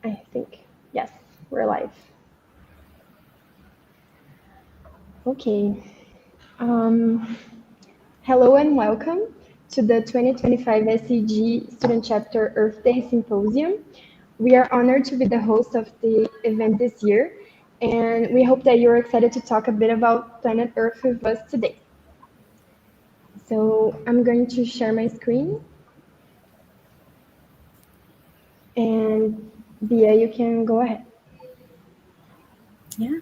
I think, yes, we're live. Okay. Hello and welcome to the 2025 SEG Student Chapter Earth Day Symposium. We are honored to be the host of the event this year, and we hope that you're excited to talk a bit about planet Earth with us today. So I'm going to share my screen. And Bia, you can go ahead. Yeah.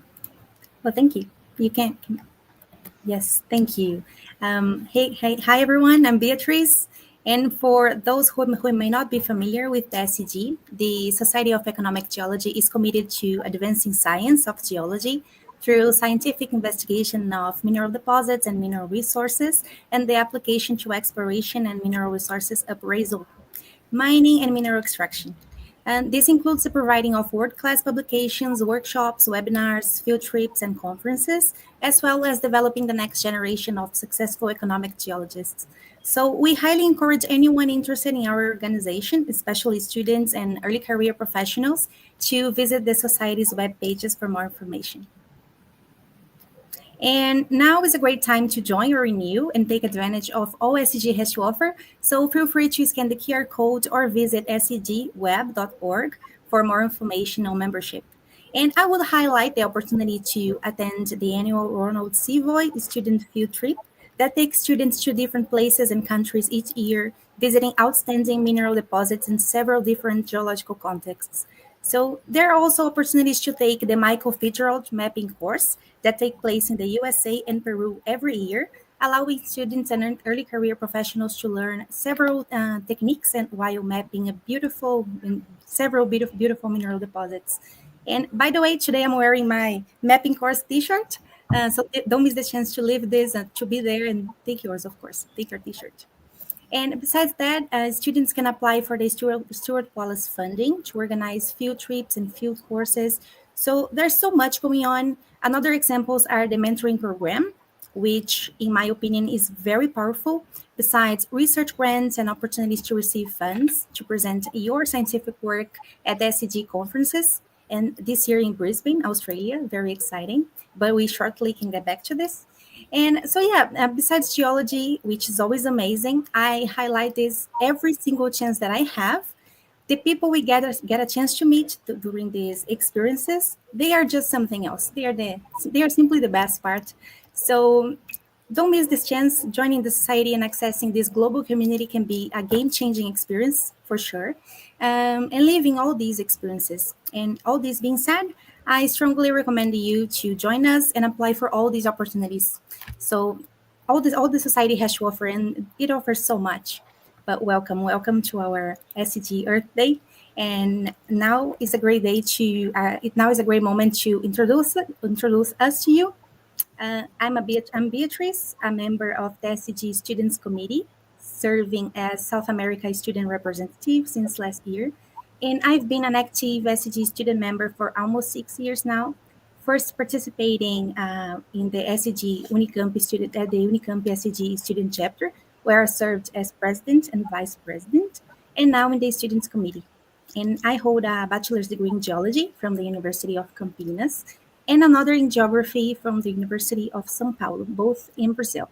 Well, thank you. You can. Yes, thank you. Hi everyone. I'm Beatrice. And for those who may not be familiar with the SEG, the Society of Economic Geology is committed to advancing science of geology through scientific investigation of mineral deposits and mineral resources, and the application to exploration and mineral resources appraisal, mining, and mineral extraction. And this includes the providing of world-class publications, workshops, webinars, field trips, and conferences, as well as developing the next generation of successful economic geologists. So we highly encourage anyone interested in our organization, especially students and early career professionals, to visit the Society's web pages for more information. And now is a great time to join or renew and take advantage of all SEG has to offer. So feel free to scan the QR code or visit segweb.org for more information on membership. And I would highlight the opportunity to attend the annual Ronald Savoy student field trip that takes students to different places and countries each year, visiting outstanding mineral deposits in several different geological contexts. So there are also opportunities to take the Michael Fitzgerald mapping course that take place in the USA and Peru every year, allowing students and early career professionals to learn several techniques and while mapping several beautiful mineral deposits. And by the way, today I'm wearing my mapping course T-shirt, so don't miss the chance to live this and to be there and take yours, of course. Take your T-shirt. And besides that, students can apply for the Stuart Wallace funding to organize field trips and field courses. So there's so much going on. Another examples are the mentoring program, which in my opinion is very powerful. Besides research grants and opportunities to receive funds to present your scientific work at the SEG conferences, and this year in Brisbane, Australia, very exciting. But we shortly can get back to this. And so, yeah, besides geology, which is always amazing, I highlight this every single chance that I have. The people we get a chance to meet during these experiences, they are just something else. They are simply the best part. So don't miss this chance. Joining the society and accessing this global community can be a game-changing experience for sure. And living all these experiences. And all this being said, I strongly recommend you to join us and apply for all these opportunities. So all the society has to offer, and it offers so much. But welcome to our SEG Earth Day. And now is a great day to. Now is a great moment to introduce us to you. I'm Beatrice, a member of the SEG Students Committee, serving as South America student representative since last year. And I've been an active SEG student member for almost 6 years now. First participating in the SEG Unicamp student at the Unicamp SEG Student Chapter, where I served as president and vice president, and now in the Students Committee. And I hold a bachelor's degree in geology from the University of Campinas and another in geography from the University of São Paulo, both in Brazil.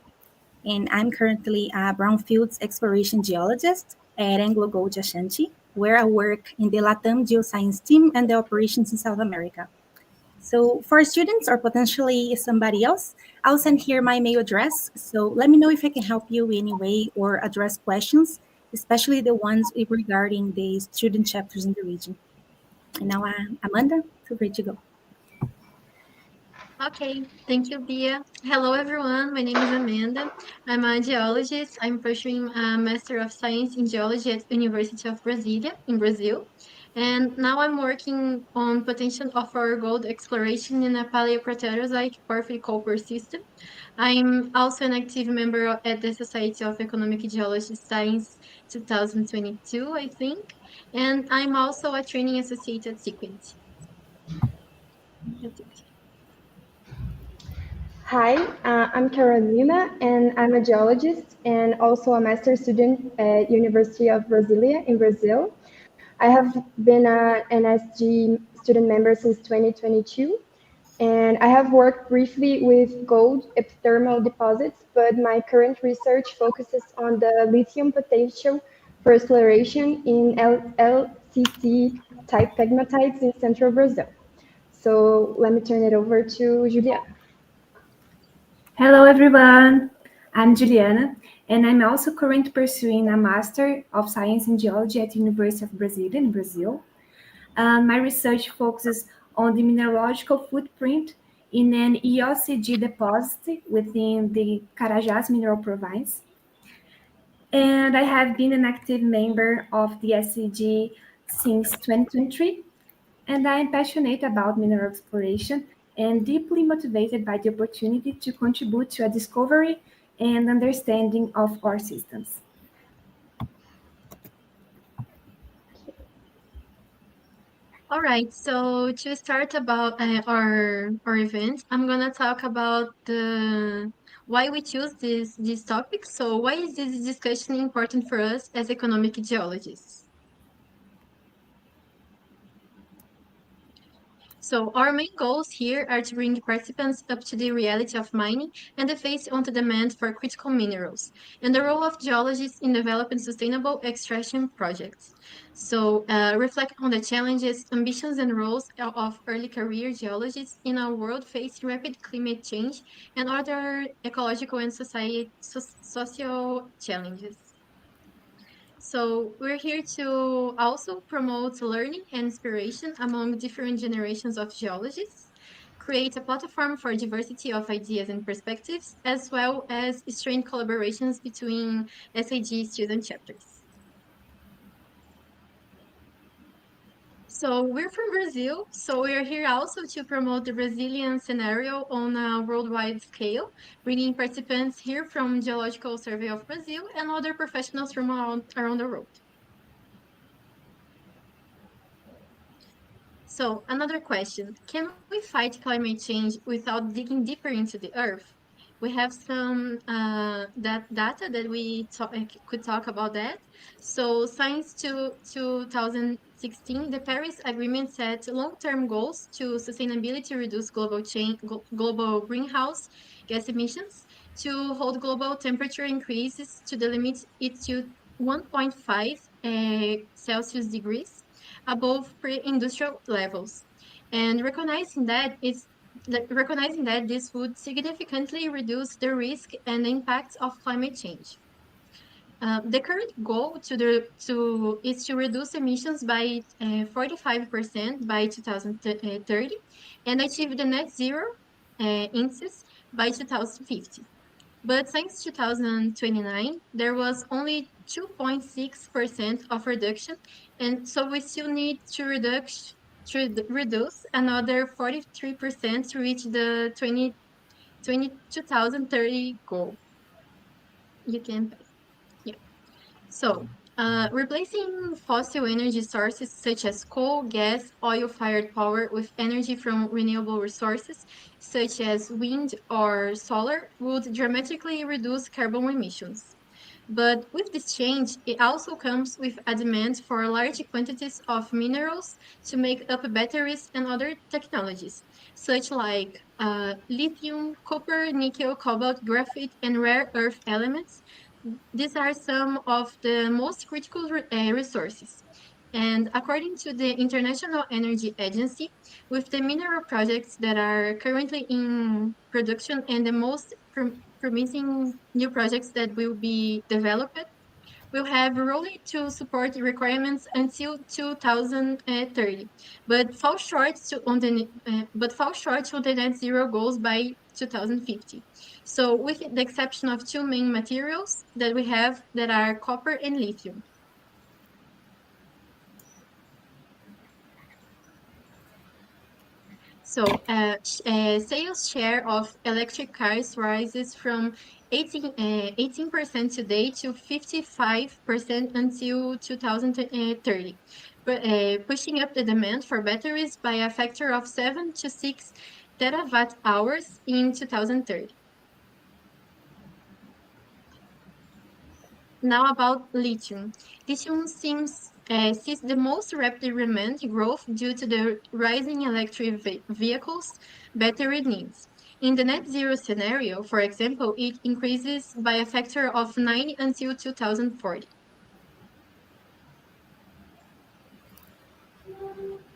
And I'm currently a brownfields exploration geologist at AngloGold Ashanti, where I work in the LATAM geoscience team and the operations in South America. So for students or potentially somebody else, I'll send here my mail address. So let me know if I can help you in any way or address questions, especially the ones regarding the student chapters in the region. And now, Amanda, feel free to go. Okay, thank you, Bia. Hello, everyone. My name is Amanda. I'm a geologist. I'm pursuing a Master of Science in Geology at University of Brasilia in Brazil. And now I'm working on potential of our gold exploration in a paleocraterozoic porphyry copper system. I'm also an active member at the Society of Economic Geology Science 2022, I think. And I'm also a training associate at Sequent. That's it. Hi, I'm Carolina, and I'm a geologist and also a master's student at University of Brasilia in Brazil. I have been an SG student member since 2022, and I have worked briefly with gold epithermal deposits, but my current research focuses on the lithium potential for exploration in LCC type pegmatites in central Brazil. So let me turn it over to Juliana. Hello, everyone. I'm Juliana, and I'm also currently pursuing a Master of Science in Geology at the University of Brasília in Brazil. My research focuses on the mineralogical footprint in an EOCG deposit within the Carajás mineral province. And I have been an active member of the SEG since 2023, and I am passionate about mineral exploration and deeply motivated by the opportunity to contribute to a discovery and understanding of our systems. All right, so to start about our event, I'm gonna talk about the why we choose this topic. So why is this discussion important for us as economic geologists? So our main goals here are to bring participants up to the reality of mining and the face on the demand for critical minerals, and the role of geologists in developing sustainable extraction projects. So reflect on the challenges, ambitions, and roles of early career geologists in a world facing rapid climate change and other ecological and social challenges. So we're here to also promote learning and inspiration among different generations of geologists, create a platform for diversity of ideas and perspectives, as well as strain collaborations between SEG student chapters. So we're from Brazil, so we're here also to promote the Brazilian scenario on a worldwide scale, bringing participants here from Geological Survey of Brazil and other professionals from around the world. So, another question. Can we fight climate change without digging deeper into the earth? We have some data that could talk about that. So, Science to 2016, the Paris Agreement set long-term goals to sustainability reduce global greenhouse gas emissions, to hold global temperature increases to the limit it to 1.5 Celsius degrees above pre-industrial levels, and recognizing that this would significantly reduce the risk and impacts of climate change. The current goal is to reduce emissions by 45% by 2030 and achieve the net zero indices by 2050. But since 2029, there was only 2.6% of reduction, and so we still need to reduce another 43% to reach the 2030 goal. You can, yeah. So, replacing fossil energy sources such as coal, gas, oil-fired power with energy from renewable resources such as wind or solar would dramatically reduce carbon emissions. But with this change, it also comes with a demand for large quantities of minerals to make up batteries and other technologies, such like lithium, copper, nickel, cobalt, graphite, and rare earth elements. These are some of the most critical resources. And according to the International Energy Agency, with the mineral projects that are currently in production and the most promising new projects that will be developed, will have really to support the requirements until 2030, but fall short to the net zero goals by 2050. So, with the exception of two main materials that we have that are copper and lithium. So, sales share of electric cars rises from 18% today to 55% until 2030, pushing up the demand for batteries by a factor of 7 to 6 terawatt hours in 2030. Now about lithium. Lithium sees the most rapid demand growth due to the rising electric vehicles battery needs. In the net zero scenario, for example, it increases by a factor of 9 until 2040.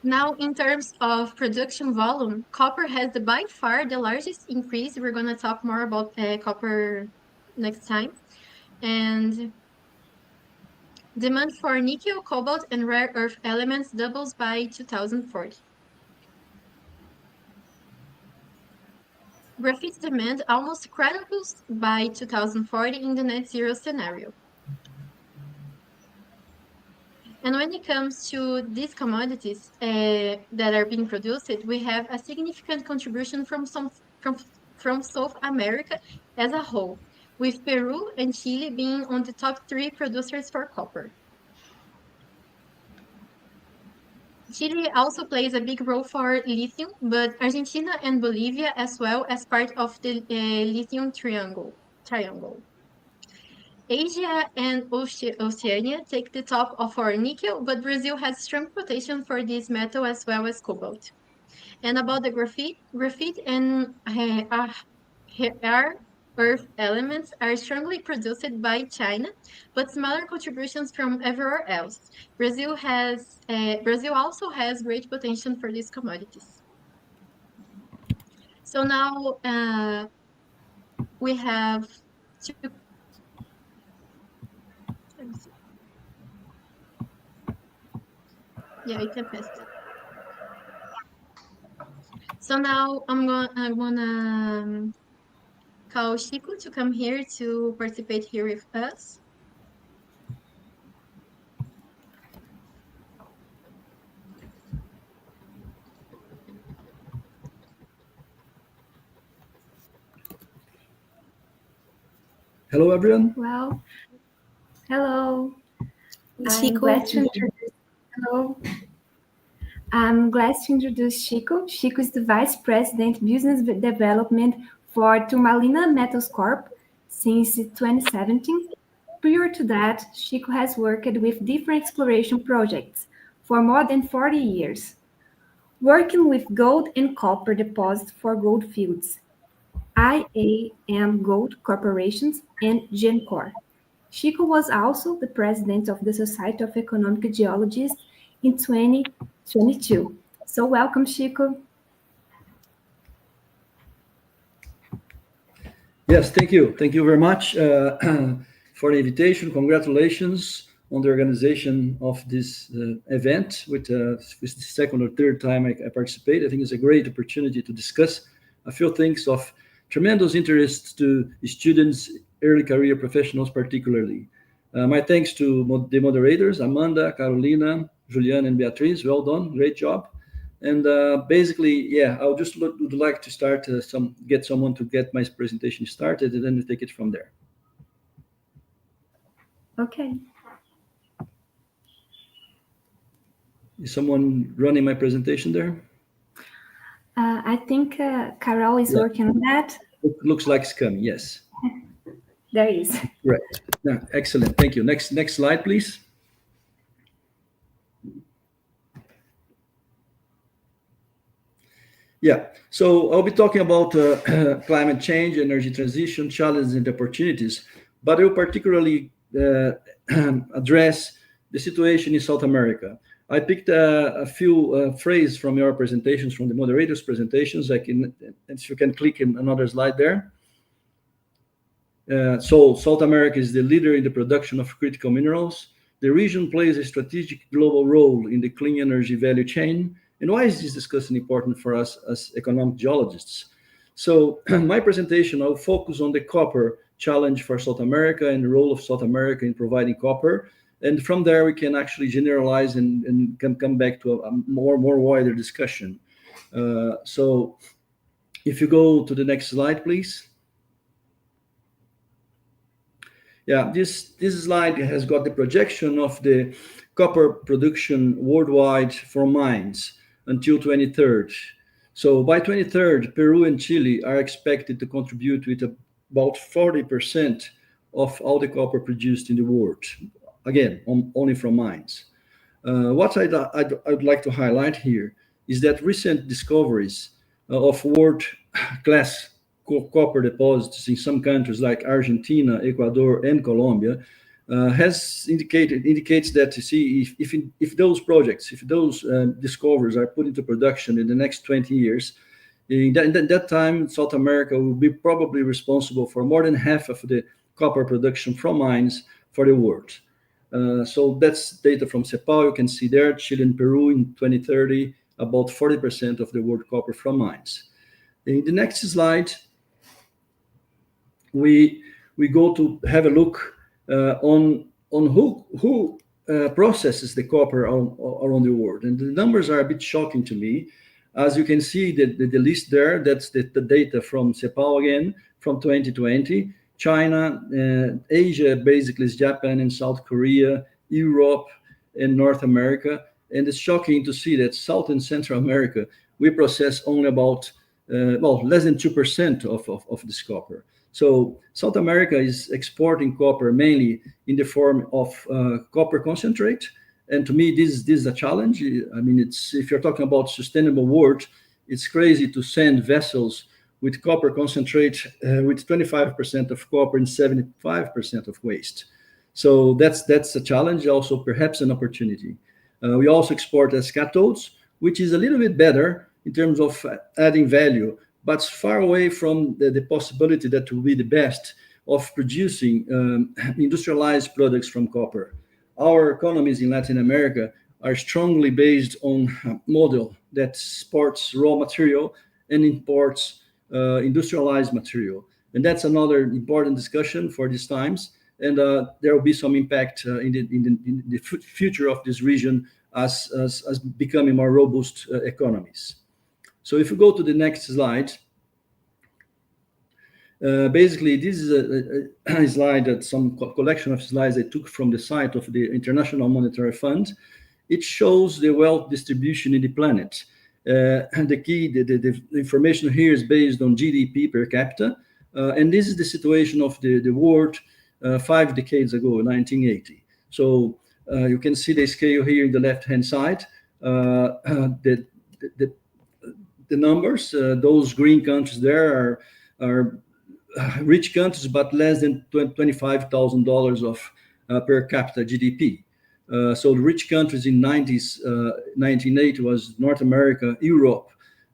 Now, in terms of production volume, copper has by far the largest increase. We're going to talk more about copper next time. And demand for nickel, cobalt, and rare earth elements doubles by 2040. Graphite demand almost quadruples by 2040 in the net zero scenario. And when it comes to these commodities that are being produced, we have a significant contribution from South America as a whole, with Peru and Chile being on the top 3 producers for copper. Chile also plays a big role for lithium, but Argentina and Bolivia as well as part of the lithium triangle. Asia and Oceania take the top of our nickel, but Brazil has strong quotation for this metal as well as cobalt. And about the graphite and rare earth elements are strongly produced by China, but smaller contributions from everywhere else. Brazil also has great potential for these commodities. So now we have two. Let me see. Yeah, I can pass it. So now I'm gonna call Chico to come here to participate here with us. Hello, everyone. Well, hello. Chico. Hello. I'm glad to introduce Chico. Chico is the Vice President Business Development for Turmalina Metals Corp since 2017. Prior to that, Chico has worked with different exploration projects for more than 40 years, working with gold and copper deposits for gold fields, IAM Gold Corporations, and GenCore. Chico was also the president of the Society of Economic Geologists in 2022. So welcome, Chico. Yes, thank you. Thank you very much for the invitation. Congratulations on the organization of this event, with the second or third time I participate. I think it's a great opportunity to discuss a few things of tremendous interest to students, early career professionals particularly. My thanks to the moderators, Amanda, Carolina, Juliana, and Beatriz. Well done, great job. And basically, yeah, I would like to start get someone to get my presentation started, and then we take it from there. Okay. Is someone running my presentation there? I think Carol is working on that. It looks like it's coming, yes. There it is. Right. Yeah, excellent. Thank you. Next slide, please. Yeah, so I'll be talking about climate change, energy transition, challenges and opportunities, but I will particularly address the situation in South America. I picked a few phrases from your presentations, from the moderators' presentations. If you can click in another slide there. So South America is the leader in the production of critical minerals. The region plays a strategic global role in the clean energy value chain. And why is this discussion important for us as economic geologists? So my presentation, I'll focus on the copper challenge for South America and the role of South America in providing copper. And from there, we can actually generalize and can come back to a more wider discussion. So if you go to the next slide, please. Yeah, this slide has got the projection of the copper production worldwide from mines until 2030. So by 2030, Peru and Chile are expected to contribute with about 40% of all the copper produced in the world. Again, only from mines. What I'd like to highlight here is that recent discoveries of world-class copper deposits in some countries like Argentina, Ecuador, and Colombia indicates that, you see, if those projects, if those discoveries are put into production in the next 20 years, in that time, South America will be probably responsible for more than half of the copper production from mines for the world. So that's data from CEPAL. You can see there, Chile and Peru in 2030, about 40% of the world copper from mines. In the next slide, we go to have a look on who processes the copper around the world. And the numbers are a bit shocking to me. As you can see, the list there, that's the data from CEPAL again, from 2020. China, Asia basically is Japan and South Korea, Europe and North America. And it's shocking to see that South and Central America, we process only about, less than 2% of this copper. So South America is exporting copper mainly in the form of copper concentrate. And to me, this is a challenge. I mean, if you're talking about sustainable world, it's crazy to send vessels with copper concentrate with 25% of copper and 75% of waste. So that's a challenge, also perhaps an opportunity. We also export as cathodes, which is a little bit better in terms of adding value, but it's far away from the possibility that will be the best of producing industrialized products from copper. Our economies in Latin America are strongly based on a model that exports raw material and imports industrialized material. And that's another important discussion for these times. And there will be some impact in the future of this region as becoming more robust economies. So if we go to the next slide, basically this is a slide, that some collection of slides I took from the site of the International Monetary Fund. It shows the wealth distribution in the planet. And the information here is based on GDP per capita. And this is the situation of the world 5 decades ago, 1980. So you can see the scale here in the left-hand side. The numbers, those green countries there are rich countries, but less than $25,000 of per capita GDP. So the rich countries in 1980 was North America, Europe,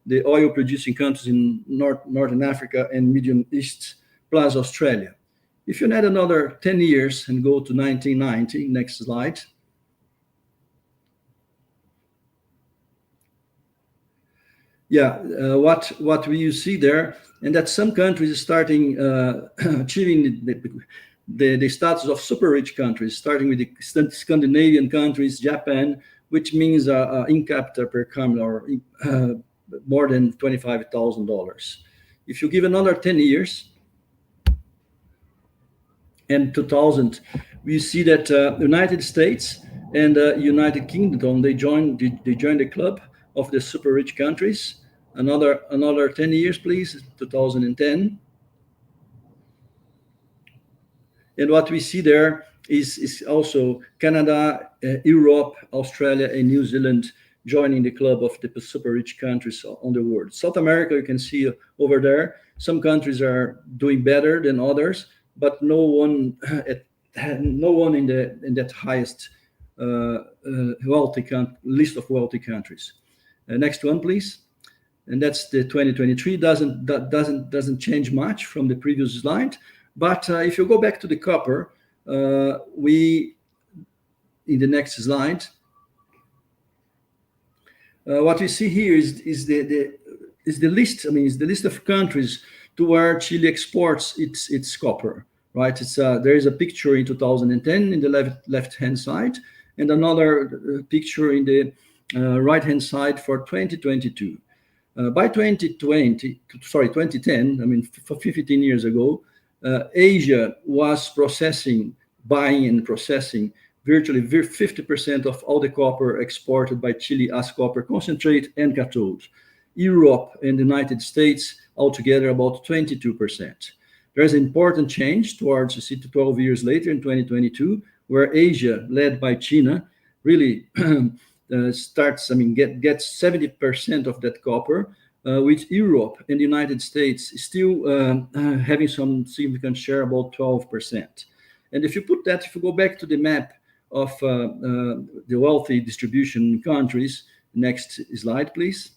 the oil-producing countries in Northern Africa and Middle East, plus Australia. If you add another 10 years and go to 1990, next slide. Yeah, what you see there, and that some countries starting achieving the status of super rich countries, starting with the Scandinavian countries, Japan, which means in capita per capita or more than $25,000. If you give another 10 years, and 2000, we see that United States and United Kingdom, they joined the club of the super rich countries. Another 10 years, please, 2010. And what we see there is also Canada, Europe, Australia, and New Zealand joining the club of the super rich countries on the world. South America, you can see over there, some countries are doing better than others, but no one in that highest list of wealthy countries. Next one, please. And that's the 2023. Doesn't change much from the previous slide. But if you go back to the copper, in the next slide, what we see here is the list. I mean, it's the list of countries to where Chile exports its copper. Right? There is a picture in 2010 in the left-hand side, and another picture in the right-hand side for 2022. By 2010, I mean, for 15 years ago, Asia was buying and processing virtually 50% of all the copper exported by Chile as copper concentrate and cathode. Europe and the United States altogether about 22%. There's an important change towards 12 years later in 2022, where Asia, led by China, really starts, gets 70% of that copper, with Europe and the United States still having some significant share, about 12%. And if you go back to the map of the wealthy distribution countries, next slide, please.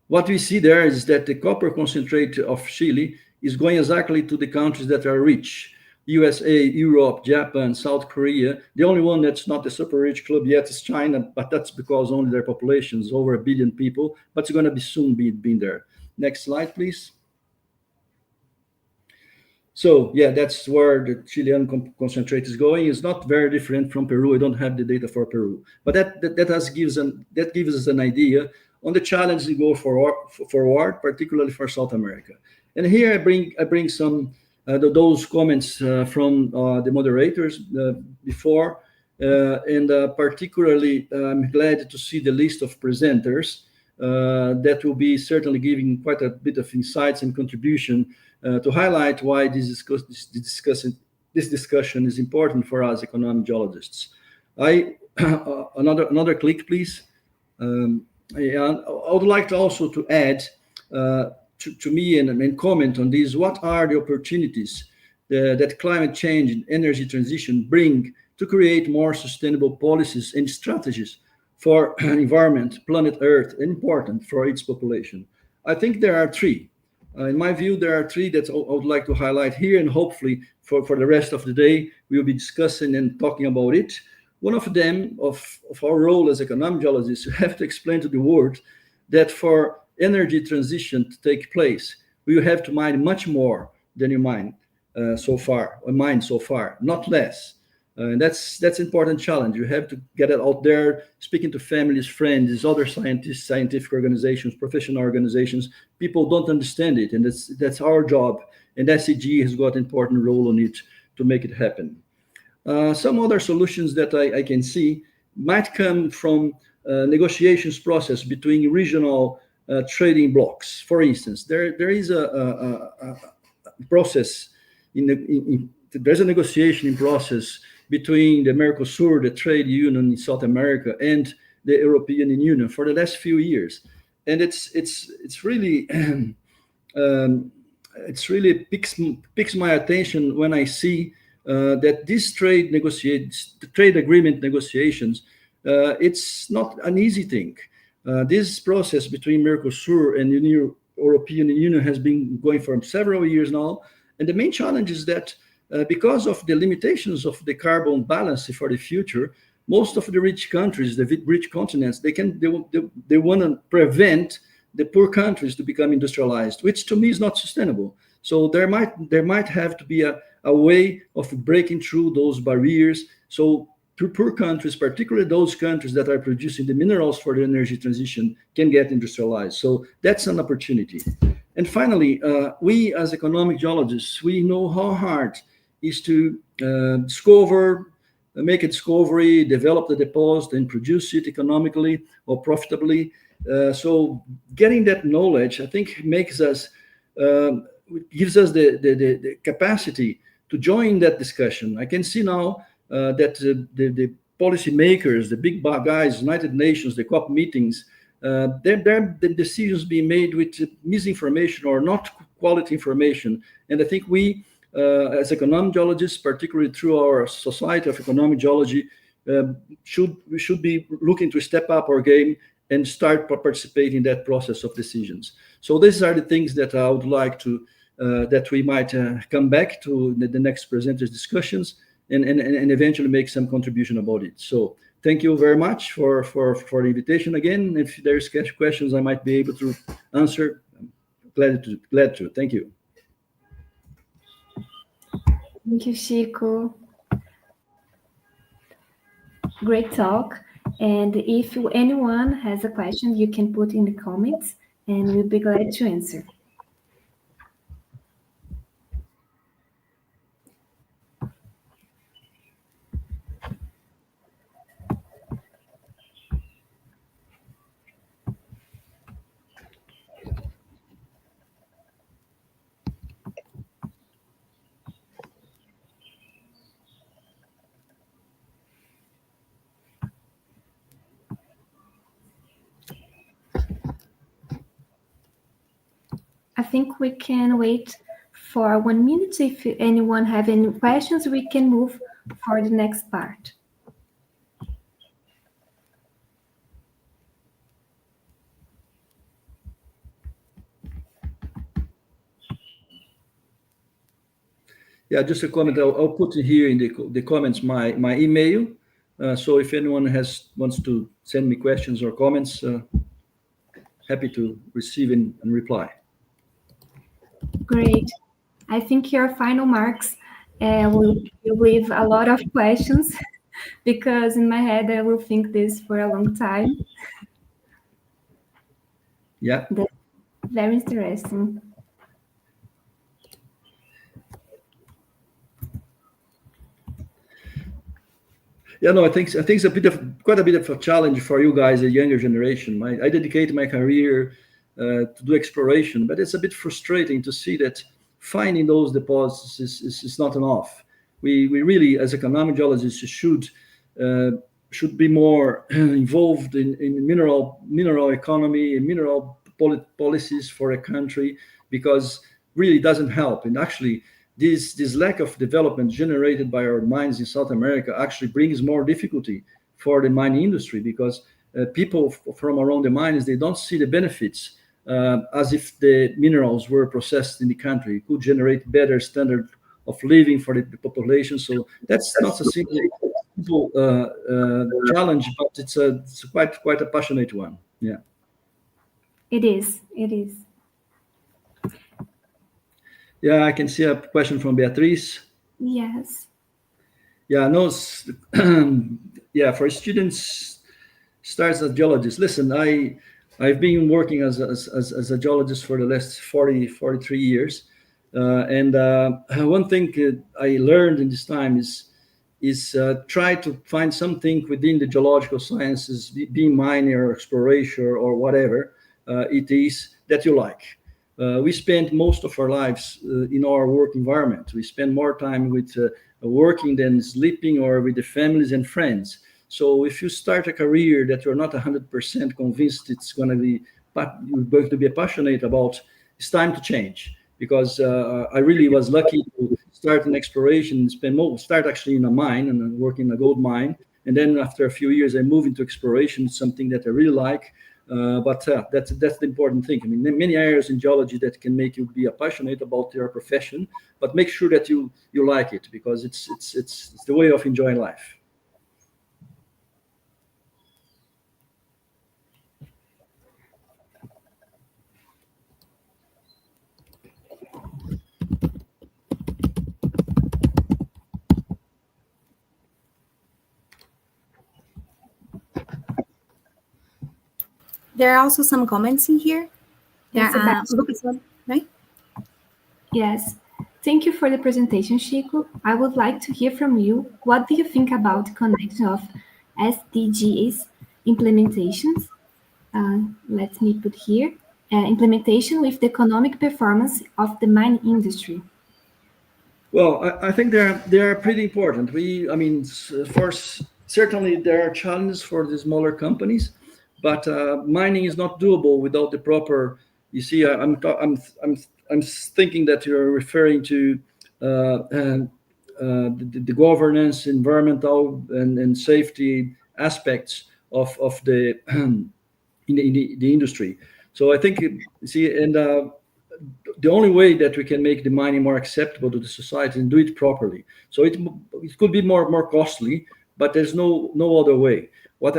What we see there is that the copper concentrate of Chile is going exactly to the countries that are rich. USA, Europe, Japan, South Korea. The only one that's not the super rich club yet is China, but that's because only their population is over 1 billion people, but it's going to be soon being there. Next slide, please. So yeah, that's where the Chilean concentrate is going. It's not very different from Peru. I don't have the data for Peru, but that gives us an idea on the challenge to go forward, particularly for South America. And here I bring some those comments from the moderators before, and particularly I'm glad to see the list of presenters that will be certainly giving quite a bit of insights and contribution to highlight why this discussion is important for us economic geologists. Another click, please. I would like to also to add to me and comment on this. What are the opportunities that climate change and energy transition bring to create more sustainable policies and strategies for environment, planet Earth, and important for its population? I think there are three. In my view, there are three that I would like to highlight here, and hopefully for the rest of the day, we'll be discussing and talking about it. One of them, of our role as economic geologists, we have to explain to the world that for energy transition to take place, we will have to mine much more than you mined so far, not less. And that's an important challenge. You have to get it out there, speaking to families, friends, other scientists, scientific organizations, professional organizations. People don't understand it, and that's our job. And SEG has got an important role on it to make it happen. Some other solutions that I can see might come from negotiations process between regional trading blocks. For instance, there is a process there's a negotiation process between the Mercosur, the trade union in South America, and the European Union for the last few years, and it's really picks my attention when I see that these trade agreement negotiations, it's not an easy thing. This process between Mercosur and the European Union has been going for several years now, and the main challenge is that because of the limitations of the carbon balance for the future, most of the rich countries, the rich continents, they want to prevent the poor countries to become industrialized, which to me is not sustainable. So there might have to be a way of breaking through those barriers. So poor countries, particularly those countries that are producing the minerals for the energy transition, can get industrialized. So that's an opportunity. And finally, we as economic geologists, we know how hard it is to make a discovery, develop the deposit, and produce it economically or profitably. So getting that knowledge, I think, gives us the capacity to join that discussion. I can see now that the policymakers, the big guys, United Nations, the COP meetings, the decisions being made with misinformation or not quality information. And I think we, as economic geologists, particularly through our Society of Economic Geology, we should be looking to step up our game and start participating in that process of decisions. So these are the things that I would like to, that we might come back to the next presenters' discussions and eventually make some contribution about it. So thank you very much for the invitation again. If there's questions I might be able to answer, I'm glad to. Thank you. Thank you, Chico. Great talk. And if anyone has a question, you can put in the comments and we'll be glad to answer. I think we can wait for 1 minute. If anyone have any questions, we can move for the next part. Yeah, just a comment. I'll put in here in the comments my email. So if anyone wants to send me questions or comments, happy to receive and reply. Great. I think your final marks will leave a lot of questions because in my head I will think this for a long time. Yeah. That's very interesting. Yeah, no, I think it's quite a bit of a challenge for you guys, the younger generation. I dedicated my career to do exploration, but it's a bit frustrating to see that finding those deposits is not enough. We really, as economic geologists, should be more involved in mineral economy and mineral policies for a country, because really doesn't help. And actually, this lack of development generated by our mines in South America actually brings more difficulty for the mining industry, because people from around the mines, they don't see the benefits, as if the minerals were processed in the country. It could generate better standard of living for the population. So that's not a simple challenge, but it's quite a passionate one. Yeah. It is. It is. Yeah, I can see a question from Beatriz. Yes. Yeah, no, yeah, for students starts as geologists. Listen, I've been working as a geologist for the last 43 years. And one thing I learned in this time is try to find something within the geological sciences, being mining or exploration or whatever it is that you like. We spend most of our lives in our work environment. We spend more time with working than sleeping, or with the families and friends. So if you start a career that you're not 100% convinced you're going to be passionate about, it's time to change. Because I really was lucky to start in exploration, start actually in a mine and work in a gold mine. And then after a few years, I moved into exploration, something that I really like. But that's the important thing. I mean, many areas in geology that can make you be passionate about your profession, but make sure that you like it, because it's the way of enjoying life. There are also some comments in here. Yes, Right? Yes. Thank you for the presentation, Chico. I would like to hear from you. What do you think about the connection of SDGs implementations? Let me put here. Implementation with the economic performance of the mining industry. Well, I think they are pretty important. Certainly there are challenges for the smaller companies, but mining is not doable without the proper. You see, I'm thinking that you're referring to the governance, environmental and safety aspects of the in the industry. So I think, the only way that we can make the mining more acceptable to the society and do it properly. So it could be more costly, but there's no other way. What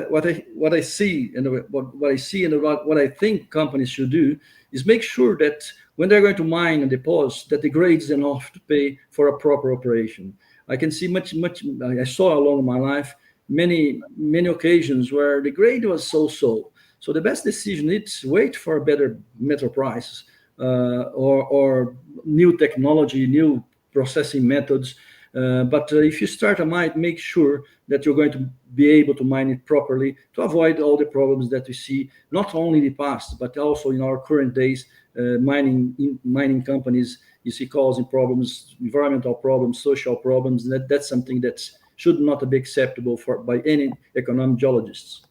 I see and what I think companies should do is make sure that when they're going to mine and deposit, that the grade is enough to pay for a proper operation. I can see much. I saw along my life many occasions where the grade was so. So the best decision is wait for better metal prices, or new technology, new processing methods. But if you start a mine, make sure that you're going to be able to mine it properly to avoid all the problems that we see, not only in the past, but also in our current days. Mining companies, you see causing problems, environmental problems, social problems. That's something that should not be acceptable by any economic geologists,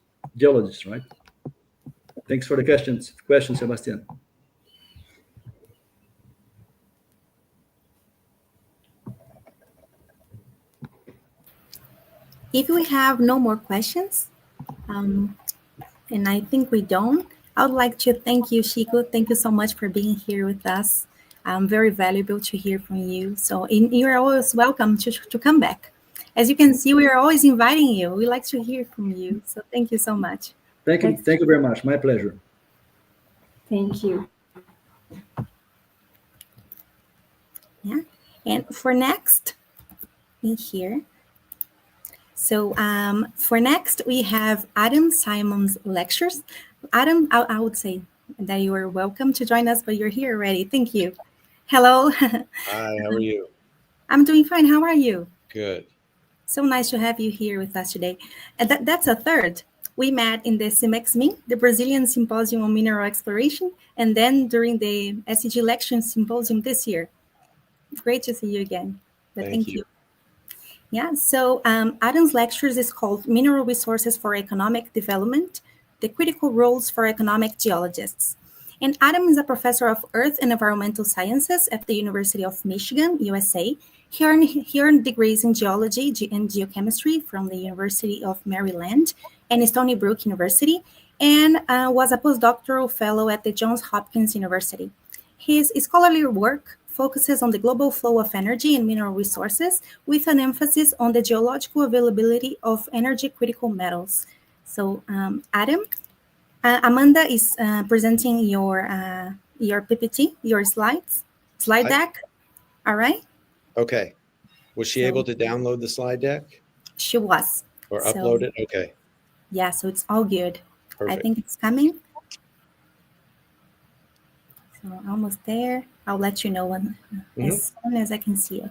right? Thanks for the question, Sebastian. If we have no more questions, and I think we don't, I would like to thank you, Chico. Thank you so much for being here with us. Very valuable to hear from you. So you're always welcome to come back. As you can see, we are always inviting you. We like to hear from you. So thank you so much. Thank you. Thank you very much. My pleasure. Thank you. Yeah. And for next, in here. So for next, we have Adam Simon's lectures. Adam, I would say that you are welcome to join us, but you're here already. Thank you. Hello. Hi, how are you? I'm doing fine. How are you? Good. So nice to have you here with us today. And that's a third. We met in the SEMEX, the Brazilian Symposium on Mineral Exploration, and then during the SEG Lecture Symposium this year. Great to see you again. But thank you. Yeah, so Adam's lectures is called Mineral Resources for Economic Development, the Critical Roles for Economic Geologists. And Adam is a professor of Earth and Environmental Sciences at the University of Michigan, USA. He earned degrees in geology and geochemistry from the University of Maryland and Stony Brook University, and was a postdoctoral fellow at the Johns Hopkins University. His scholarly work focuses on the global flow of energy and mineral resources with an emphasis on the geological availability of energy-critical metals. So, Adam, Amanda is presenting your PPT, your slide deck. All right? Okay. Was she able to download the slide deck? She was. Or upload it? Okay. Yeah, so it's all good. Perfect. I think it's coming. So almost there. I'll let you know when as soon as I can see it.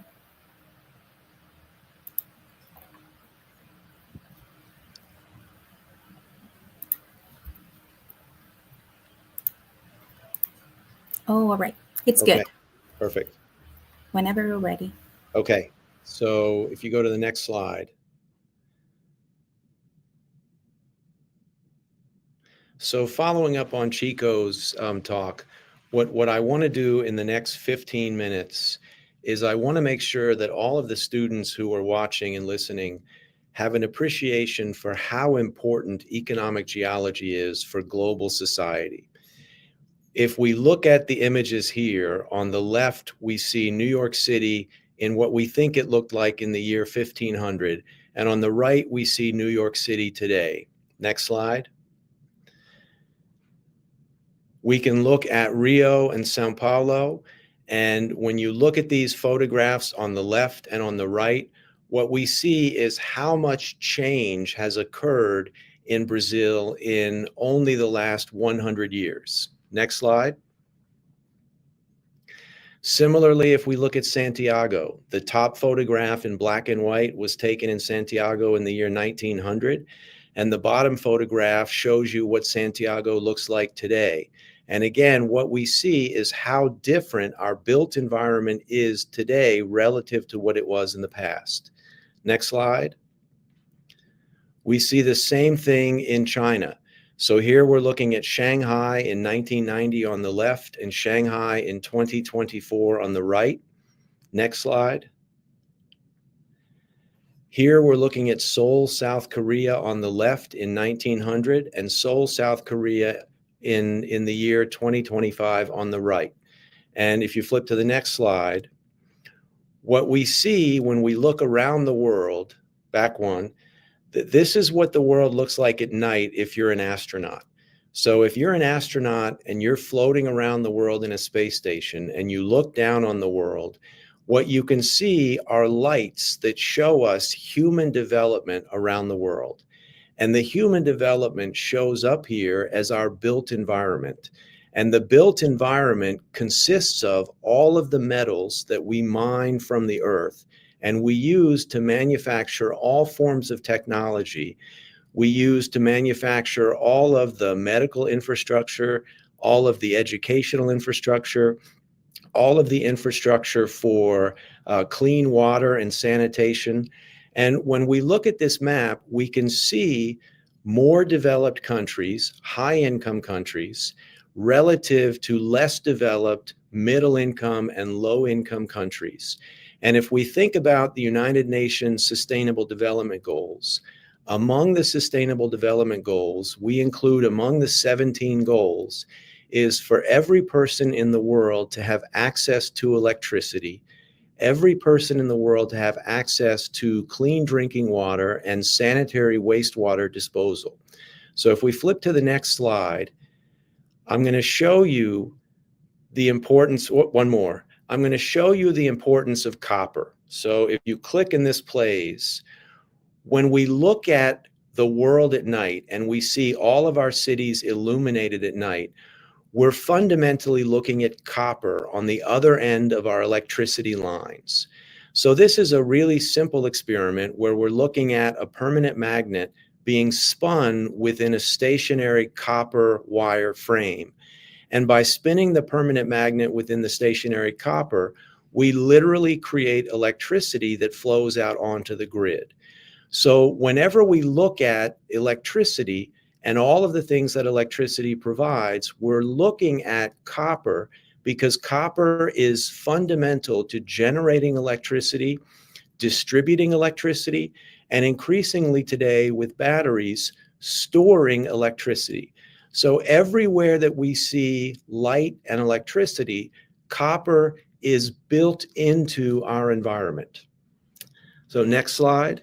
Oh, all right. It's good. Perfect. Whenever you're ready. Okay. So if you go to the next slide. So following up on Chico's talk, what I want to do in the next 15 minutes is I want to make sure that all of the students who are watching and listening have an appreciation for how important economic geology is for global society. If we look at the images here, on the left, we see New York City in what we think it looked like in the year 1500. And on the right, we see New York City today. Next slide. We can look at Rio and Sao Paulo. And when you look at these photographs on the left and on the right, what we see is how much change has occurred in Brazil in only the last 100 years. Next slide. Similarly, if we look at Santiago, the top photograph in black and white was taken in Santiago in the year 1900. And the bottom photograph shows you what Santiago looks like today. And again, what we see is how different our built environment is today relative to what it was in the past. Next slide. We see the same thing in China. So here we're looking at Shanghai in 1990 on the left and Shanghai in 2024 on the right. Next slide. Here we're looking at Seoul, South Korea on the left in 1900 and Seoul, South Korea in the year 2025 on the right. And if you flip to the next slide, what we see when we look around the world, back one, this is what the world looks like at night if you're an astronaut. So if you're an astronaut and you're floating around the world in a space station and you look down on the world, what you can see are lights that show us human development around the world. And the human development shows up here as our built environment. And the built environment consists of all of the metals that we mine from the earth and we use to manufacture all forms of technology. We use to manufacture all of the medical infrastructure, all of the educational infrastructure, all of the infrastructure for clean water and sanitation. And when we look at this map, we can see more developed countries, high-income countries, relative to less developed middle-income and low-income countries. And if we think about the United Nations Sustainable Development Goals, among the Sustainable Development Goals, we include among the 17 goals is for every person in the world to have access to electricity, every person in the world to have access to clean drinking water and sanitary wastewater disposal. So if we flip to the next slide, I'm going to show you the importance, one more. I'm going to show you the importance of copper. So if you click and this plays, when we look at the world at night and we see all of our cities illuminated at night, we're fundamentally looking at copper on the other end of our electricity lines. So this is a really simple experiment where we're looking at a permanent magnet being spun within a stationary copper wire frame. And by spinning the permanent magnet within the stationary copper, we literally create electricity that flows out onto the grid. So whenever we look at electricity and all of the things that electricity provides, we're looking at copper because copper is fundamental to generating electricity, distributing electricity, and increasingly today with batteries, storing electricity. So everywhere that we see light and electricity, copper is built into our environment. So next slide.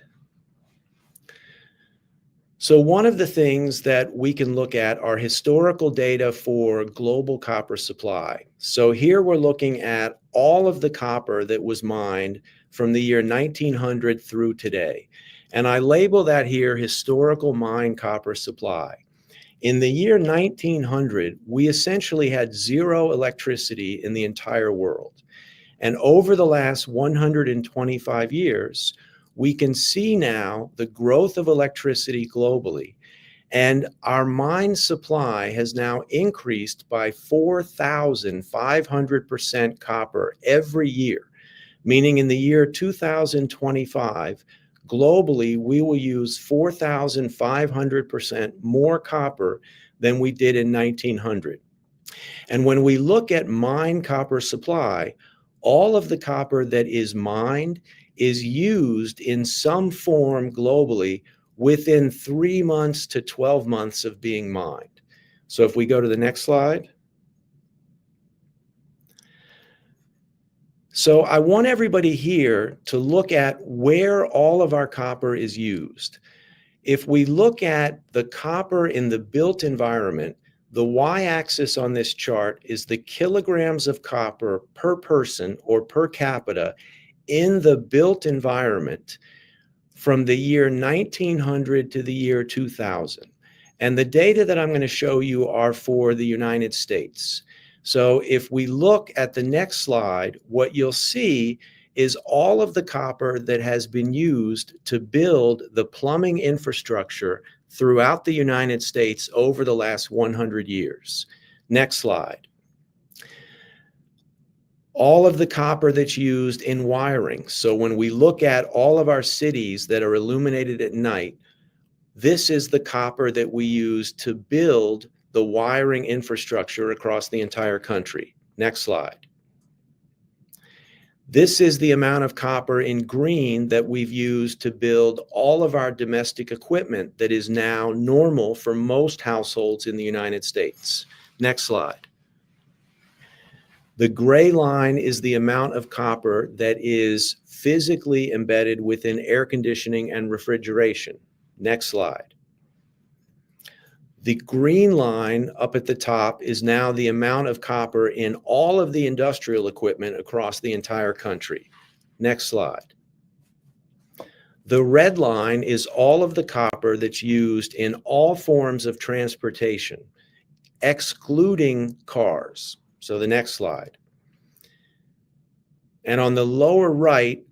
So one of the things that we can look at are historical data for global copper supply. So here we're looking at all of the copper that was mined from the year 1900 through today. And I label that here historical mine copper supply. In the year 1900, we essentially had zero electricity in the entire world. And over the last 125 years, we can see now the growth of electricity globally, and our mine supply has now increased by 4,500% copper every year, meaning in the year 2025, globally, we will use 4,500% more copper than we did in 1900. And when we look at mine copper supply, all of the copper that is mined is used in some form globally within 3 months to 12 months of being mined. So if we go to the next slide. So I want everybody here to look at where all of our copper is used. If we look at the copper in the built environment, the y-axis on this chart is the kilograms of copper per person or per capita in the built environment from the year 1900 to the year 2000. And the data that I'm going to show you are for the United States. So if we look at the next slide, what you'll see is all of the copper that has been used to build the plumbing infrastructure throughout the United States over the last 100 years. Next slide. All of the copper that's used in wiring. So when we look at all of our cities that are illuminated at night, this is the copper that we use to build the wiring infrastructure across the entire country. Next slide. This is the amount of copper in green that we've used to build all of our domestic equipment that is now normal for most households in the United States. Next slide. The gray line is the amount of copper that is physically embedded within air conditioning and refrigeration. Next slide. The green line up at the top is now the amount of copper in all of the industrial equipment across the entire country. Next slide. The red line is all of the copper that's used in all forms of transportation, excluding cars. So the next slide. And on the lower right,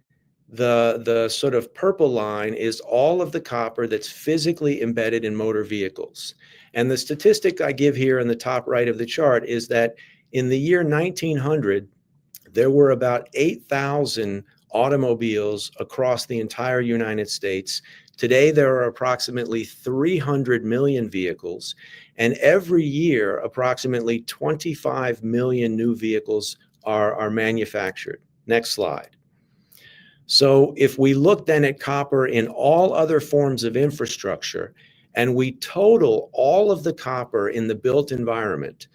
the sort of purple line is all of the copper that's physically embedded in motor vehicles. And the statistic I give here in the top right of the chart is that in the year 1900, there were about 8,000 automobiles across the entire United States. Today, there are approximately 300 million vehicles, and every year, approximately 25 million new vehicles are manufactured. Next slide. So if we look then at copper in all other forms of infrastructure, and we total all of the copper in the built environment,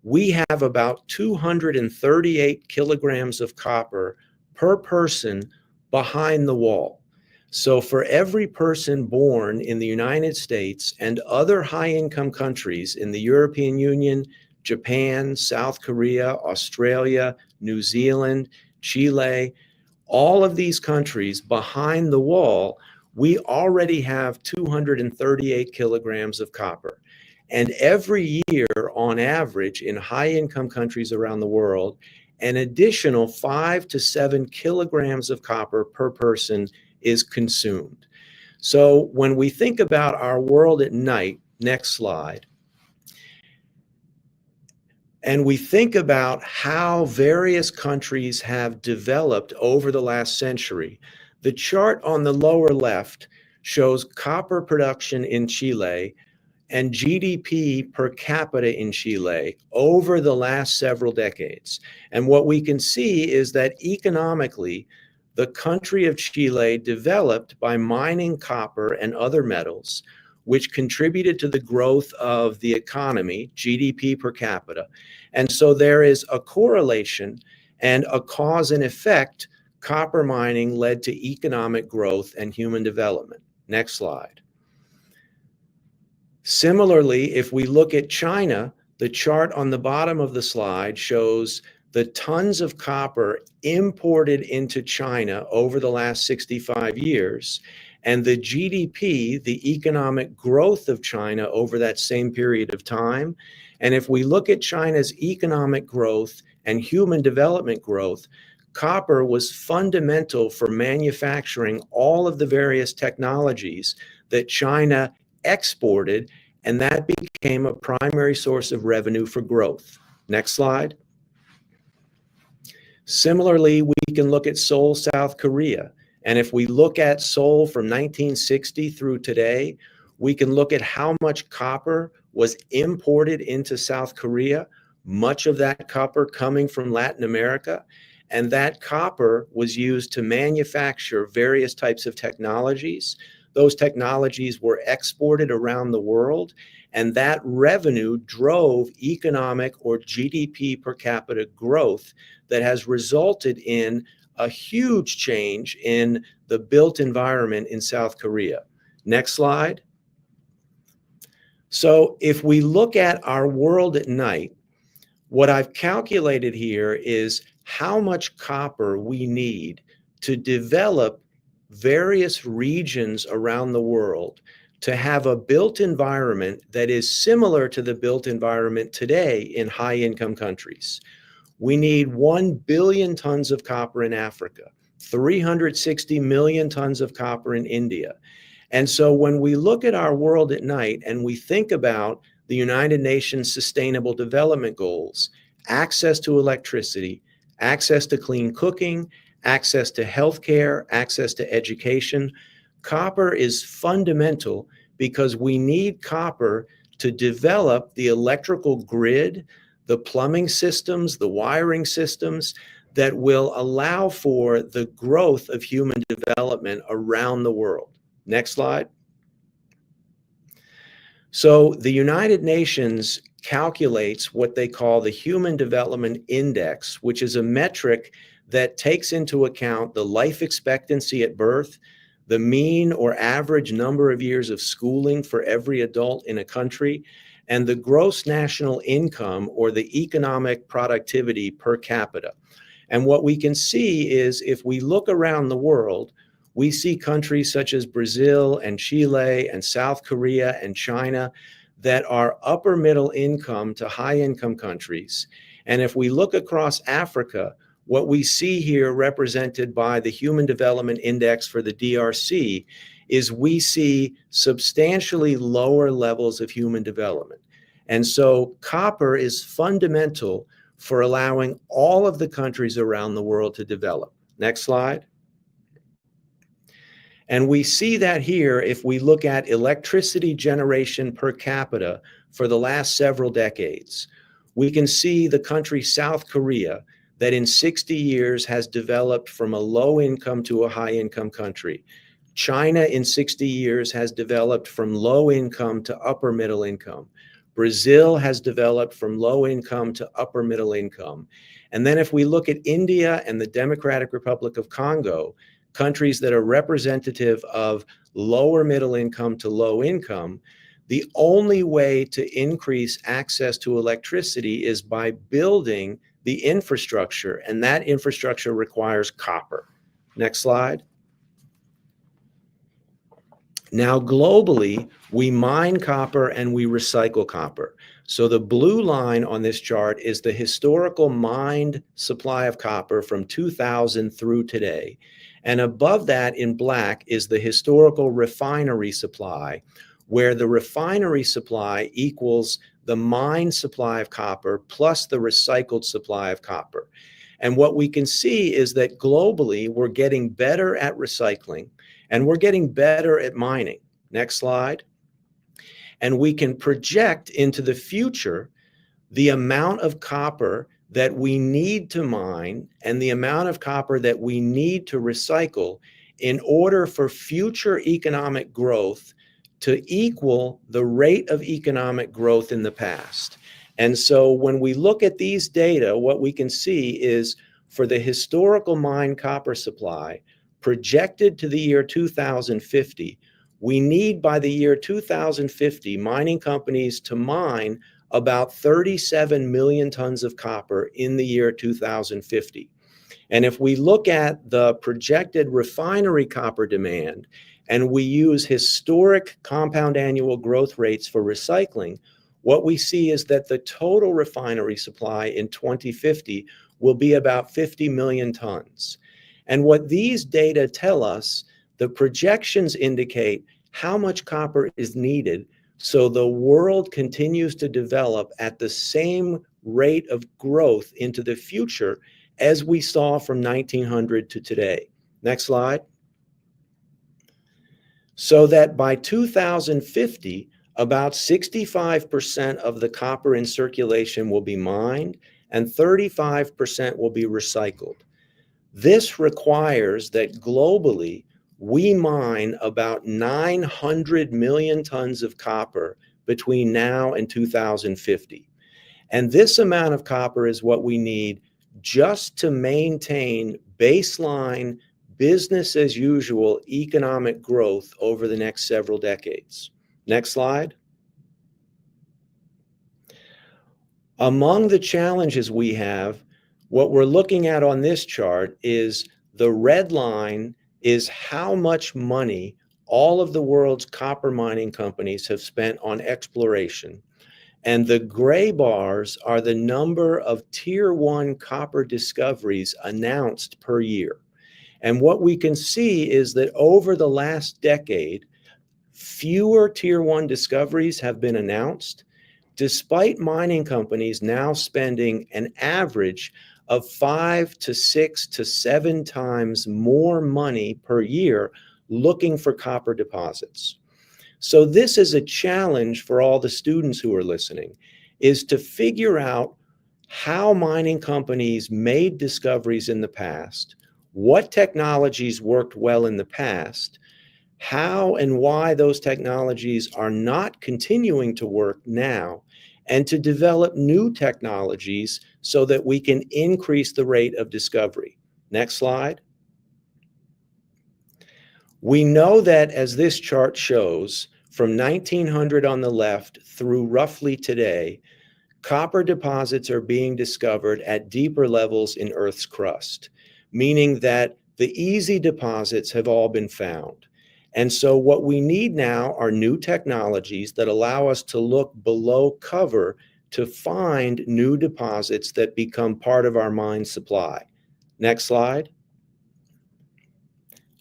we have about 238 kilograms of copper per person behind the wall. So for every person born in the United States and other high-income countries in the European Union, Japan, South Korea, Australia, New Zealand, Chile, all of these countries behind the wall, we already have 238 kilograms of copper. And every year, on average, in high-income countries around the world, an additional 5 to 7 kilograms of copper per person is consumed. So when we think about our world at night, next slide, and we think about how various countries have developed over the last century, the chart on the lower left shows copper production in Chile and GDP per capita in Chile over the last several decades. And what we can see is that economically, the country of Chile developed by mining copper and other metals, which contributed to the growth of the economy, GDP per capita. And so there is a correlation and a cause and effect. Copper mining led to economic growth and human development. Next slide. Similarly, if we look at China, the chart on the bottom of the slide shows the tons of copper imported into China over the last 65 years, and the GDP, the economic growth of China over that same period of time. And if we look at China's economic growth and human development growth, copper was fundamental for manufacturing all of the various technologies that China exported, and that became a primary source of revenue for growth. Next slide. Similarly, we can look at Seoul, South Korea. And if we look at Seoul from 1960 through today, we can look at how much copper was imported into South Korea, much of that copper coming from Latin America. And that copper was used to manufacture various types of technologies. Those technologies were exported around the world, and that revenue drove economic or GDP per capita growth that has resulted in a huge change in the built environment in South Korea. Next slide. So if we look at our world at night, what I've calculated here is how much copper we need to develop various regions around the world to have a built environment that is similar to the built environment today in high-income countries. We need 1 billion tons of copper in Africa, 360 million tons of copper in India. And so when we look at our world at night and we think about the United Nations Sustainable Development Goals, access to electricity, access to clean cooking, access to healthcare, access to education, copper is fundamental because we need copper to develop the electrical grid, the plumbing systems, the wiring systems that will allow for the growth of human development around the world. Next slide. So the United Nations calculates what they call the Human Development Index, which is a metric that takes into account the life expectancy at birth, the mean or average number of years of schooling for every adult in a country, and the gross national income or the economic productivity per capita. And what we can see is if we look around the world, we see countries such as Brazil and Chile and South Korea and China that are upper middle income to high income countries. And if we look across Africa, what we see here represented by the Human Development Index for the DRC is we see substantially lower levels of human development. And so copper is fundamental for allowing all of the countries around the world to develop. Next slide. And we see that here if we look at electricity generation per capita for the last several decades. We can see the country South Korea that in 60 years has developed from a low income to a high income country. China in 60 years has developed from low income to upper middle income. Brazil has developed from low income to upper middle income. And then if we look at India and the Democratic Republic of Congo, countries that are representative of lower middle income to low income, the only way to increase access to electricity is by building the infrastructure, and that infrastructure requires copper. Next slide. Now, globally, we mine copper and we recycle copper. So the blue line on this chart is the historical mined supply of copper from 2000 through today. And above that in black is the historical refinery supply, where the refinery supply equals the mine supply of copper plus the recycled supply of copper. And what we can see is that globally, we're getting better at recycling and we're getting better at mining. Next slide. And we can project into the future the amount of copper that we need to mine and the amount of copper that we need to recycle in order for future economic growth to equal the rate of economic growth in the past. And so when we look at these data, what we can see is for the historical mine copper supply projected to the year 2050, we need by the year 2050 mining companies to mine about 37 million tons of copper in the year 2050. And if we look at the projected refinery copper demand and we use historic compound annual growth rates for recycling, what we see is that the total refinery supply in 2050 will be about 50 million tons. And what these data tell us, the projections indicate how much copper is needed so the world continues to develop at the same rate of growth into the future as we saw from 1900 to today. Next slide. So that by 2050, about 65% of the copper in circulation will be mined and 35% will be recycled. This requires that globally, we mine about 900 million tons of copper between now and 2050. And this amount of copper is what we need just to maintain baseline business as usual economic growth over the next several decades. Next slide. Among the challenges we have, what we're looking at on this chart is the red line is how much money all of the world's copper mining companies have spent on exploration. And the gray bars are the number of tier 1 copper discoveries announced per year. And what we can see is that over the last decade, fewer tier 1 discoveries have been announced, despite mining companies now spending an average of 5 to 6 to 7 times more money per year looking for copper deposits. So this is a challenge for all the students who are listening, is to figure out how mining companies made discoveries in the past, what technologies worked well in the past, how and why those technologies are not continuing to work now, and to develop new technologies so that we can increase the rate of discovery. Next slide. We know that, as this chart shows, from 1900 on the left through roughly today, copper deposits are being discovered at deeper levels in Earth's crust, meaning that the easy deposits have all been found. And so what we need now are new technologies that allow us to look below cover to find new deposits that become part of our mine supply. Next slide.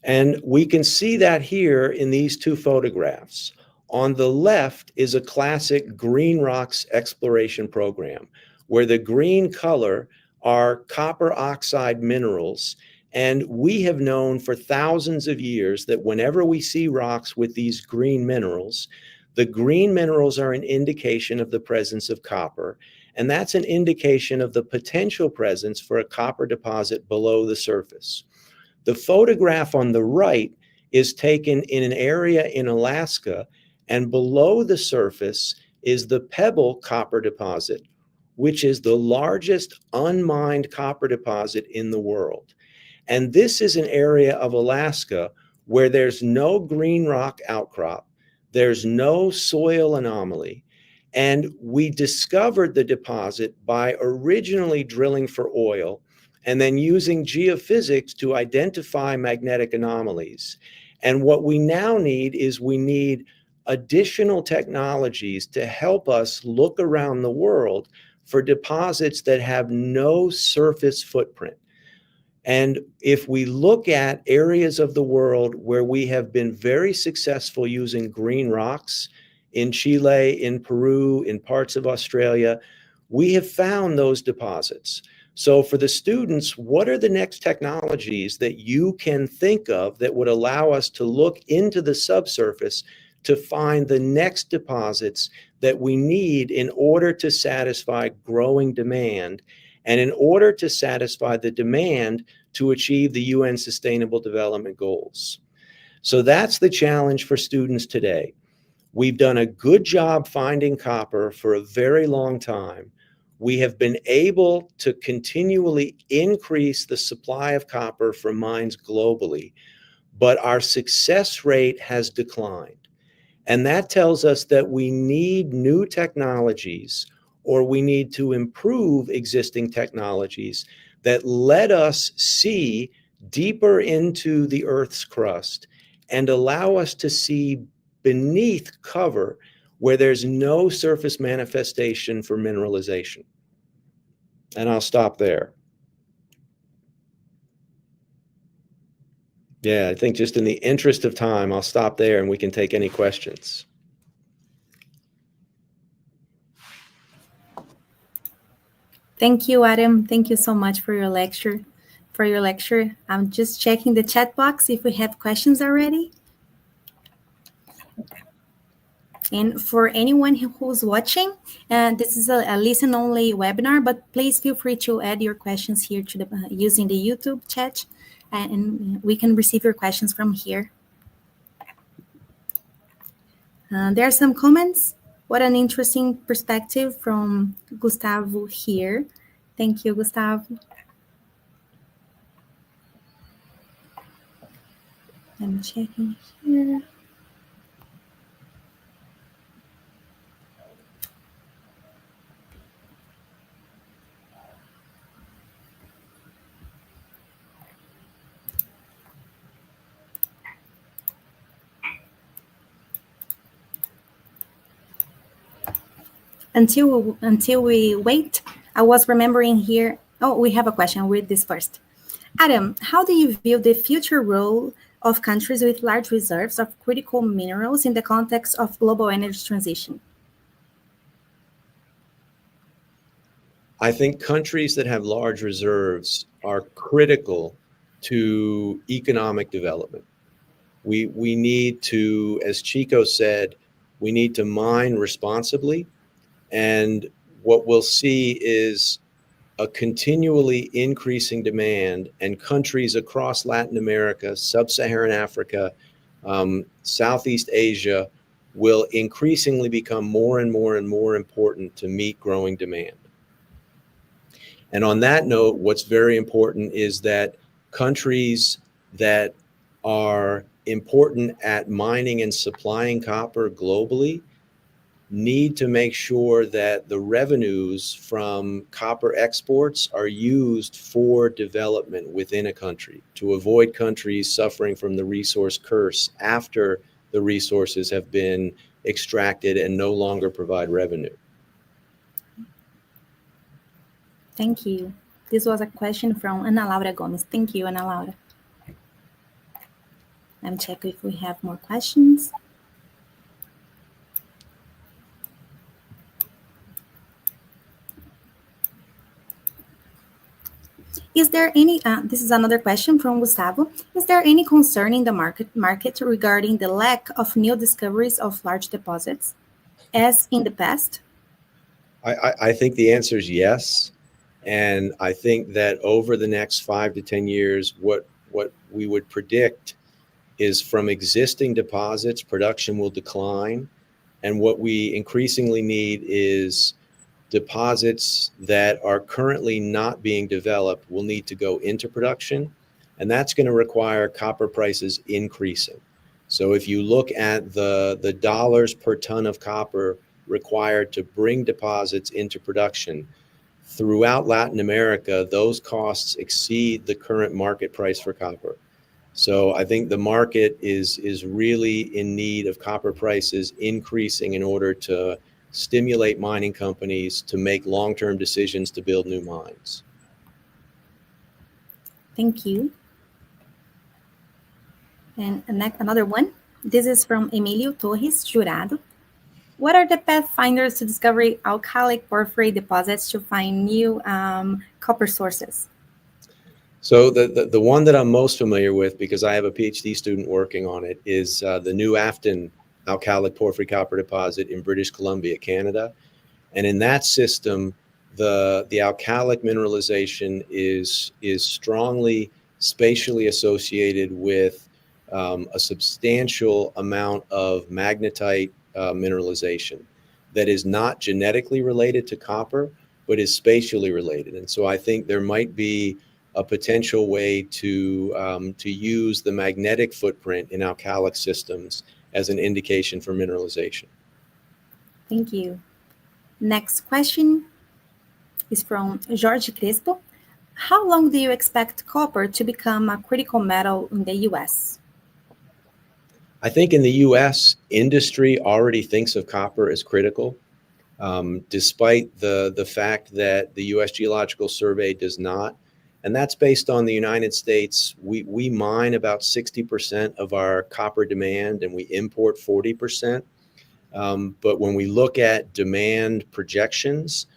And we can see that here in these two photographs. On the left is a classic green rocks exploration program, where the green color are copper oxide minerals. And we have known for thousands of years that whenever we see rocks with these green minerals, The green minerals are an indication of the presence of copper, and that's an indication of the potential presence for a copper deposit below the surface. The photograph on the right is taken in an area in Alaska, and below the surface is the Pebble copper deposit, which is the largest unmined copper deposit in the world. And this is an area of Alaska where there's no green rock outcrop, there's no soil anomaly, and we discovered the deposit by originally drilling for oil and then using geophysics to identify magnetic anomalies. And what we now need is we need additional technologies to help us look around the world for deposits that have no surface footprint. And if we look at areas of the world where we have been very successful using green rocks, in Chile, in Peru, in parts of Australia, we have found those deposits. So for the students, what are the next technologies that you can think of that would allow us to look into the subsurface to find the next deposits that we need in order to satisfy growing demand, and in order to satisfy the demand to achieve the UN Sustainable Development Goals? So that's the challenge for students today. We've done a good job finding copper for a very long time. We have been able to continually increase the supply of copper from mines globally, but our success rate has declined. And that tells us that we need new technologies, or we need to improve existing technologies that let us see deeper into the Earth's crust and allow us to see beneath cover where there's no surface manifestation for mineralization. And I'll stop there. Yeah, I think just in the interest of time, I'll stop there and we can take any questions. Thank you, Adam. Thank you so much for your lecture. I'm just checking the chat box if we have questions already. And for anyone who's watching, this is a listen-only webinar, but please feel free to add your questions here to using the YouTube chat, and we can receive your questions from here. There are some comments. What an interesting perspective from Gustavo here. Thank you, Gustavo. I'm checking here. Until we wait, I was remembering here. Oh, we have a question. I'll read this first. Adam, how do you view the future role of countries with large reserves of critical minerals in the context of global energy transition? I think countries that have large reserves are critical to economic development. We need to, as Chico said, we need to mine responsibly. And what we'll see is a continually increasing demand, and countries across Latin America, Sub-Saharan Africa, Southeast Asia will increasingly become more and more and more important to meet growing demand. And on that note, what's very important is that countries that are important at mining and supplying copper globally need to make sure that the revenues from copper exports are used for development within a country to avoid countries suffering from the resource curse after the resources have been extracted and no longer provide revenue. Thank you. This was a question from Ana Laura Gomes. Thank you, Ana Laura. I'm checking if we have more questions. Is there any, this is another question from Gustavo. Is there any concern in the market regarding the lack of new discoveries of large deposits as in the past? I think the answer is yes. And I think that over the next 5 to 10 years, what we would predict is from existing deposits, production will decline. And what we increasingly need is deposits that are currently not being developed will need to go into production. And that's going to require copper prices increasing. So if you look at the dollars per ton of copper required to bring deposits into production, throughout Latin America, those costs exceed the current market price for copper. So I think the market is really in need of copper prices increasing in order to stimulate mining companies to make long-term decisions to build new mines. Thank you. And another one. This is from Emilio Torres Jurado. What are the pathfinders to discover alkalic porphyry deposits to find new copper sources? So the one that I'm most familiar with, because I have a PhD student working on it, is the New Afton alkalic porphyry copper deposit in British Columbia, Canada. And in that system, the alkalic mineralization is strongly spatially associated with a substantial amount of magnetite mineralization that is not genetically related to copper, but is spatially related. And so I think there might be a potential way to use the magnetic footprint in alkalic systems as an indication for mineralization. Thank you. Next question is from Jorge Crespo. How long do you expect copper to become a critical metal in the US? I think in the US, industry already thinks of copper as critical, despite the fact that the US Geological Survey does not. And that's based on the United States. We mine about 60% of our copper demand and we import 40%. But when we look at demand projections,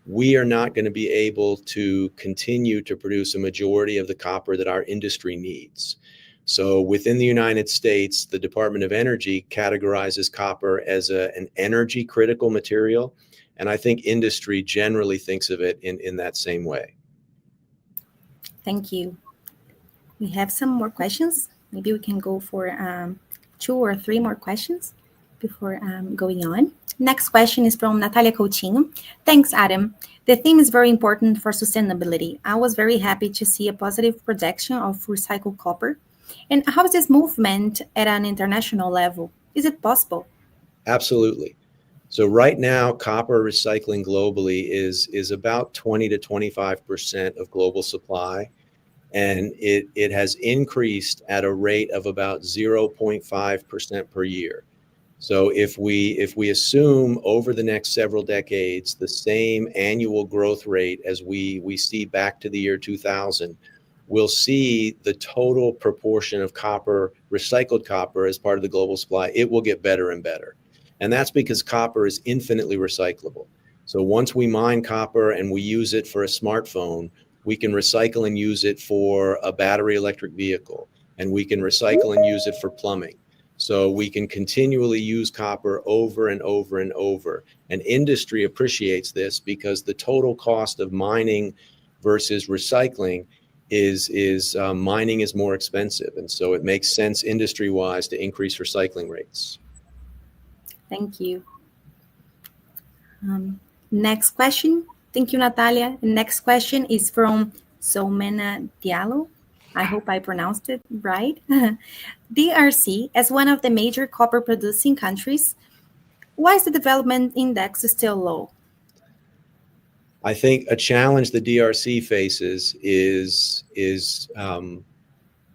we are not going to be able to continue to produce a majority of the copper that our industry needs. So within the United States, the Department of Energy categorizes copper as an energy critical material. And I think industry generally thinks of it in that same way. Thank you. We have some more questions. Maybe we can go for 2 or 3 more questions before going on. Next question is from Natalia Coutinho. Thanks, Adam. The theme is very important for sustainability. I was very happy to see a positive projection of recycled copper. And how is this movement at an international level? Is it possible? Absolutely. So right now, copper recycling globally is about 20 to 25% of global supply. And it has increased at a rate of about 0.5% per year. So if we assume over the next several decades the same annual growth rate as we see back to the year 2000, we'll see the total proportion of copper, recycled copper as part of the global supply, it will get better and better. And that's because copper is infinitely recyclable. So once we mine copper and we use it for a smartphone, we can recycle and use it for a battery electric vehicle, and we can recycle and use it for plumbing. So we can continually use copper over and over and over. And industry appreciates this because the total cost of mining versus recycling is mining is more expensive. And so it makes sense industry-wise to increase recycling rates. Thank you. Next question. Thank you, Natalia. The next question is from Soumena Diallo. I hope I pronounced it right. DRC, as one of the major copper producing countries, why is the development index still low? I think a challenge the DRC faces is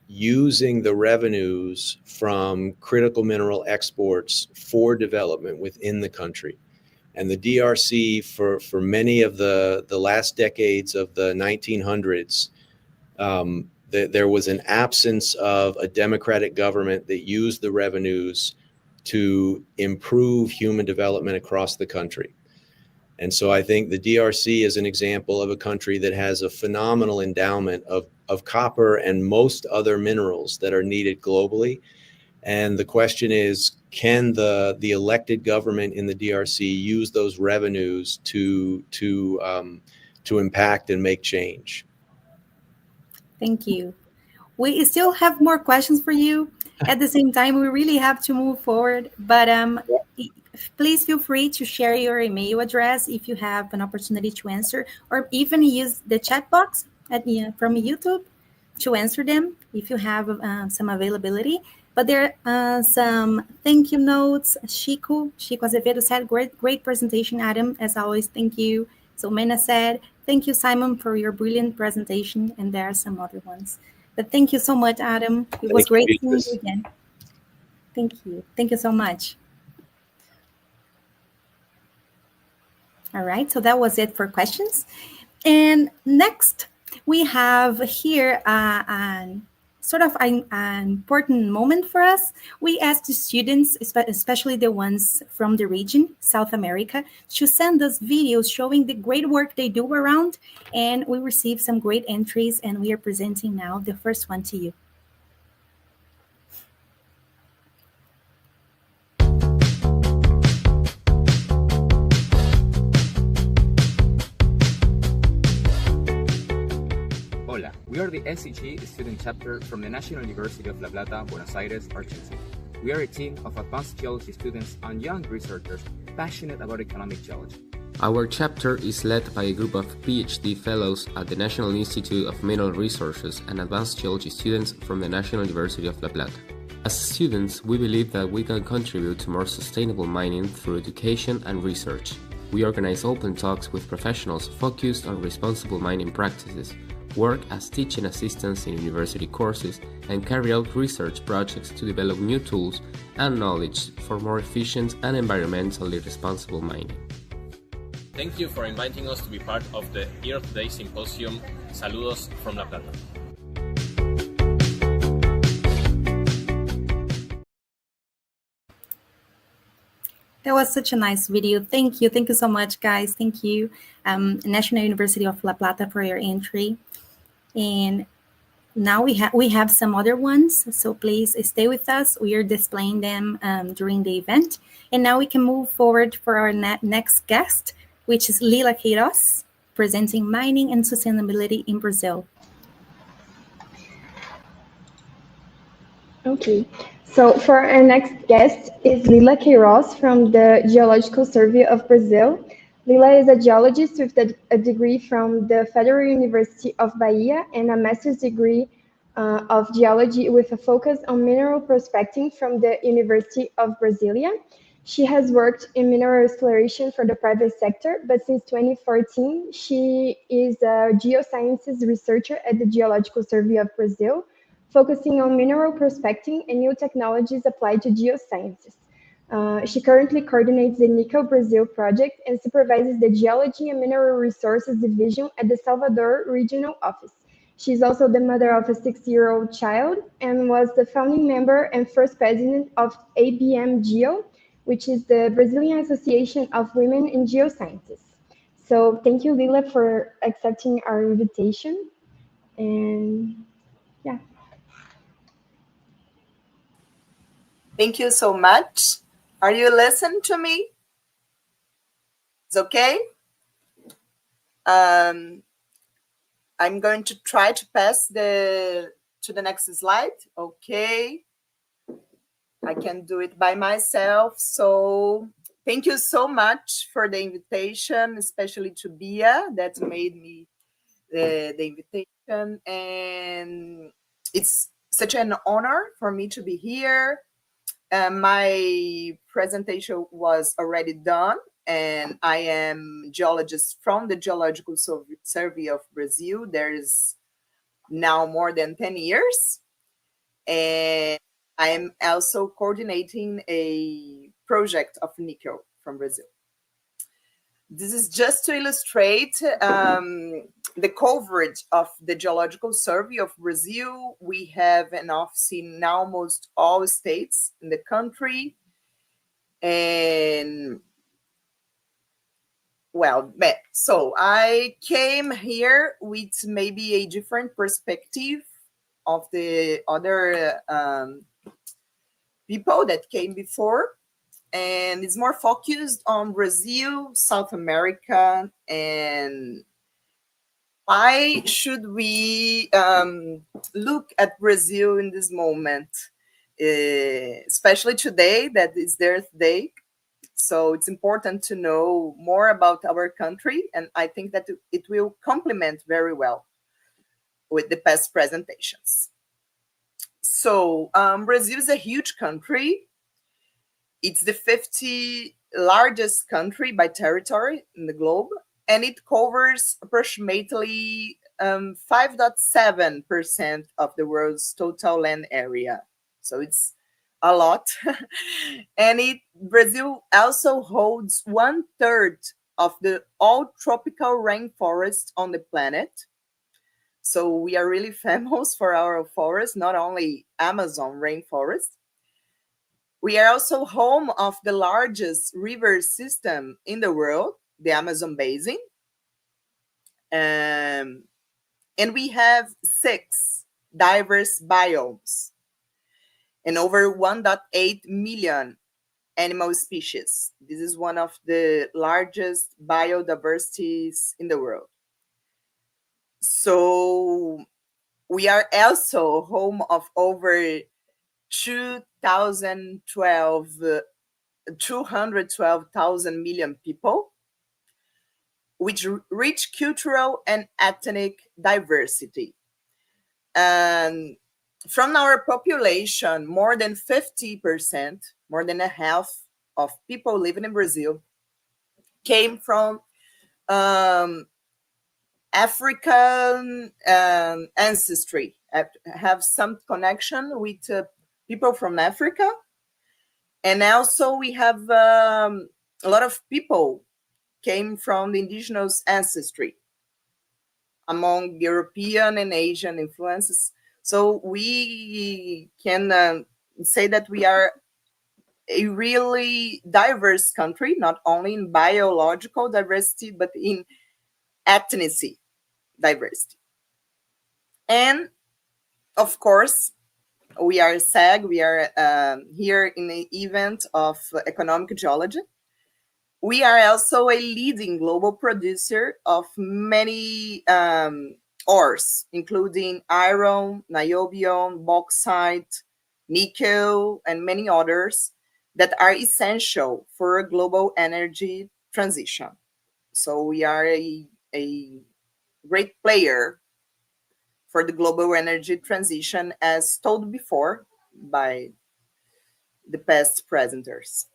using the revenues from critical mineral exports for development within the country. And the DRC, for many of the last decades of the 1900s, there was an absence of a democratic government that used the revenues to improve human development across the country. And so I think the DRC is an example of a country that has a phenomenal endowment of copper and most other minerals that are needed globally. And the question is, can the elected government in the DRC use those revenues to impact and make change? Thank you. We still have more questions for you. At the same time, we really have to move forward. But please feel free to share your email address if you have an opportunity to answer, or even use the chat box from YouTube to answer them if you have some availability. But there are some thank you notes. Chico Azevedo said, great presentation, Adam. As always, thank you. So Mena said, thank you, Simon, for your brilliant presentation. And there are some other ones. But thank you so much, Adam. It was great seeing you again. Thank you. Thank you so much. All right, so that was it for questions. And next, we have here sort of an important moment for us. We asked the students, especially the ones from the region, South America, to send us videos showing the great work they do around. And we received some great entries, and we are presenting now the first one to you. Hola, we are the SEG Student Chapter from the National University of La Plata, Buenos Aires, Argentina. We are a team of advanced geology students and young researchers passionate about economic geology. Our chapter is led by a group of PhD fellows at the National Institute of Mineral Resources and advanced geology students from the National University of La Plata. As students, we believe that we can contribute to more sustainable mining through education and research. We organize open talks with professionals focused on responsible mining practices, work as teaching assistants in university courses, and carry out research projects to develop new tools and knowledge for more efficient and environmentally responsible mining. Thank you for inviting us to be part of the Earth Day Symposium. Saludos from La Plata. That was such a nice video. Thank you. Thank you so much, guys. Thank you, National University of La Plata, for your entry. And now we have some other ones, so please stay with us. We are displaying them during the event. And now we can move forward for our next guest, which is Lila Queiroz, presenting mining and sustainability in Brazil. Okay, so for our next guest is Lila Queiroz from the Geological Survey of Brazil. Lila is a geologist with a degree from the Federal University of Bahia and a master's degree of geology with a focus on mineral prospecting from the University of Brasilia. She has worked in mineral exploration for the private sector, but since 2014, she is a geosciences researcher at the Geological Survey of Brazil, focusing on mineral prospecting and new technologies applied to geosciences. She currently coordinates the Nickel Brazil project and supervises the Geology and Mineral Resources Division at the Salvador Regional Office. She's also the mother of a 6-year-old child and was the founding member and first president of ABM Geo, which is the Brazilian Association of Women in Geosciences. So thank you, Lila, for accepting our invitation. And yeah. Thank you so much. Are you listening to me? It's okay? I'm going to try to pass to the next slide. Okay. I can do it by myself. So thank you so much for the invitation, especially to Bia that made me the invitation. And it's such an honor for me to be here. My presentation was already done, and I am geologist from the Geological Survey of Brazil. There is now more than 10 years. And I am also coordinating a project of nickel from Brazil. This is just to illustrate the coverage of the Geological Survey of Brazil. We have an office in almost all states in the country. And Well, so I came here with maybe a different perspective of the other people that came before, and it's more focused on Brazil, South America, and why should we look at Brazil in this moment, especially today that is their day. So it's important to know more about our country, and I think that it will complement very well with the past presentations. So Brazil is a huge country. It's the 50th largest country by territory in the globe, and it covers approximately 5.7% of the world's total land area. So it's a lot. And Brazil also holds 1/3 of the all tropical rainforest on the planet. So we are really famous for our forest, not only Amazon rainforest. We are also home of the largest river system in the world, the Amazon Basin. And we have 6 diverse biomes and over 1.8 million animal species. This is one of the largest biodiversities in the world. So we are also home of over 212,000 million people, with rich cultural and ethnic diversity. And from our population, more than 50%, more than a half of people living in Brazil came from African ancestry, have some connection with people from Africa. And also we have a lot of people came from the indigenous ancestry among European and Asian influences. So we can say that we are a really diverse country, not only in biological diversity, but in ethnicity diversity. And of course, we are SEG, we are here in the event of economic geology. We are also a leading global producer of many ores, including iron, niobium, bauxite, nickel, and many others that are essential for a global energy transition. So we are a great player for the global energy transition, as told before by the past presenters.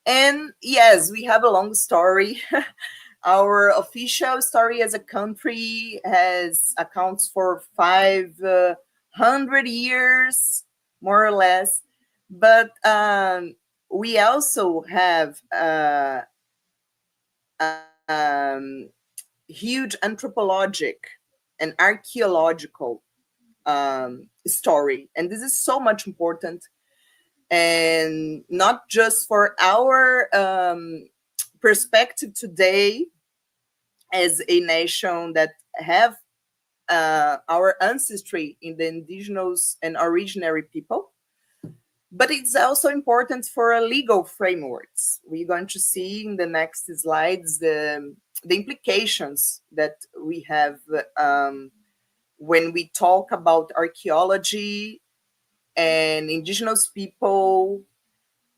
And yes, we have a long story. Our official story as a country accounts for 500 years, more or less. But we also have huge anthropologic and archaeological story. And this is so much important, and not just for our perspective today as a nation that have our ancestry in the indigenous and originary people, but it's also important for legal frameworks. We're going to see in the next slides the implications that we have when we talk about archaeology and indigenous people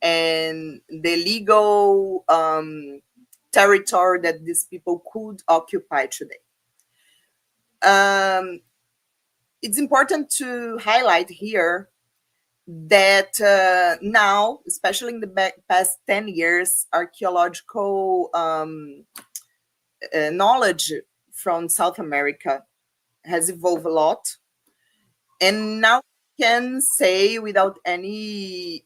and the legal territory that these people could occupy today. It's important to highlight here that now, especially in the past 10 years, archaeological knowledge from South America has evolved a lot. And now we can say without any,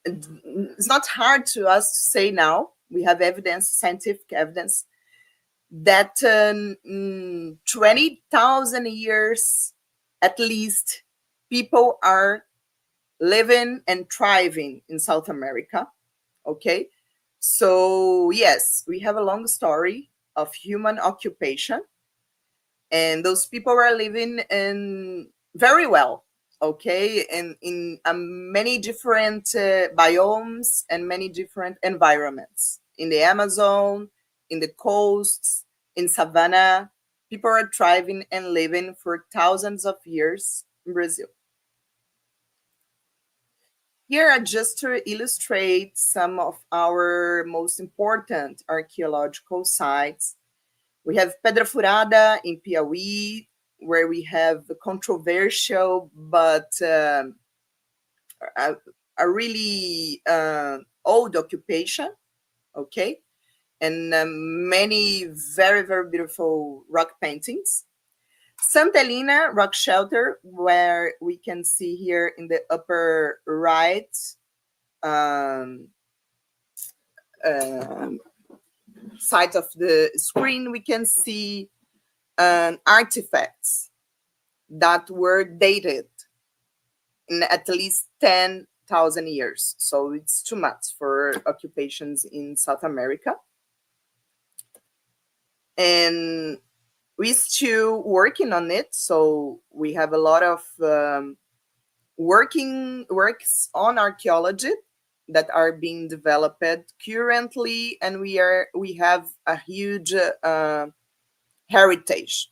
it's not hard to us to say now, we have evidence, scientific evidence, that 20,000 years at least, people are living and thriving in South America, okay? So yes, we have a long story of human occupation, and those people are living in very well, okay, and in many different biomes and many different environments. In the Amazon, in the coasts, in savanna, people are thriving and living for thousands of years in Brazil. Here are just to illustrate some of our most important archaeological sites. We have Pedra Furada in Piauí, where we have the controversial but a really old occupation, okay? And many very, very beautiful rock paintings. Santa Helena Rock Shelter, where we can see here in the upper right side of the screen, we can see artifacts that were dated in at least 10,000 years. So it's too much for occupations in South America. And we're still working on it. So we have a lot of works on archaeology that are being developed currently, and we have a huge heritage,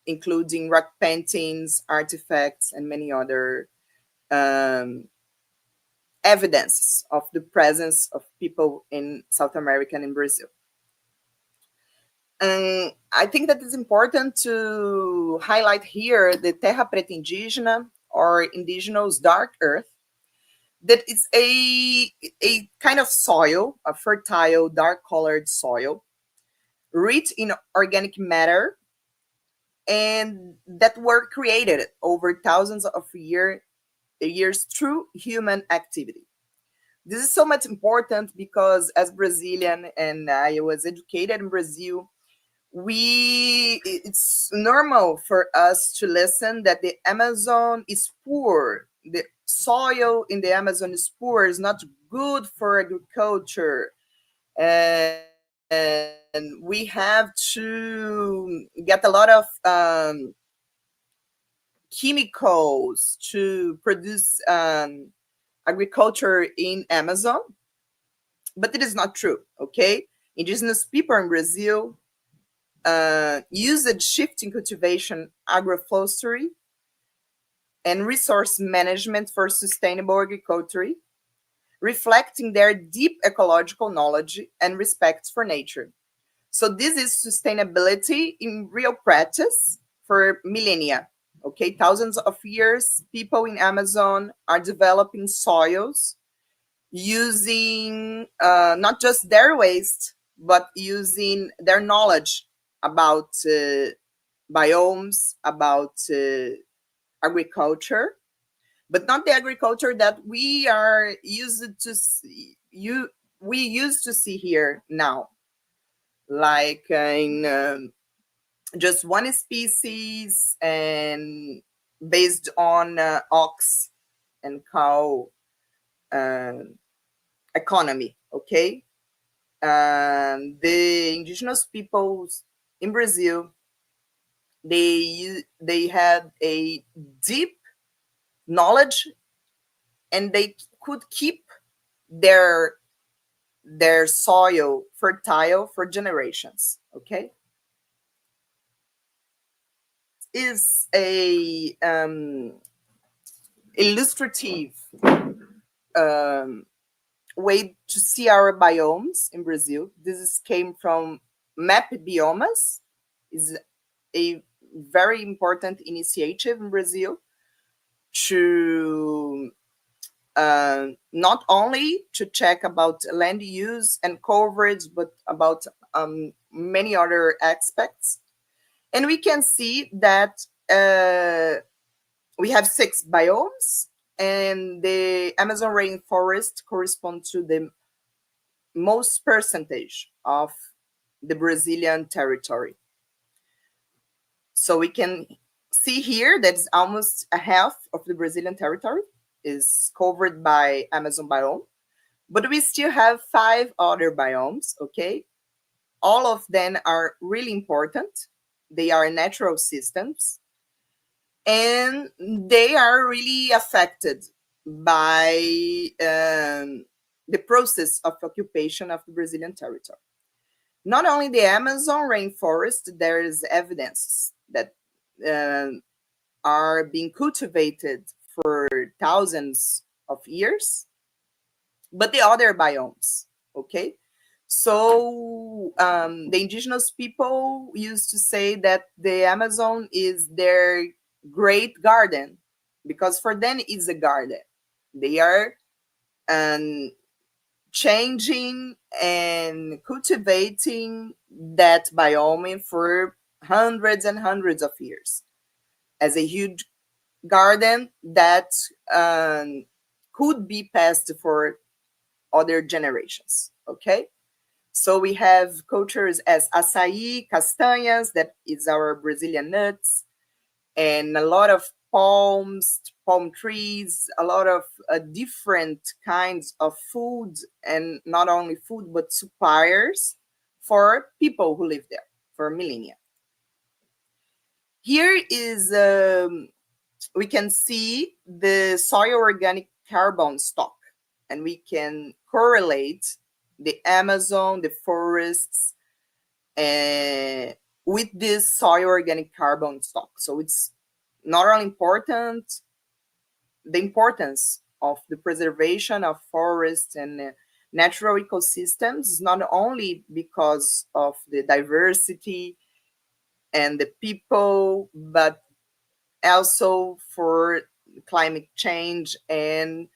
including rock paintings, artifacts, and many other evidence of the presence of people in South America and in Brazil. And I think that it's important to highlight here the Terra Preta Indígena, or indigenous dark earth, that it's a kind of soil, a fertile, dark-colored soil, rich in organic matter, and that were created over thousands of years through human activity. This is so much important because as Brazilian, and I was educated in Brazil, it's normal for us to listen that the Amazon is poor. The soil in the Amazon is poor, is not good for agriculture. And we have to get a lot of chemicals to produce agriculture in Amazon, but it is not true, okay? Indigenous people in Brazil used shifting cultivation, agroforestry, and resource management for sustainable agriculture, reflecting their deep ecological knowledge and respect for nature. So this is sustainability in real practice for millennia. Okay, thousands of years, people in Amazon are developing soils using not just their waste, but using their knowledge about biomes, about agriculture, but not the agriculture that we are used to see, we used to see here now, like in just one species and based on ox and cow economy, okay? The indigenous peoples in Brazil, they had a deep knowledge, and they could keep their soil fertile for generations, okay? Is a illustrative way to see our biomes in Brazil. Came from Map Biomas, is a very important initiative in Brazil to not only to check about land use and coverage, but about many other aspects. And we can see that we have 6 biomes, and the Amazon rainforest corresponds to the most percentage of the Brazilian territory. So we can see here that almost a half of the Brazilian territory is covered by Amazon biome. But we still have 5 other biomes, okay? All of them are really important. They are natural systems, and they are really affected by the process of occupation of the Brazilian territory. Not only the Amazon rainforest, there is evidence that are being cultivated for thousands of years, but the other biomes, okay? So the indigenous people used to say that the Amazon is their great garden, because for them it's a garden. They are changing and cultivating that biome for hundreds and hundreds of years as a huge garden that could be passed for other generations, okay? So we have cultures as açaí, castanhas, that is our Brazilian nuts, and a lot of palms, palm trees, a lot of different kinds of food, and not only food, but suppliers for people who live there for millennia. Here is, we can see the soil organic carbon stock, and we can correlate the Amazon, the forests, with this soil organic carbon stock. So it's not only important, the importance of the preservation of forests and natural ecosystems is not only because of the diversity and the people, but also for climate change and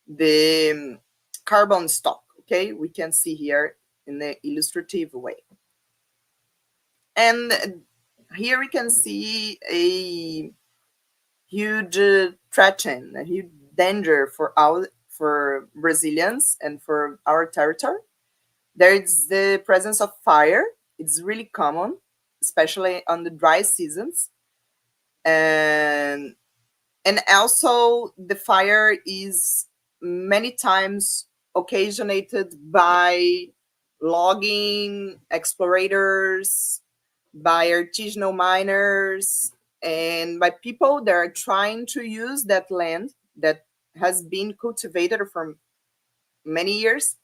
the carbon stock, okay? We can see here in the illustrative way. And here we can see a huge threat, a huge danger for Brazilians and for our territory. There is the presence of fire. It's really common, especially on the dry seasons. And also the fire is many times occasionated by logging explorators, by artisanal miners, and by people that are trying to use that land that has been cultivated for many years,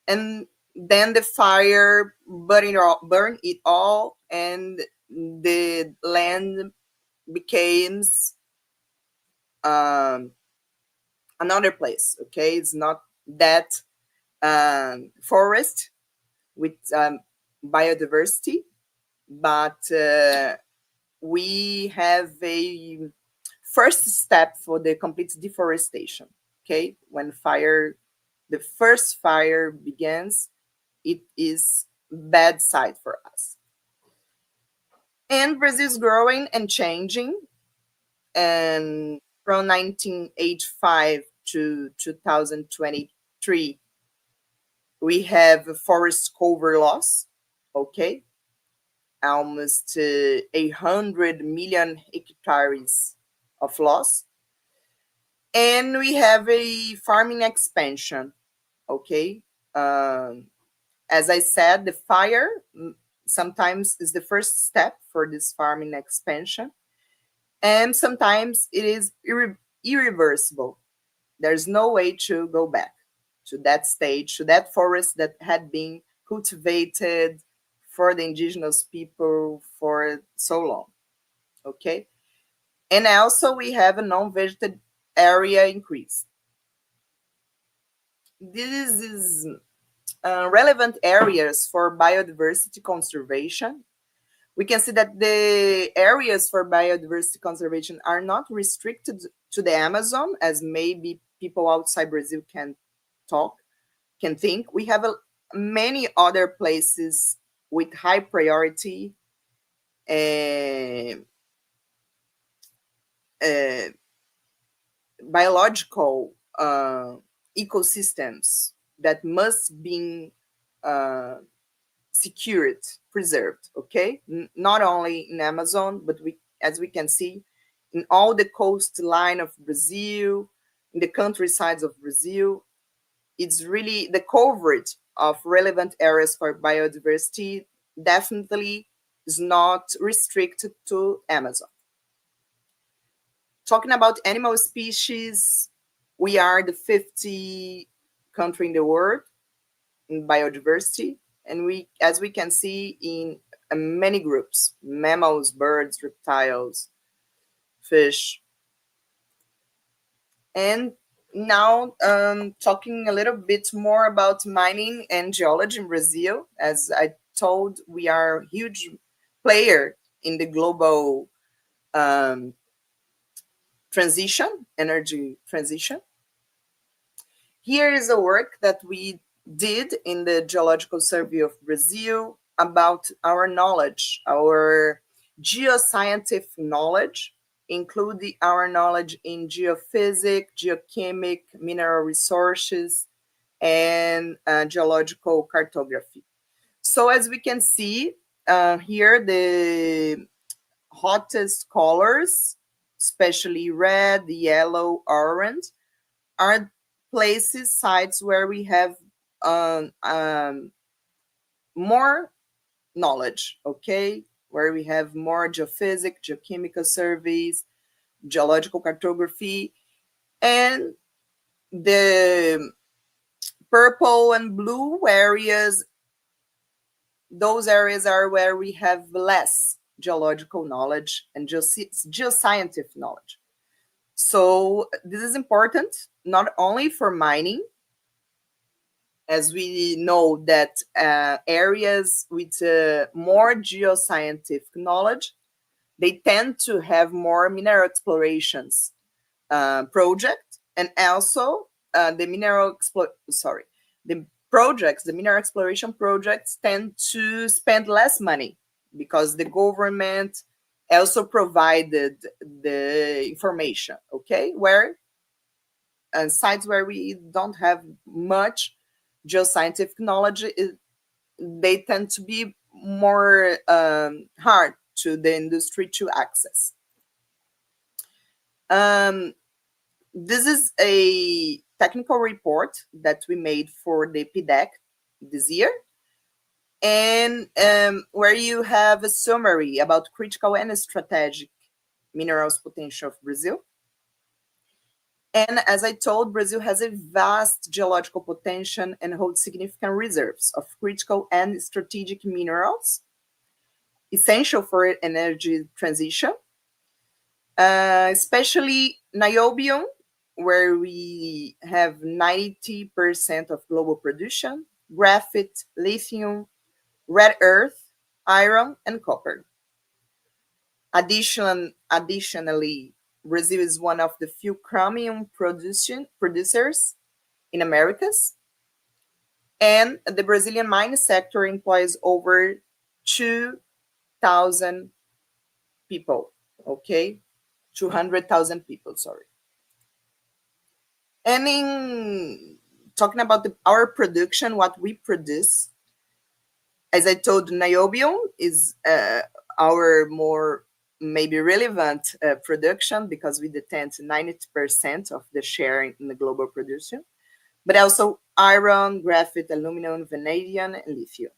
and then the fire burn it all, and the land becomes another place, okay? It's not that forest with biodiversity, but we have a first step for the complete deforestation, okay? When the first fire begins, it is bad side for us. And Brazil is growing and changing, and from 1985 to 2023, we have forest cover loss, okay? Almost 100 million hectares of loss. And we have a farming expansion, okay? As I said, the fire sometimes is the first step for this farming expansion, and sometimes it is irreversible. There's no way to go back to that stage, to that forest that had been cultivated for the indigenous people for so long, okay? And also we have a non-vegetated area increase. This is relevant areas for biodiversity conservation. We can see that the areas for biodiversity conservation are not restricted to the Amazon, as maybe people outside Brazil can think. We have many other places with high priority biological ecosystems that must be secured, preserved, okay? Not only in Amazon, but as we can see, in all the coastline of Brazil, in the countrysides of Brazil, it's really the coverage of relevant areas for biodiversity definitely is not restricted to Amazon. Talking about animal species, we are the 50th country in the world in biodiversity, and as we can see, in many groups: mammals, birds, reptiles, fish. And now, talking a little bit more about mining and geology in Brazil. As I told, we are a huge player in the global energy transition. Here is a work that we did in the Geological Survey of Brazil about our knowledge, our geoscientific knowledge, including our knowledge in geophysics, geochemic, mineral resources, and geological cartography. So as we can see here, the hottest colors, especially red, yellow, orange, are places, sites where we have more knowledge, okay? Where we have more geophysics, geochemical surveys, geological cartography, and the purple and blue areas, those areas are where we have less geological knowledge and geoscientific knowledge. So this is important not only for mining, as we know that areas with more geoscientific knowledge, they tend to have more mineral explorations project, and also the mineral exploration projects tend to spend less money because the government also provided the information, okay? Where sites where we don't have much geoscientific knowledge, they tend to be more hard to the industry to access. This is a technical report that we made for the PDEC this year, and where you have a summary about critical and strategic minerals potential of Brazil. And as I told, Brazil has a vast geological potential and holds significant reserves of critical and strategic minerals, essential for energy transition, especially niobium, where we have 90% of global production, graphite, lithium, rare earth, iron, and copper. Additionally, Brazil is one of the few chromium producers in Americas, and the Brazilian mining sector employs over 2,000 people, okay? 200,000 people, sorry. And in talking about our production, what we produce, as I told, niobium is our more maybe relevant production because we detain 90% of the share in the global production, but also iron, graphite, aluminum, vanadium, and lithium.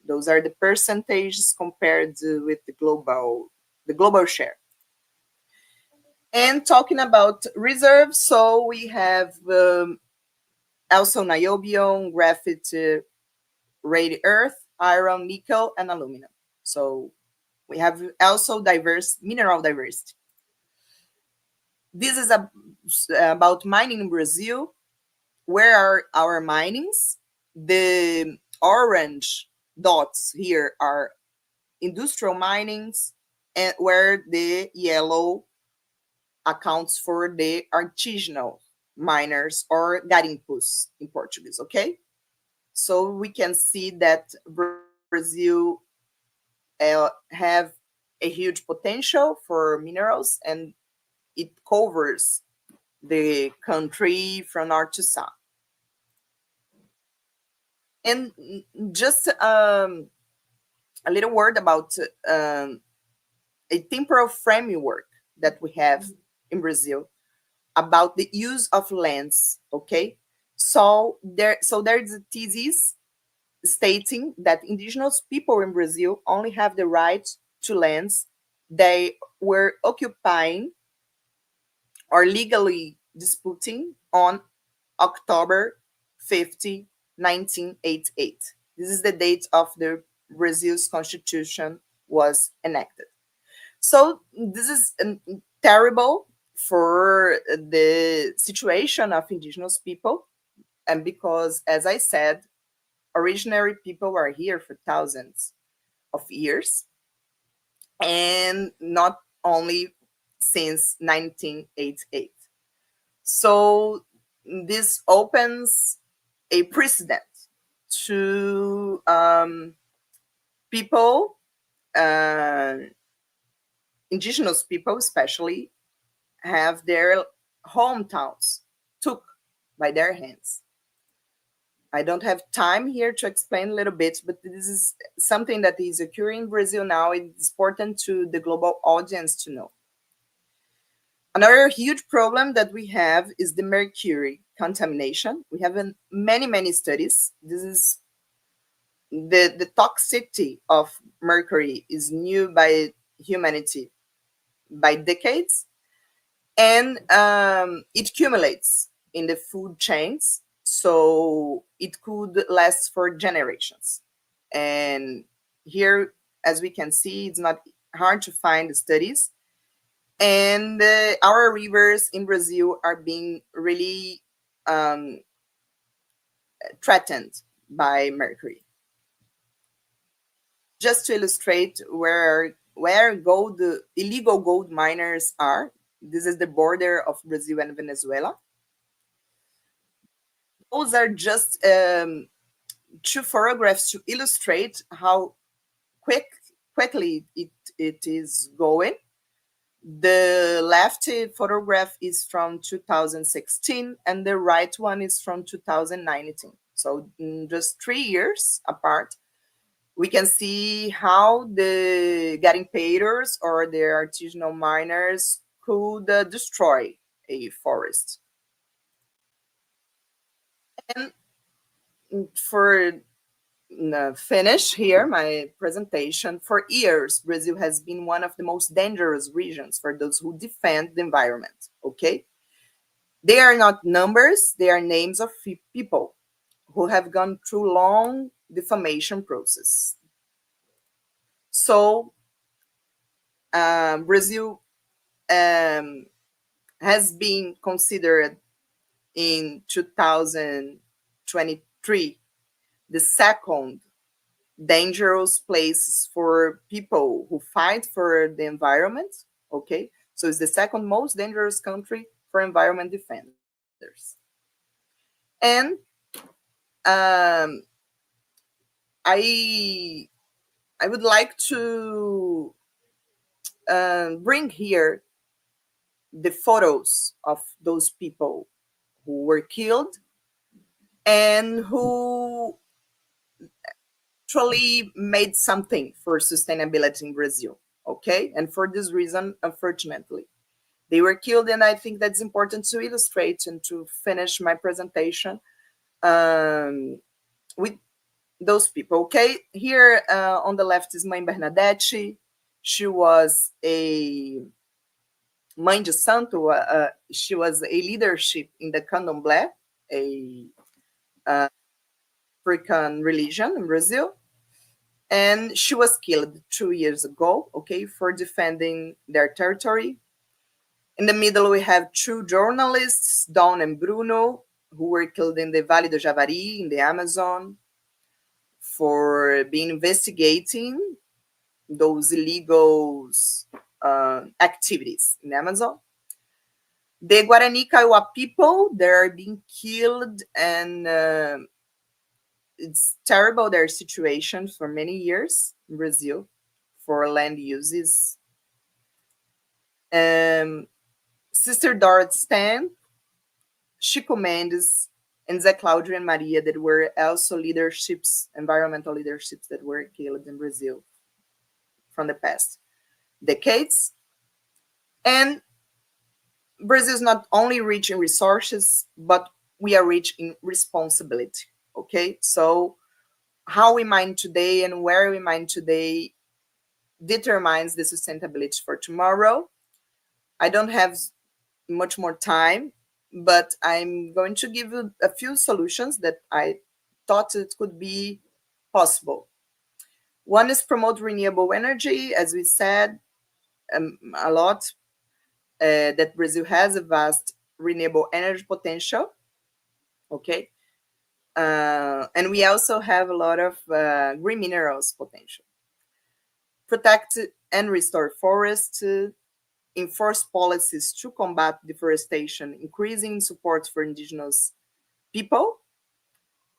Those are the percentages compared with the global share. And talking about reserves, so we have also niobium, graphite, rare earth, iron, nickel, and aluminum. So we have also diverse mineral diversity. This is about mining in Brazil. Where are our minings? The orange dots here are industrial minings, and where the yellow accounts for the artisanal miners, or garimpos in Portuguese, okay? So we can see that Brazil have a huge potential for minerals, and it covers the country from north to south. And just a little word about a temporal framework that we have in Brazil about the use of lands, okay? So there's a thesis stating that indigenous people in Brazil only have the right to lands they were occupying or legally disputing on October 50, 1988. This is the date of the Brazil's constitution was enacted. So this is terrible for the situation of indigenous people, and because, as I said, originary people are here for thousands of years, and not only since 1988. So this opens a precedent to people, indigenous people especially, have their hometowns took by their hands. I don't have time here to explain a little bit, but this is something that is occurring in Brazil now. It's important to the global audience to know. Another huge problem that we have is the mercury contamination. We have many, many studies. This is the toxicity of mercury is knew by humanity by decades, and it accumulates in the food chains, so it could last for generations. And here, as we can see, it's not hard to find studies, and our rivers in Brazil are being really threatened by mercury. Just to illustrate where illegal gold miners are, this is the border of Brazil and Venezuela. Those are just two photographs to illustrate how quickly it is going. The left photograph is from 2016 and the right one is from 2019. So in just 3 years apart, we can see how the garimpeiros or the artisanal miners could destroy a forest. And for finish here my presentation, for years, Brazil has been one of the most dangerous regions for those who defend the environment, okay? They are not numbers, they are names of people who have gone through long defamation process. So Brazil has been considered in 2023 the second dangerous place for people who fight for the environment, okay? So it's the second most dangerous country for environment defenders. And I would like to bring here the photos of those people who were killed and who actually made something for sustainability in Brazil, okay? And for this reason, unfortunately, they were killed, and I think that's important to illustrate and to finish my presentation with those people, okay? Here on the left is Mãe Bernadette. She was a Mãe de Santo. She was a leadership in the Candomblé, a African religion in Brazil. And she was killed 2 years ago, okay, for defending their territory. In the middle, we have two journalists, Dawn and Bruno, who were killed in the Vale do Javari in the Amazon for being investigating those illegal activities in the Amazon. The Guarani Kaiowá people, they're being killed, and it's terrible, their situation for many years in Brazil for land uses. Sister Dorothy Stan, Chico Mendes, and Zé Cláudio and Maria, that were also leaderships, environmental leaderships that were killed in Brazil from the past decades. And Brazil is not only rich in resources, but we are rich in responsibility. Okay, so how we mine today and where we mine today determines the sustainability for tomorrow. I don't have much more time, but I'm going to give you a few solutions that I thought it could be possible. One is promote renewable energy, as we said a lot, that Brazil has a vast renewable energy potential. Okay. And we also have a lot of green minerals potential. Protect and restore forests, enforce policies to combat deforestation, increasing support for indigenous people,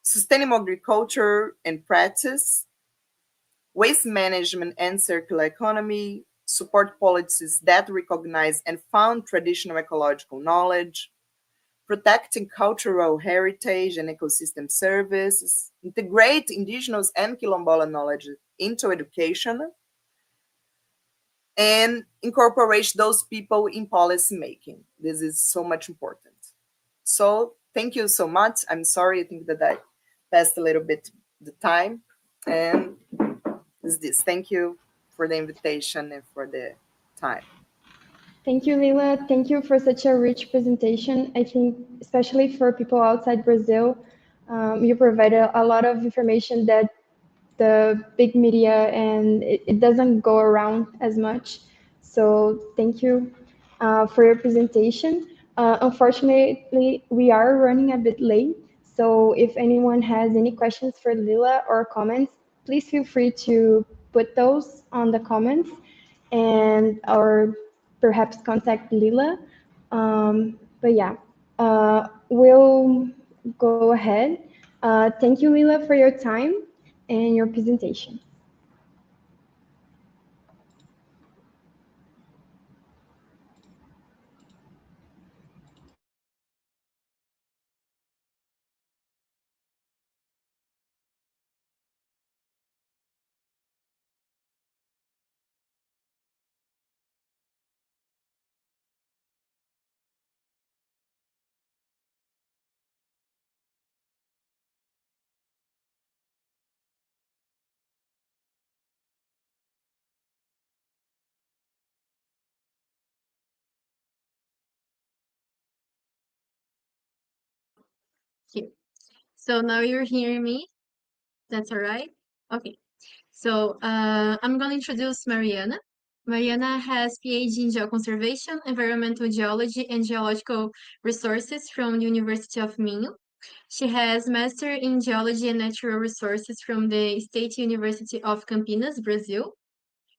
sustainable agriculture and practice, waste management and circular economy, support policies that recognize and found traditional ecological knowledge, protecting cultural heritage and ecosystem services, integrate indigenous and quilombola knowledge into education, and incorporate those people in policy making. This is so much important. So thank you so much. I'm sorry, I think that I passed a little bit the time. And is this. Thank you for the invitation and for the time. Thank you, Lila. Thank you for such a rich presentation. I think, especially for people outside Brazil, you provided a lot of information that the big media and it doesn't go around as much. So thank you for your presentation. Unfortunately, we are running a bit late. So if anyone has any questions for Lila or comments, please feel free to put those on the comments and or perhaps contact Lila. But yeah, we'll go ahead. Thank you, Lila, for your time and your presentation. Here. So now you're hearing me. That's all right. Okay. So I'm going to introduce Mariana. Mariana has PhD in geoconservation, environmental geology, and geological resources from the University of Minho. She has master in geology and natural resources from the State University of Campinas, Brazil.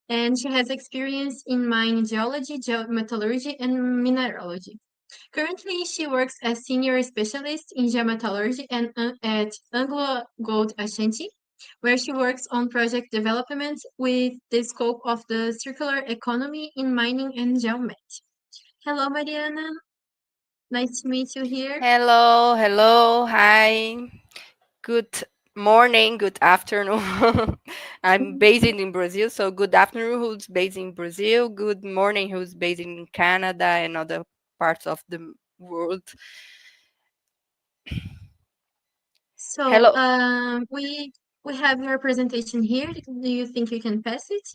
And she has experience in mine geology, geometallurgy, and mineralogy. Currently, she works as senior specialist in geometallurgy and at Anglo Gold Ashanti, where she works on project development with the scope of the circular economy in mining and geomet. Hello, Mariana. Nice to meet you here. Hello, hello, hi. Good morning, good afternoon. I'm based in Brazil, so good afternoon who's based in Brazil, good morning who's based in Canada and other parts of the world. So, Hello. we have your presentation here. Do you think you can pass it?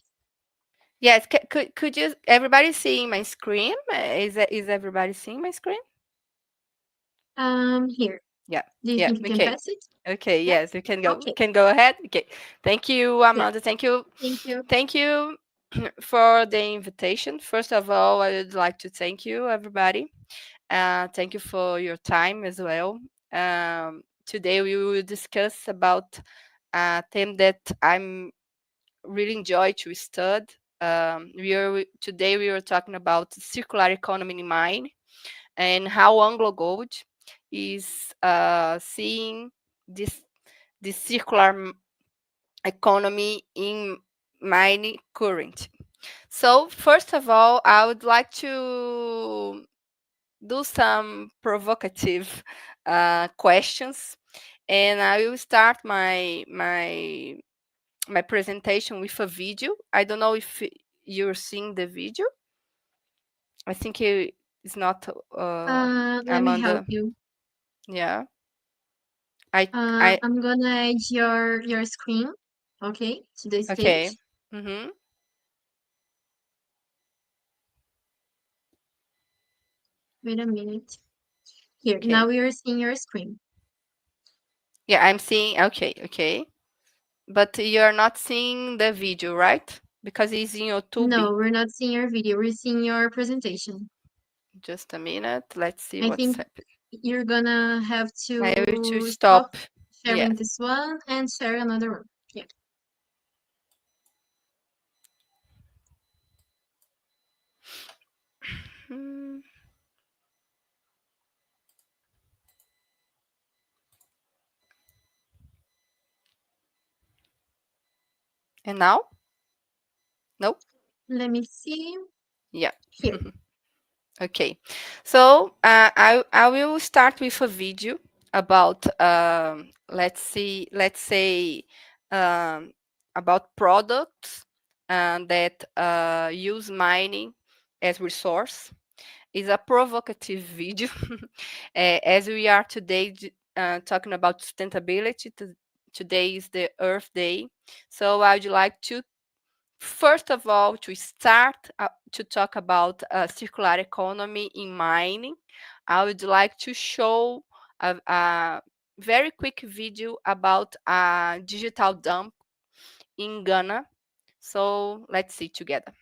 Yes, could you everybody seeing my screen? Is everybody seeing my screen? Here. Yeah. Do you Yeah. think you can Okay. pass it? Okay. Yeah? Yes, we can go. Okay. Can go ahead. Okay. Thank you, Yeah. Amanda. Thank you. Thank you. Thank you for the invitation. First of all, I would like to thank you, everybody. Thank you for your time as well. Today we will discuss about a theme that I'm really enjoy to study. Today we are talking about circular economy in mine and how Anglo Gold is seeing this circular economy in mining current. So first of all, I would like to do some provocative questions, and I will start my presentation with a video. I don't know if you're seeing the video. I think it's not Let me Amanda. help you. Yeah. I I'm gonna add your screen, okay, to the okay. stage. Mm-hmm. Wait a minute. Here, Okay. now we are seeing your screen. Yeah, I'm seeing. Okay, okay. But you're not seeing the video, right? Because it's in YouTube. No, we're not seeing your video. We're seeing your presentation. Just a minute. Let's see I what's think happening. you're gonna have I have to to stop. sharing Yes. this one and share another one. Yeah. Hmm. And now? Nope. Let me see. Yeah. Here. Okay. So I will start with a video about let's say about products that use mining as resource. Is a provocative video, as we are today talking about sustainability. Today is the Earth Day, so I would like to first of all to start to talk about circular economy in mining. I would like to show a very quick video about a digital dump in Ghana. So let's see together.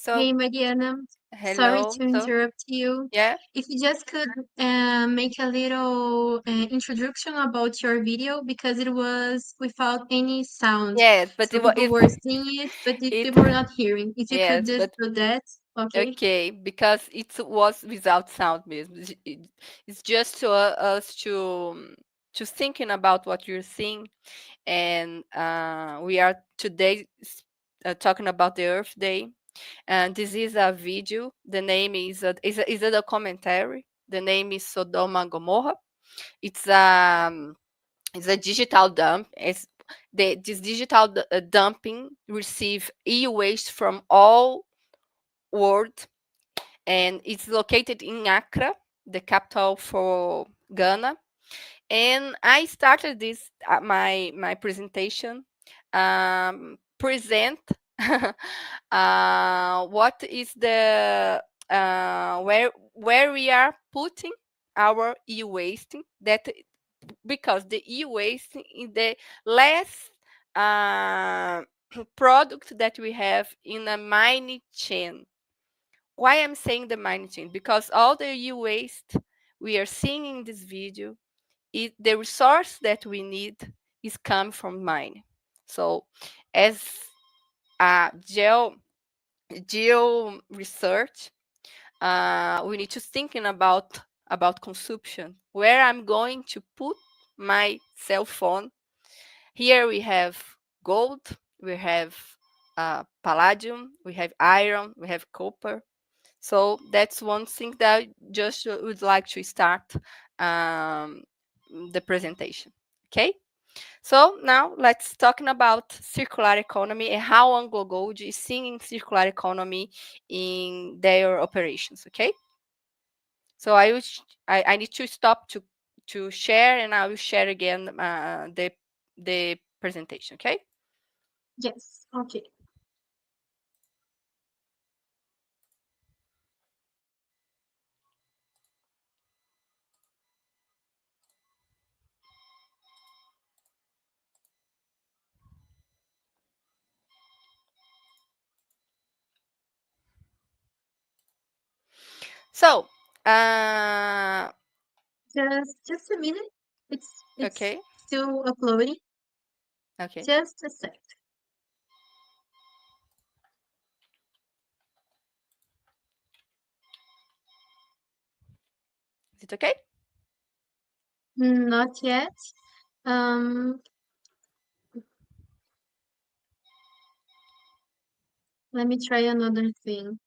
So, Hey, Mariana. Sorry hello. to interrupt you. Yeah. If you just could make a little introduction about your video, because it was without any sound. Yes, but So people were seeing it, but people were not hearing. If you could yes, just but do that, okay? okay, because it was without sound mesmo. It's just to us to thinking about what you're seeing, and we are today talking about the Earth Day, and this is a video. The name is a documentary. The name is Sodoma and Gomorrah. It's it's a digital dump. This digital dumping receive e-waste from all world, and it's located in Accra, the capital for Ghana. And I started this my presentation present what is the where we are putting our e-waste, that because the e-waste is the last product that we have in a mining chain. Why I'm saying the mining chain? Because all the e-waste we are seeing in this video, the resource that we need is come from mining. So as a geo research, we need to thinking about consumption, where I'm going to put my cell phone. Here we have gold, we have palladium, we have iron, we have copper. So that's one thing that I just would like to start the presentation. Okay. So now let's talking about circular economy and how AngloGold is seeing circular economy in their operations. Okay. So I need to stop to share, and I will share again the presentation. Okay. Yes, okay. So Just a minute. It's okay. still uploading. Okay. Just a sec. Is it okay? Not yet. Let me try another thing.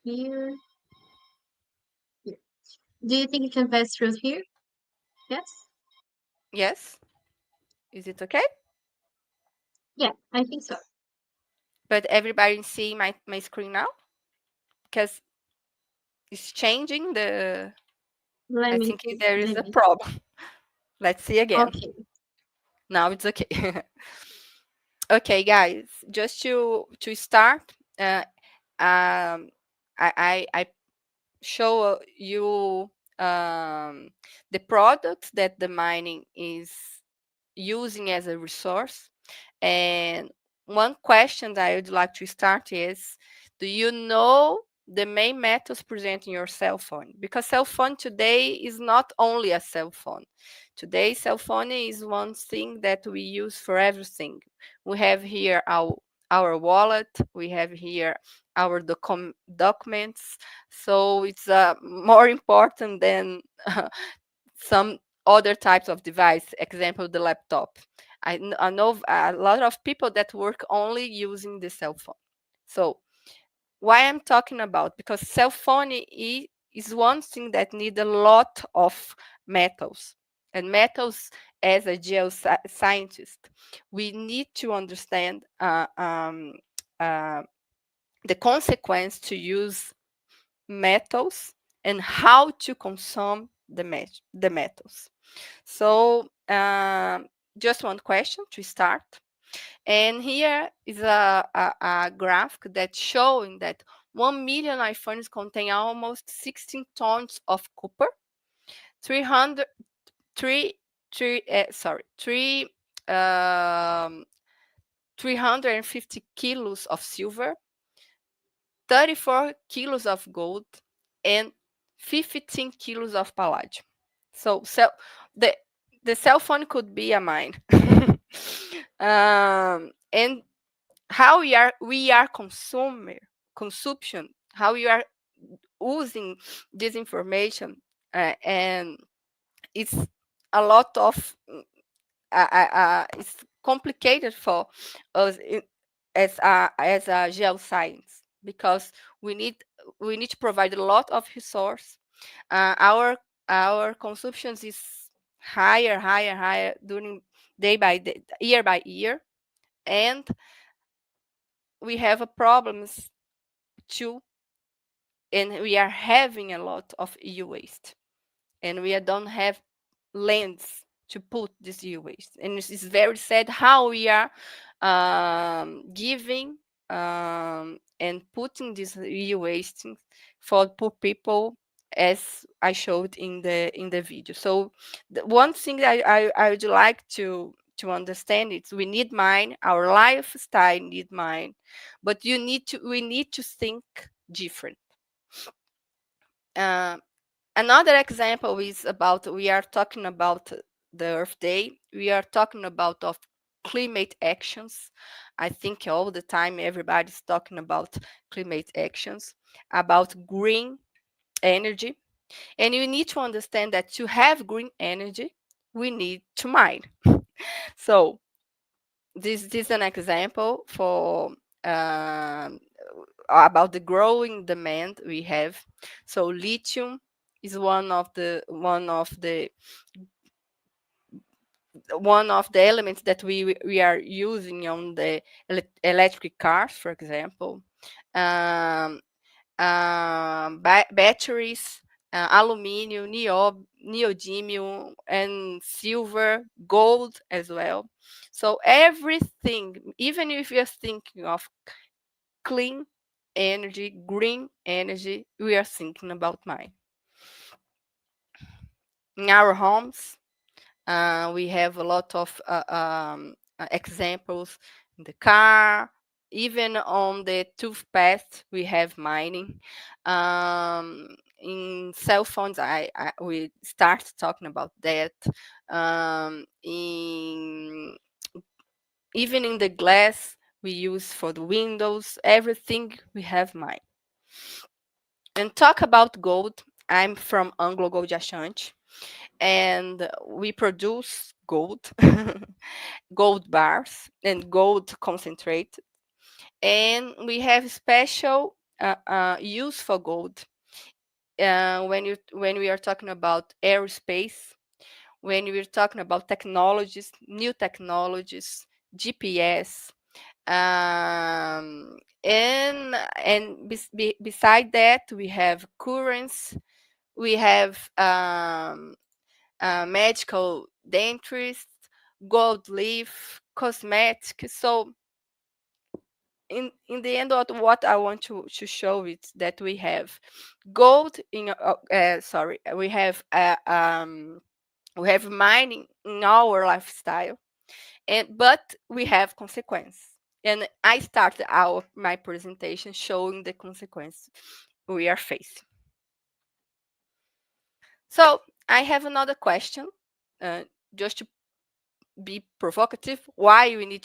Here. Here. Do you think you can pass through here? Yes? Yes. Is it okay? Yeah, I think so. But everybody see my screen now? Because it's changing the... Let I me think see. there is Let a me. problem. Let's see again. Okay. Now it's okay. Okay, guys, just to start, I show you the products that the mining is using as a resource. And one question that I would like to start is, do you know the main metals present in your cell phone? Because cell phone today is not only a cell phone. Today, cell phone is one thing that we use for everything. We have here our wallet, we have here our documents. So it's more important than some other types of device, example, the laptop. I know a lot of people that work only using the cell phone. So why I'm talking about? Because cell phone is one thing that need a lot of metals. And metals, as a geoscientist, we need to understand the consequence to use metals and how to consume the metals. So just one question to start. And here is a graphic that's showing that 1 million iPhones contain almost 16 tons of copper, 300, 350 kilos of silver, 34 kilos of gold and 15 kilos of palladium. So the cell phone could be a mine. And how we are consumption, how we are using this information, and it's a lot of it's complicated for us as a geoscience, because we need to provide a lot of resource. Our consumptions is higher during day by day, year by year, and we have problems too, and we are having a lot of e-waste, and we don't have lands to put this e-waste, and it's very sad how we are giving and putting this e-waste for poor people, as I showed in the video. So the one thing that I would like to understand is we need mine, our lifestyle need mine, but we need to think different. Another example is about, we are talking about the Earth Day. We are talking about of climate actions. I think all the time everybody's talking about climate actions, about green energy. And you need to understand that to have green energy, we need to mine. So this is an example for about the growing demand we have. So lithium is one of the elements that we are using on the electric cars, for example. Batteries, aluminum, neodymium, and silver, gold as well. So everything, even if you're thinking of clean energy, green energy, we are thinking about mine. In our homes, we have a lot of examples in the car, even on the toothpaste, we have mining. In cell phones, we start talking about that. Even in the glass we use for the windows, everything we have mine. And talk about gold, I'm from Anglo Gold Achante, and we produce gold, gold bars, and gold concentrate. And we have special use for gold when we are talking about aerospace, when we're talking about technologies, new technologies, GPS, and beside that we have currents, we have medical dentist, gold leaf, cosmetics. So in the end, what I want to show is that we have gold in we have mining in our lifestyle, but we have consequence. And I started my presentation showing the consequence we are facing. So I have another question, just to be provocative. Why we need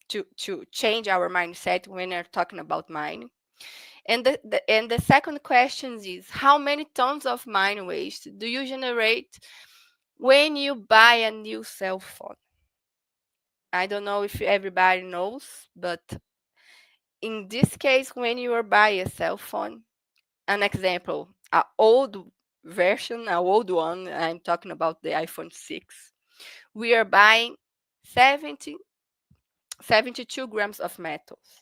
to change our mindset when we're talking about mining? And the second question is, how many tons of mine waste do you generate when you buy a new cell phone? I don't know if everybody knows, but in this case, when you are buying a cell phone, an example, an old version, an old one, I'm talking about the iPhone 6, we are buying 72 grams of metals.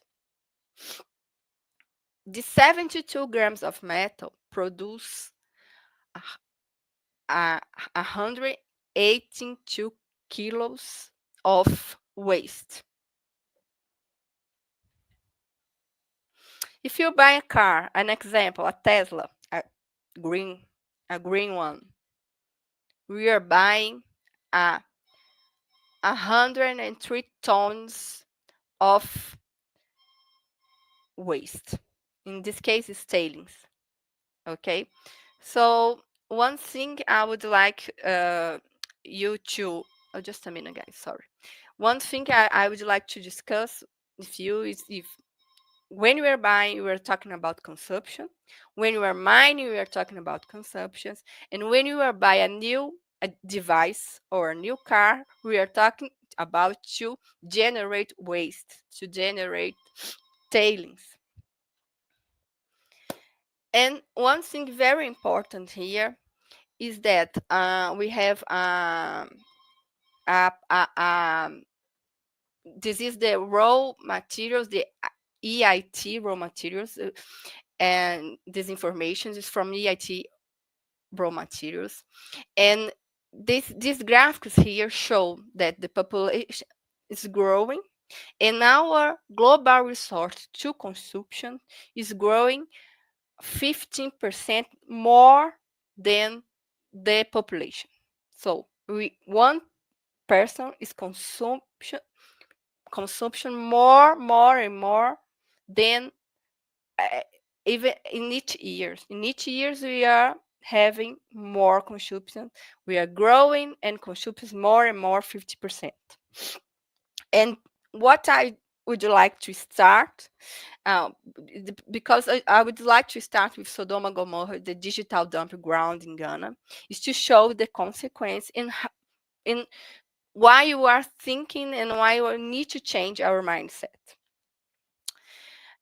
The 72 grams of metal produce 182 kilos of waste. If you buy a car, an example, a Tesla, a green one, we are buying 103 tons of waste. In this case, it's tailings. Okay, so one thing I would like you to, oh, just a minute, guys, sorry. One thing I would like to discuss with you is if when you are buying, we are talking about consumption. When you are mining, we are talking about consumptions. And when you are buying a device or a new car, we are talking about to generate waste, to generate tailings. And one thing very important here is that we have this is the raw materials, the EIT raw materials, and this information is from EIT raw materials. And these graphics here show that the population is growing, and our global resource to consumption is growing 15% more than the population. So one person is consumption more and more than even in each year. In each years we are having more consumption. We are growing and consumption more and more 50%. And what I would like to start, because I would like to start with Sodoma Gomorrah, the digital dump ground in Ghana, is to show the consequence in why you are thinking and why we need to change our mindset.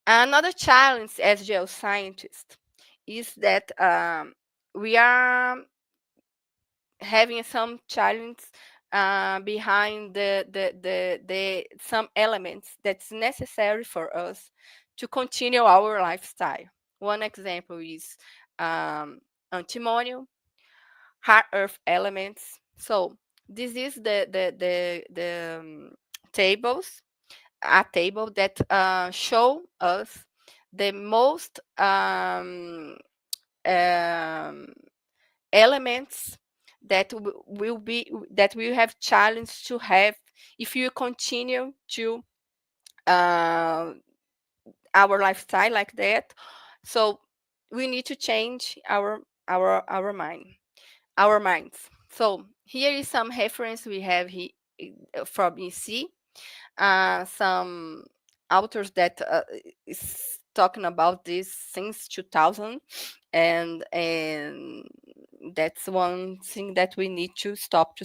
Another challenge as geoscientists is that we are having some challenge behind the some elements that's necessary for us to continue our lifestyle. One example is antimony, hard earth elements. So this is the tables, a table that show us the most elements that will have challenge to have if you continue to our lifestyle like that. So we need to change our minds. So here is some reference we have here from EC, some authors that is talking about this since 2000, and that's one thing that we need to stop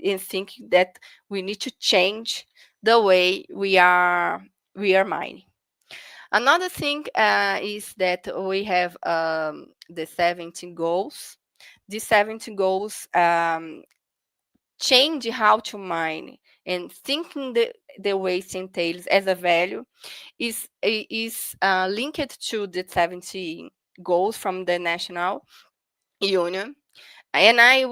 and think that we need to change the way we are mining. Another thing is that we have the 17 goals. These 17 goals change how to mine, and thinking the waste entails as a value is linked to the 17 goals from the National Union. And I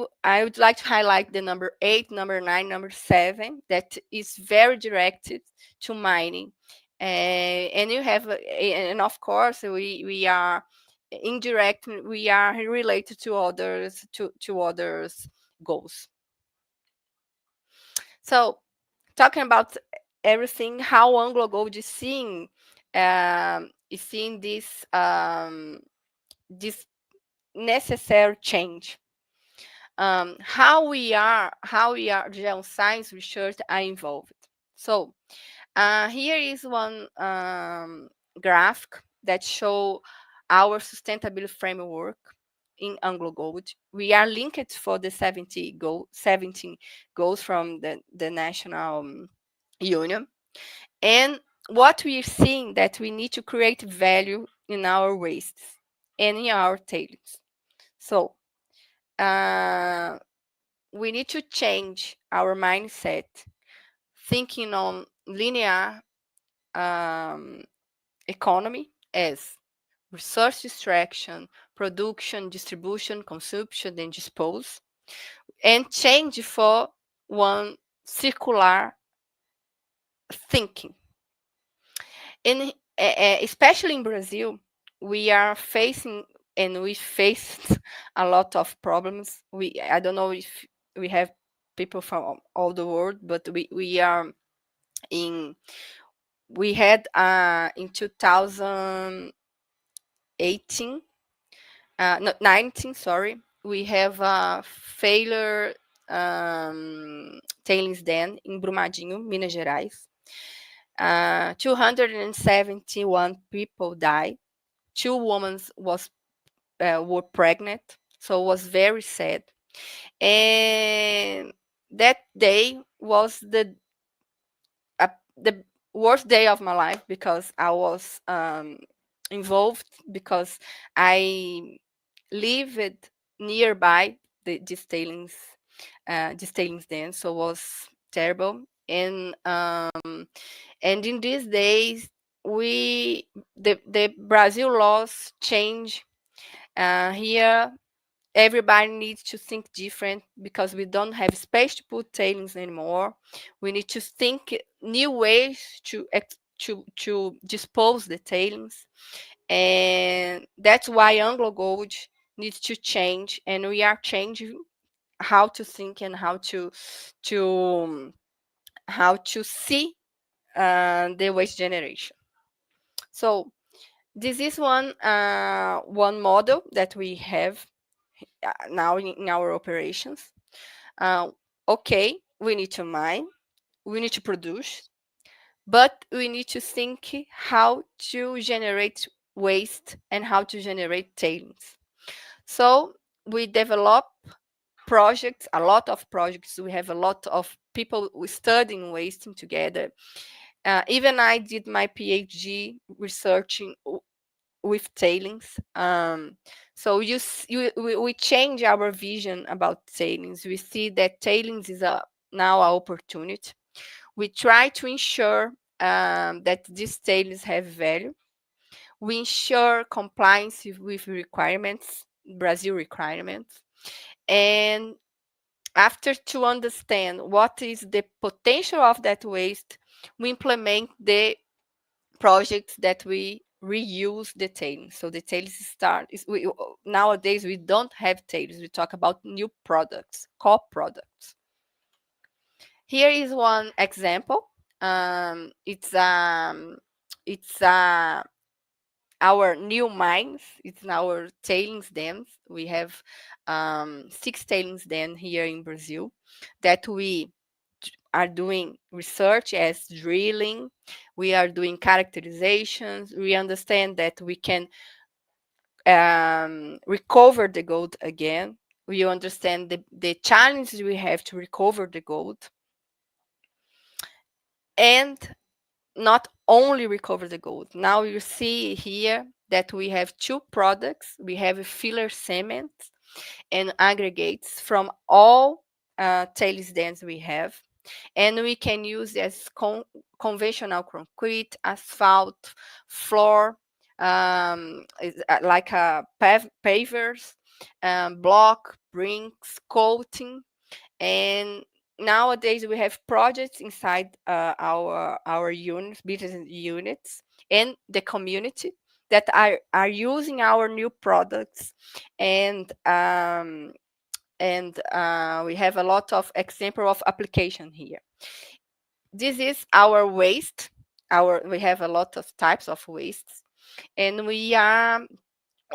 would like to highlight the number 8, number 9, number 7, that is very directed to mining. And you have, and of course, we are indirect, we are related to others goals. So talking about everything, how AngloGold is seeing this this necessary change. How we are geoscience research are involved. So here is one graphic that show our sustainability framework in AngloGold. We are linked for the 17 goals from the National Union. And what we are seeing that we need to create value in our wastes and in our tailings. So we need to change our mindset, thinking on linear economy as resource extraction, production, distribution, consumption, and dispose, and change for one circular thinking. And especially in Brazil, we are facing, and we faced a lot of problems. I don't know if we have people from all the world, but we had in 2000 18, no, 19, sorry, we have a failure tailings dam in Brumadinho, Minas Gerais. 271 people died. 2 women were pregnant, so it was very sad. And that day was the worst day of my life because I was involved, because I lived nearby this tailings dam, so it was terrible. And in these days, the Brazil laws change. Here everybody needs to think different because we don't have space to put tailings anymore. We need to think new ways to dispose the tailings, and that's why Anglo Gold needs to change, and we are changing how to think and how to see the waste generation. So this is one model that we have now in our operations. Okay, we need to mine, we need to produce, but we need to think how to generate waste and how to generate tailings. So we develop projects, a lot of projects. We have a lot of people studying wasting together. Even I did my PhD researching with tailings. So we change our vision about tailings. We see that tailings is now an opportunity. We try to ensure that these tailings have value. We ensure compliance with requirements, Brazil requirements. And after to understand what is the potential of that waste, we implement the projects that we reuse the tailings. So the tailings nowadays we don't have tailings. We talk about new products, co-products. Here is one example. It's our new mines. It's our tailings dams. We have 6 tailings dams here in Brazil that we are doing research as drilling. We are doing characterizations. We understand that we can recover the gold again. We understand the challenges we have to recover the gold. And not only recover the gold. Now you see here that we have 2 products. We have filler cement and aggregates from all tailings dams we have. And we can use as conventional concrete, asphalt, floor, like pavers, block, bricks, coating. And nowadays we have projects inside our units, business units, and the community that are using our new products. And we have a lot of example of application here. This is our waste. We have a lot of types of wastes, and we are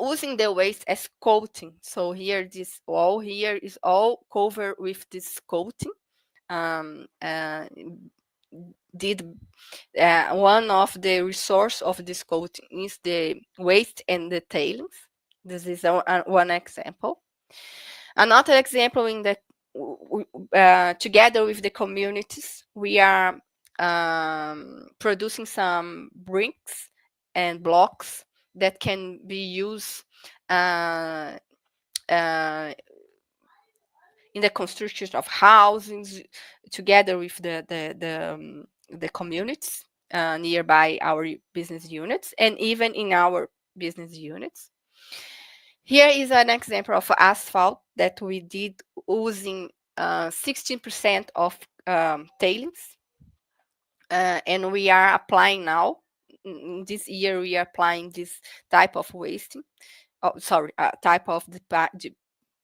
using the waste as coating. So here, this wall here is all covered with this coating. One of the resource of this coating is the waste and the tailings. This is one example. Another example in the together with the communities, we are producing some bricks and blocks that can be used in the construction of housings together with the communities nearby our business units and even in our business units. Here is an example of asphalt that we did using 16% of tailings. And we are applying now. This year, we are applying this type of wasting. Type of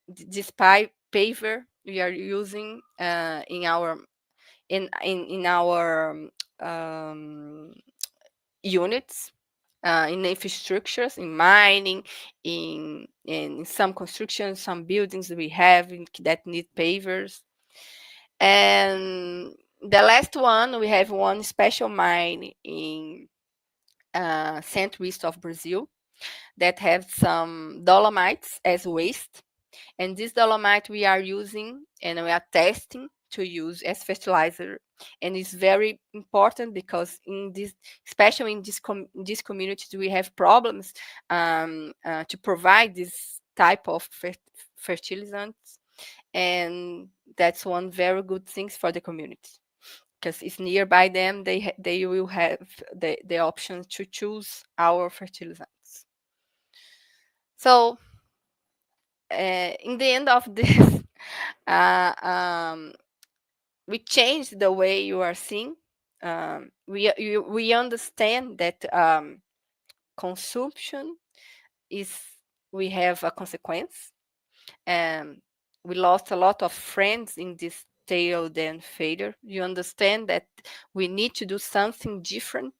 this paver we are using in our units. in infrastructures, in mining, in some construction, some buildings we have that need pavers. And the last one, we have one special mine in centro-east of Brazil that have some dolomites as waste. And this dolomite we are using and we are testing to use as fertilizer. And it's very important because in this, especially in this communities, we have problems to provide this type of fertilizants. And that's one very good thing for the community, because it's nearby them. They will have the option to choose our fertilizants. So in the end of this, we changed the way you are seeing. We understand that consumption we have a consequence. We lost a lot of friends in this tail then failure. You understand that we need to do something different,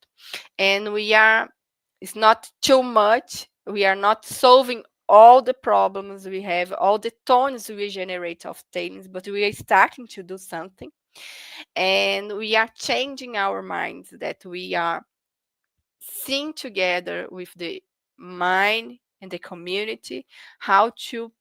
and it's not too much. We are not solving all the problems we have, all the tons we generate of tailings, but we are starting to do something. And we are changing our minds, that we are seeing together with the mind and the community how to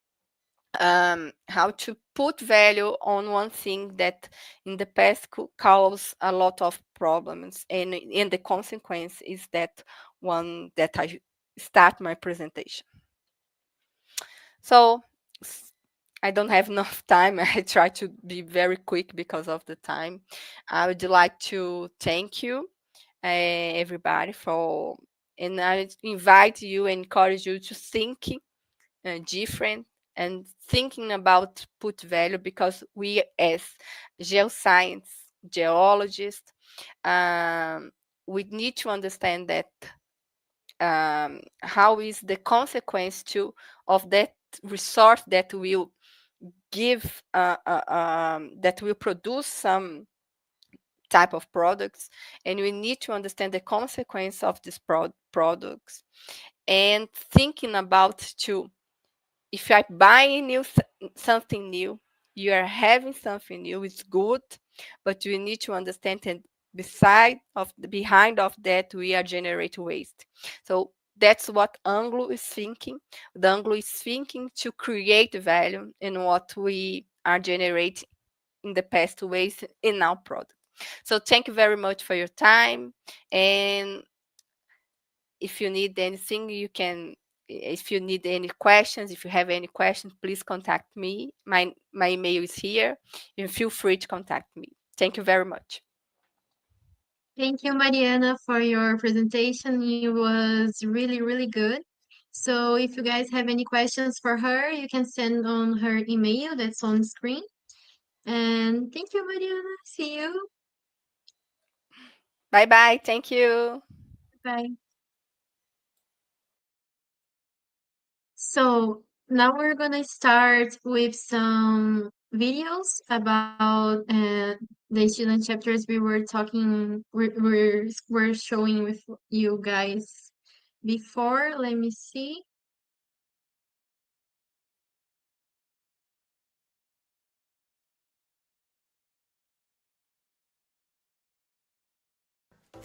put value on one thing that in the past could cause a lot of problems. And the consequence is that one that I start my presentation. So I don't have enough time. I try to be very quick because of the time. I would like to thank you, everybody, and I invite you and encourage you to think different and thinking about put value, because we as geologists, we need to understand that how is the consequence of that resource that will give that will produce some type of products, and we need to understand the consequence of these products, and thinking about if you are buying something new, you are having something new, it's good, but you need to understand that behind of that, we are generating waste. So that's what Anglo is thinking. The Anglo is thinking to create value in what we are generating in the past ways in our product. So thank you very much for your time. And if you need anything, if you need any questions, if you have any questions, please contact me. My email is here. You feel free to contact me. Thank you very much. Thank you, Mariana, for your presentation. It was really, really good. So if you guys have any questions for her, you can send on her email that's on screen. And thank you, Mariana. See you. Bye-bye. Thank you. Bye. So now we're gonna start with some videos about the student chapters we were we're showing with you guys before. Let me see.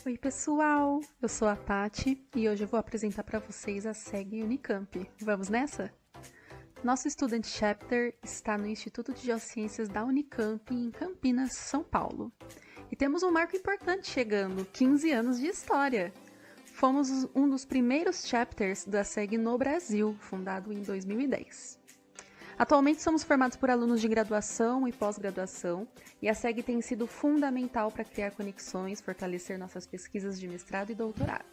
Oi, pessoal! Eu sou a Tati e hoje eu vou apresentar para vocês a SEG Unicamp. Vamos nessa? Nosso Student Chapter está no Instituto de Geociências da Unicamp, em Campinas, São Paulo. E temos um marco importante chegando, 15 anos de história. Fomos um dos primeiros chapters da SEG no Brasil, fundado em 2010. Atualmente somos formados por alunos de graduação e pós-graduação, e a SEG tem sido fundamental para criar conexões, fortalecer nossas pesquisas de mestrado e doutorado.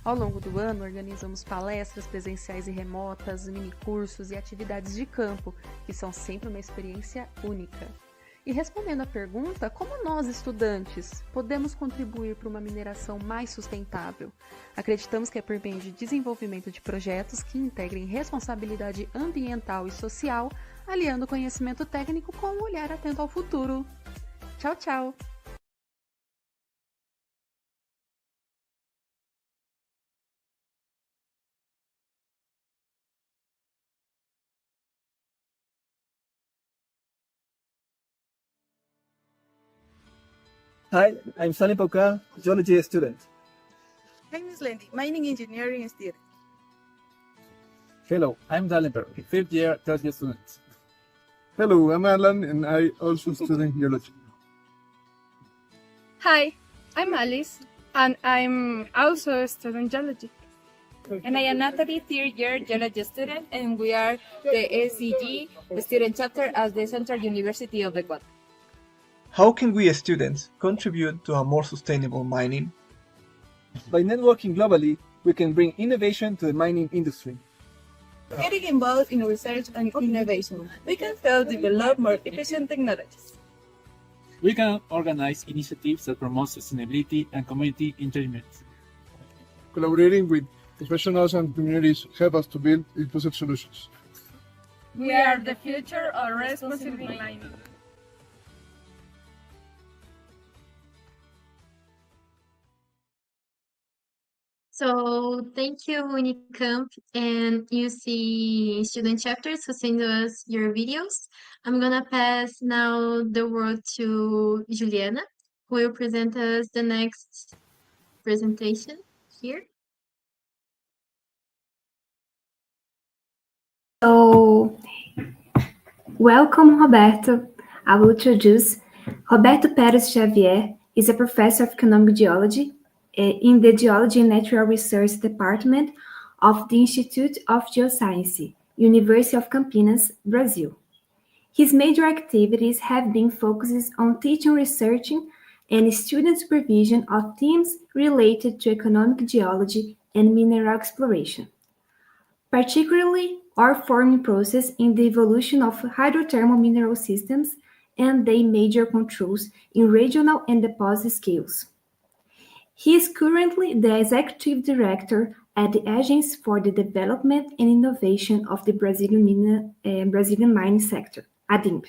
Ao longo do ano, organizamos palestras presenciais e remotas, minicursos e atividades de campo, que são sempre uma experiência única. E respondendo à pergunta, como nós, estudantes, podemos contribuir para uma mineração mais sustentável? Acreditamos que é por meio de desenvolvimento de projetos que integrem responsabilidade ambiental e social, aliando conhecimento técnico com um olhar atento ao futuro. Tchau, tchau! Hi, I'm Sally Pauca, geology student. I'm Miss Lendy, mining engineering student. Hello, I'm Dalenberg, 5th year, 3rd year student. Hello, I'm Alan, and I also study geology. Hi, I'm Alice, and I'm also studying geology. And I am Natalie, 3rd year geology student, and we are the SEG Student Chapter at the Central University of Ecuador. How can we as students contribute to a more sustainable mining? By networking globally, we can bring innovation to the mining industry. Getting involved in research and innovation, we can help develop more efficient technologies. We can organize initiatives that promote sustainability and community engagement. Collaborating with professionals and communities help us to build inclusive solutions. We are the future of responsible mining. So thank you, Unicamp and UC Student Chapters who send us your videos. I'm gonna pass now the word to Juliana, who will present us the next presentation here. So, welcome, Roberto. I will introduce Roberto Xavier is a professor of economic geology in the Geology and Natural Resource Department of the Institute of Geoscience, University of Campinas, Brazil. His major activities have been focused on teaching, researching, and student supervision of themes related to economic geology and mineral exploration, particularly ore forming process in the evolution of hydrothermal mineral systems and their major controls in regional and deposit scales. He is currently the Executive Director at the Agency for the Development and Innovation of the Brazilian mining sector, ADIMB.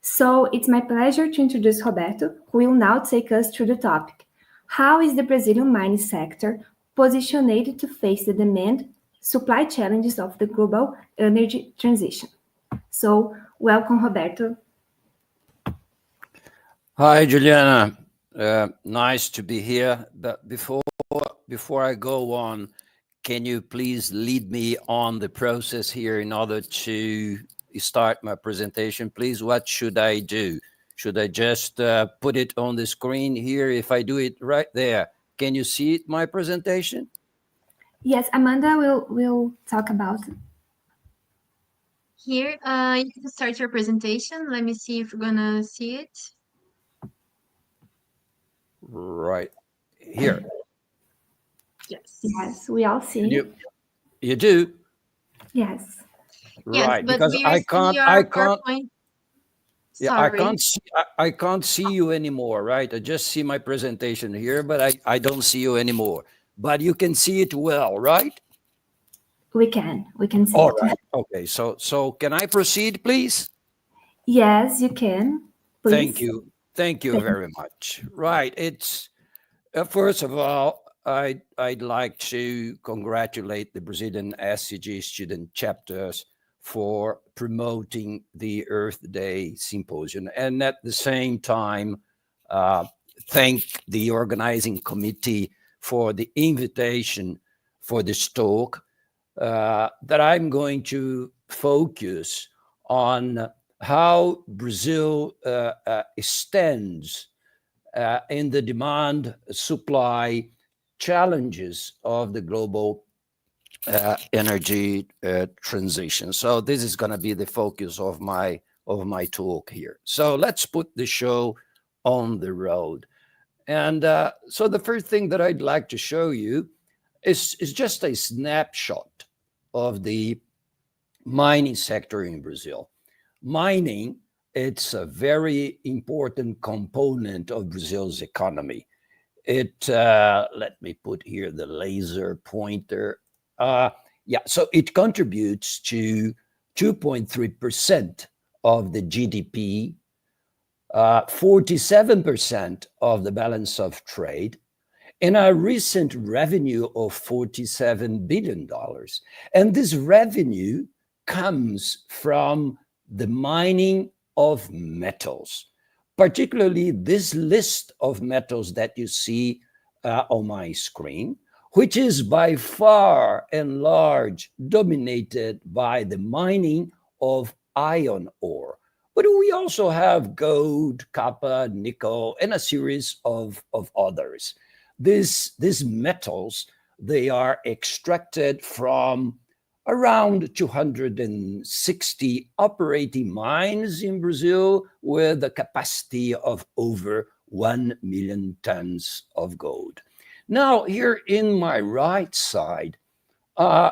So it's my pleasure to introduce Roberto, who will now take us through the topic. How is the Brazilian mining sector positioned to face the demand supply challenges of the global energy transition? So welcome, Roberto. Hi, Juliana. Nice to be here. But before I go on, can you please lead me on the process here in order to start my presentation, please? What should I do? Should I just put it on the screen here? If I do it right there, can you see it, my presentation? Yes, Amanda will talk about it. Here, you can start your presentation. Let me see if we're gonna see it. Right here. Yes. Yes, we all see. You do? Yes. Right, yes, because I can't. Yeah, Sorry. I can't see you anymore, right? I just see my presentation here, but I don't see you anymore. But you can see it well, right? We can see All it. right. Okay. So can I proceed, please? Yes, you can. Please. Thank you. Thank you very much. Right. It's first of all, I'd like to congratulate the Brazilian SEG Student Chapters for promoting the Earth Day Symposium, and at the same time, thank the organizing committee for the invitation for this talk. That I'm going to focus on how Brazil stands in the demand-supply challenges of the global energy transition. So this is going to be the focus of my talk here. So let's put the show on the road. And so the first thing that I'd like to show you is just a snapshot of the mining sector in Brazil. Mining, it's a very important component of Brazil's economy. It, let me put here the laser pointer. So it contributes to 2.3% of the GDP, 47% of the balance of trade, in a recent revenue of $47 billion. And this revenue comes from the mining of metals. particularly this list of metals that you see on my screen, which is by far and large dominated by the mining of iron ore. But we also have gold, copper, nickel, and a series of others. These metals, they are extracted from around 260 operating mines in Brazil with a capacity of over 1 million tons of gold. Now, here in my right side,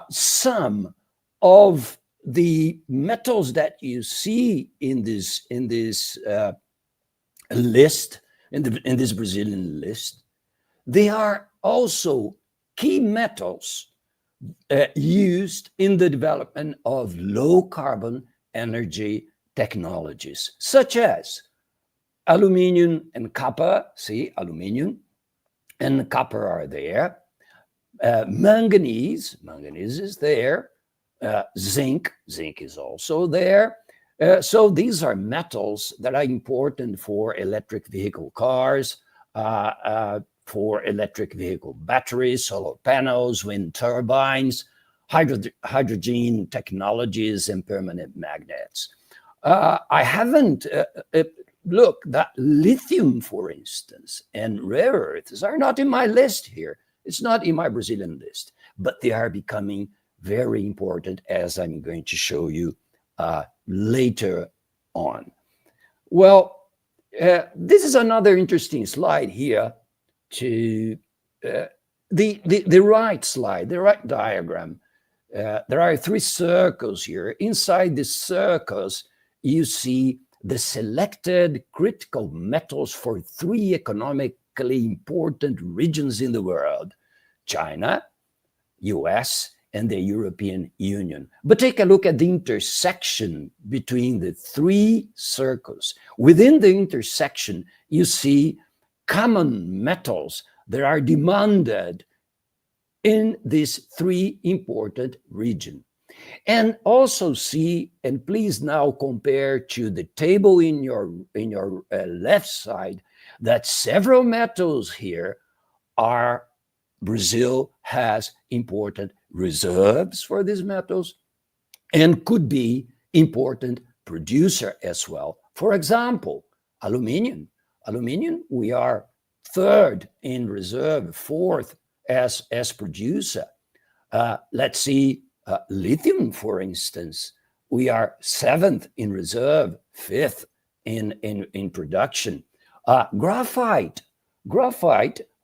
some of the metals that you see in this list, in this Brazilian list, they are also key metals used in the development of low carbon energy technologies, such as aluminum and copper. See, aluminum and copper are there. Manganese is there. Zinc is also there. So these are metals that are important for electric vehicle cars, for electric vehicle batteries, solar panels, wind turbines, hydrogen technologies, and permanent magnets. I haven't looked that lithium, for instance, and rare earths are not in my list here. It's not in my Brazilian list, but they are becoming very important, as I'm going to show you later on. Well, this is another interesting slide here to the right slide, the right diagram. There are 3 circles here. Inside the circles, you see the selected critical metals for 3 economically important regions in the world: China, US, and the European Union. But take a look at the intersection between the 3 circles. Within the intersection, you see common metals that are demanded in these 3 important regions. And also see, and please now compare to the table in your left side, that several metals here are Brazil has important reserves for these metals and could be important producer as well. For example, aluminum. Aluminum, we are 3rd in reserve, 4th as producer. Let's see, lithium, for instance, we are 7th in reserve, 5th in production. Graphite,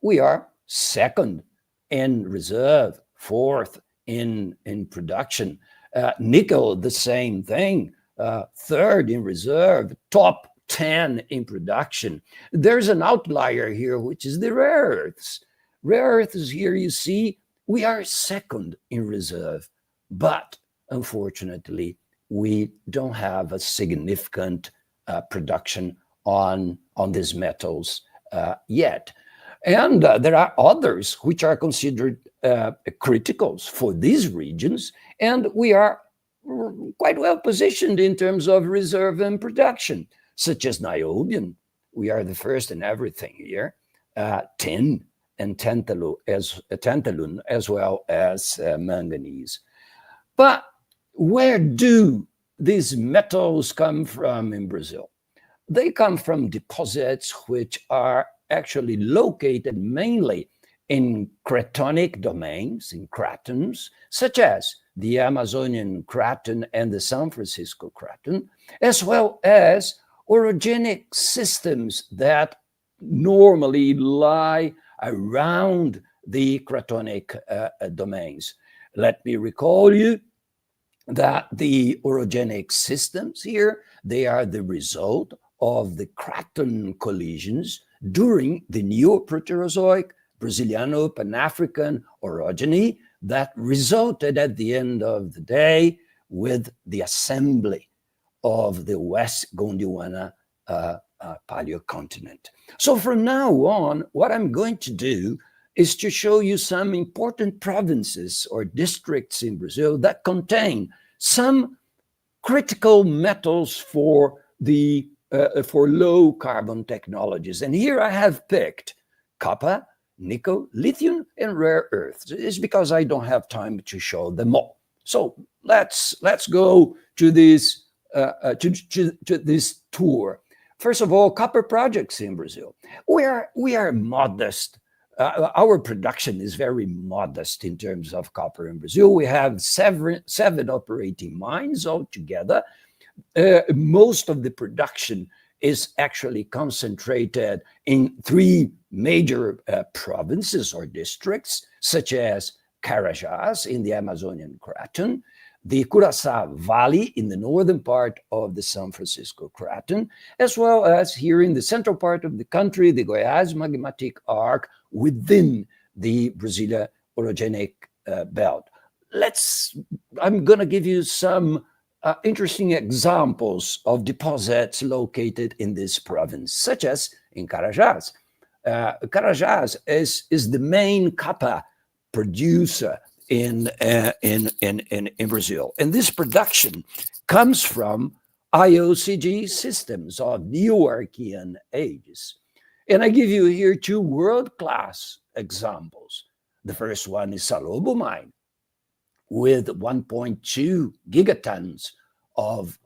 we are 2nd in reserve, 4th in production. Nickel, the same thing, 3rd in reserve, top 10 in production. There's an outlier here, which is the rare earths. Rare earths here, you see, we are 2nd in reserve, but unfortunately, we don't have a significant production on these metals yet. And there are others which are considered criticals for these regions, and we are quite well positioned in terms of reserve and production, such as niobium. We are the first in everything here. Tin and tantalum, as well as manganese. But where do these metals come from in Brazil? They come from deposits which are actually located mainly in cratonic domains, in cratons, such as the Amazonian craton and the San Francisco craton, as well as orogenic systems that normally lie around the cratonic domains. Let me recall you that the orogenic systems here, they are the result of the craton collisions during the Neoproterozoic Braziliano Pan-African orogeny that resulted at the end of the day with the assembly of the West Gondwana paleocontinent. So from now on, what I'm going to do is to show you some important provinces or districts in Brazil that contain some critical metals for the for low carbon technologies. And here I have picked copper, nickel, lithium, and rare earths. It's because I don't have time to show them all. So let's go to this to this tour. First of all, copper projects in Brazil. We are modest. Our production is very modest in terms of copper in Brazil. We have seven operating mines altogether. Most of the production is actually concentrated in three major provinces or districts, such as Carajás in the Amazonian Craton, the Curaçá Valley in the northern part of the San Francisco Craton, as well as here in the central part of the country, the Goiás Magmatic Arc within the Brazilian orogenic belt. I'm going to give you some interesting examples of deposits located in this province, such as in Carajás. Carajás is the main copper producer in Brazil. And this production comes from IOCG systems of Neoarchean ages. And I give you here two world-class examples. The first one is Salobo mine with 1.2 gigatons of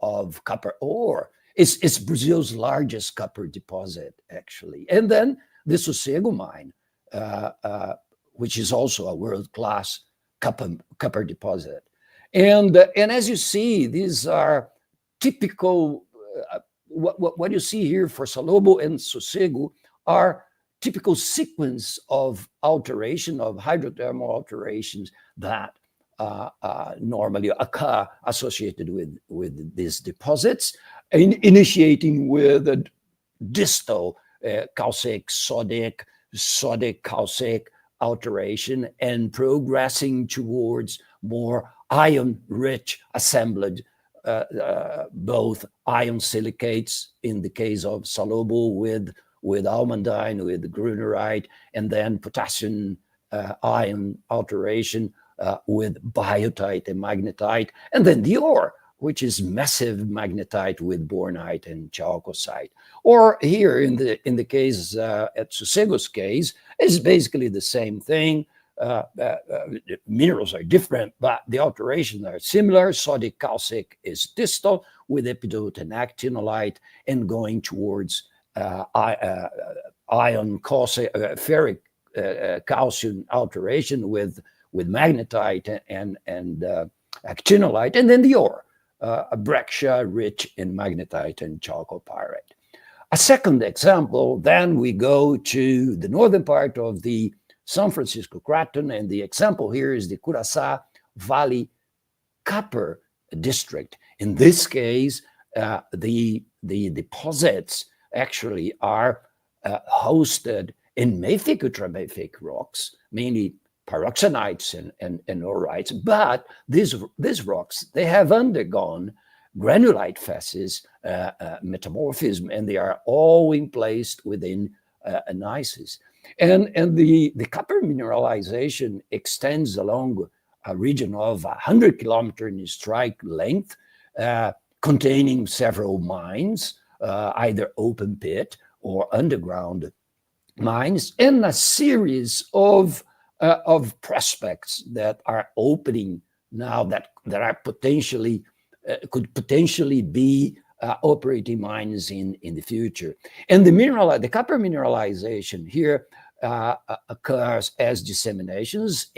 copper ore. It's Brazil's largest copper deposit, actually. And then the Sossego mine, which is also a world-class copper deposit. And as you see, these are typical, what you see here for Salobo and Sossego are typical sequence of alteration, of hydrothermal alterations that normally occur associated with these deposits, initiating with a distal calcic, sodic calcic alteration and progressing towards more ion-rich assemblage, both ion silicates in the case of Salobo with almandine, with grunerite, and then potassium ion alteration with biotite and magnetite, and then the ore, which is massive magnetite with bornite and chalcocite. Or here in the case, at Sossego's case, it's basically the same thing. Minerals are different, but the alterations are similar. Sodic calcic is distal with epidote and actinolite, and going towards ion ferric calcium alteration with magnetite and actinolite, and then the ore, a breccia rich in magnetite and chalcopyrite. A second example, then we go to the northern part of the San Francisco Craton, and the example here is the Curaçá Valley Copper District. In this case, the deposits actually are hosted in mafic, ultramafic rocks, mainly pyroxenites and orites, but these rocks, they have undergone granulite facies metamorphism, and they are all placed within gneisses. And the copper mineralization extends along a region of 100 kilometers in strike length, containing several mines, either open pit or underground mines, and a series of prospects that are opening now that are potentially could potentially be operating mines in the future. And the copper mineralization here occurs as disseminations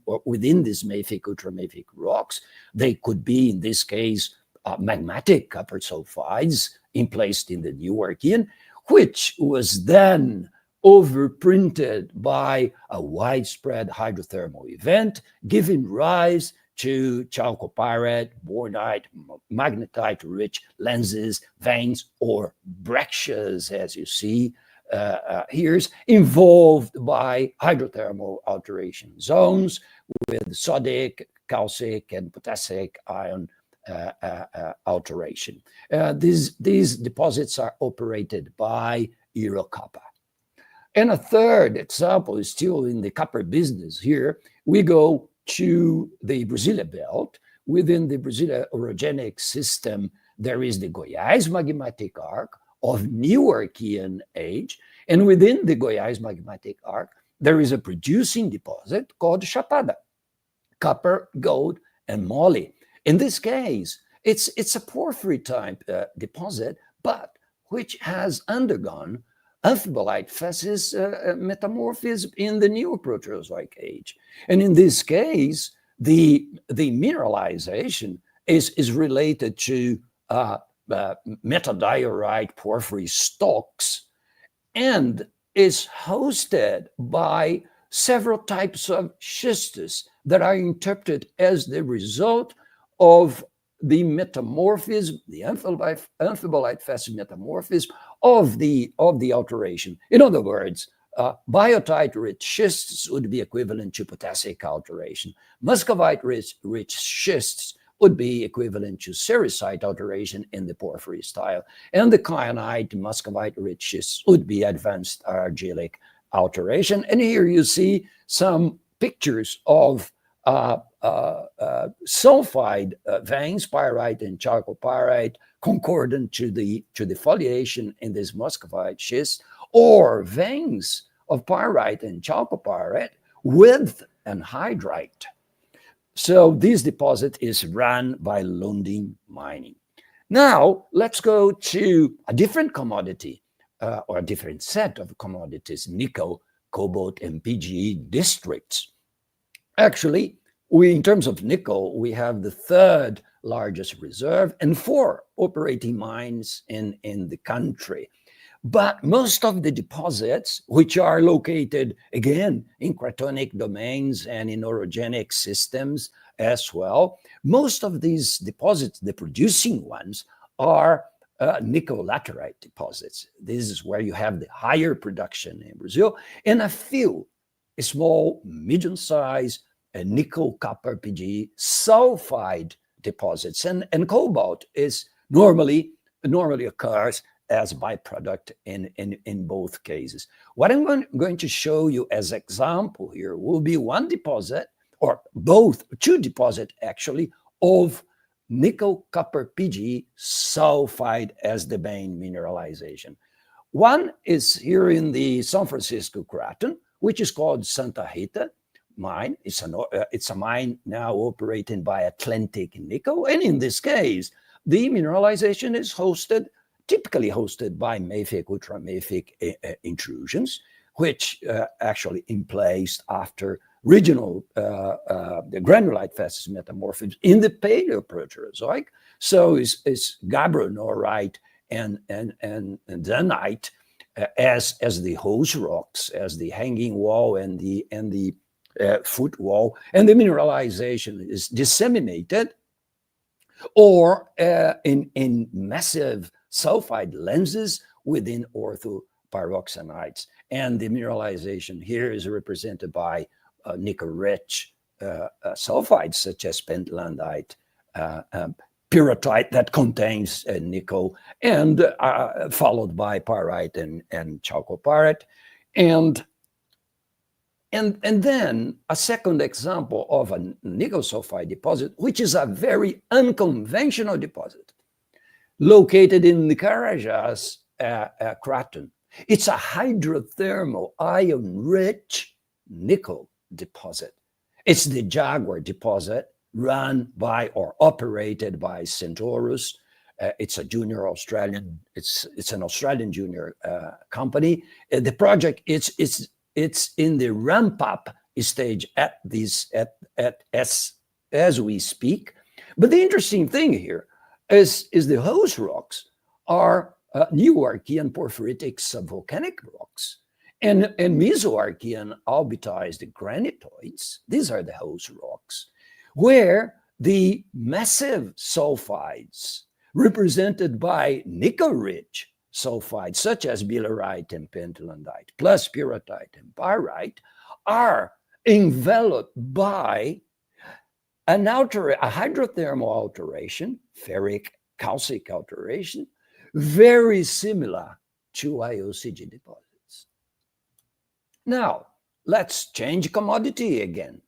or within these mafic, ultramafic rocks. They could be, in this case, magmatic copper sulfides emplaced in the Neoarchean, which was then overprinted by a widespread hydrothermal event, giving rise to chalcopyrite, bornite, magnetite-rich lenses, veins, or breccias, as you see here, involved by hydrothermal alteration zones with sodic, calcic, and potassic ion alteration. These deposits are operated by Eurocopper. And a third example is still in the copper business. Here we go to the Brazilian belt within the Brazilian orogenic system there is the Goiás magmatic arc of Newarkian age, and within the Goiás magmatic arc, there is a producing deposit called Chapada, copper, gold, and moly. In this case, it's a porphyry type deposit, but which has undergone amphibolite facies metamorphism in the Neoproterozoic age. And in this case, the mineralization is related to metadiorite porphyry stocks and is hosted by several types of schistus that are interpreted as the result of the metamorphism, the amphibolite facies metamorphism of the alteration. In other words, biotite-rich schists would be equivalent to potassic alteration. Muscovite-rich schists would be equivalent to sericite alteration in the porphyry style. And the kyanite muscovite-rich schists would be advanced argillic alteration. And here you see some pictures of sulfide veins, pyrite and chalcopyrite, concordant to the foliation in this muscovite schist, or veins of pyrite and chalcopyrite with anhydrite. So this deposit is run by Lundin Mining. Now let's go to a different commodity or a different set of commodities, nickel, cobalt, and PGE districts. Actually, in terms of nickel, we have the third largest reserve and 4 operating mines in the country. But most of the deposits, which are located, again, in cratonic domains and in orogenic systems as well, most of these deposits, the producing ones, are nickel laterite deposits. This is where you have the higher production in Brazil, and a few small, medium-sized nickel, copper, PGE sulfide deposits. And cobalt is normally occurs as byproduct in both cases. What I'm going to show you as example here will be one deposit, or two deposits actually, of nickel, copper, PGE sulfide as the main mineralization. One is here in the San Francisco Craton, which is called Santa Rita mine. It's a mine now operated by Atlantic Nickel, and in this case, the mineralization is typically hosted by mafic, ultramafic intrusions, which actually emplaced after regional the granulite facies metamorphism in the Paleoproterozoic. So it's gabbronorite and danite as the host rocks, as the hanging wall and the foot wall, and the mineralization is disseminated or in massive sulfide lenses within orthopyroxenites. And the mineralization here is represented by nickel-rich sulfides such as pentlandite, pyrrhotite that contains nickel, and followed by pyrite and chalcopyrite. And then a second example of a nickel sulfide deposit, which is a very unconventional deposit, located in the Carajás Craton. It's a hydrothermal ion-rich nickel deposit. It's the Jaguar deposit run by or operated by Centaurus. It's a junior Australian. It's an Australian junior company. The project it's in the ramp-up stage as we speak. But the interesting thing here is the host rocks are Newarkian porphyritic subvolcanic rocks and Mesoarchean albitized granitoids. These are the host rocks, where the massive sulfides represented by nickel-rich sulfides, such as billerite and pentlandite, plus pyrrhotite and pyrite, are enveloped by a hydrothermal alteration, ferric calcic alteration, very similar to IOCG deposits. Now, let's change commodity again,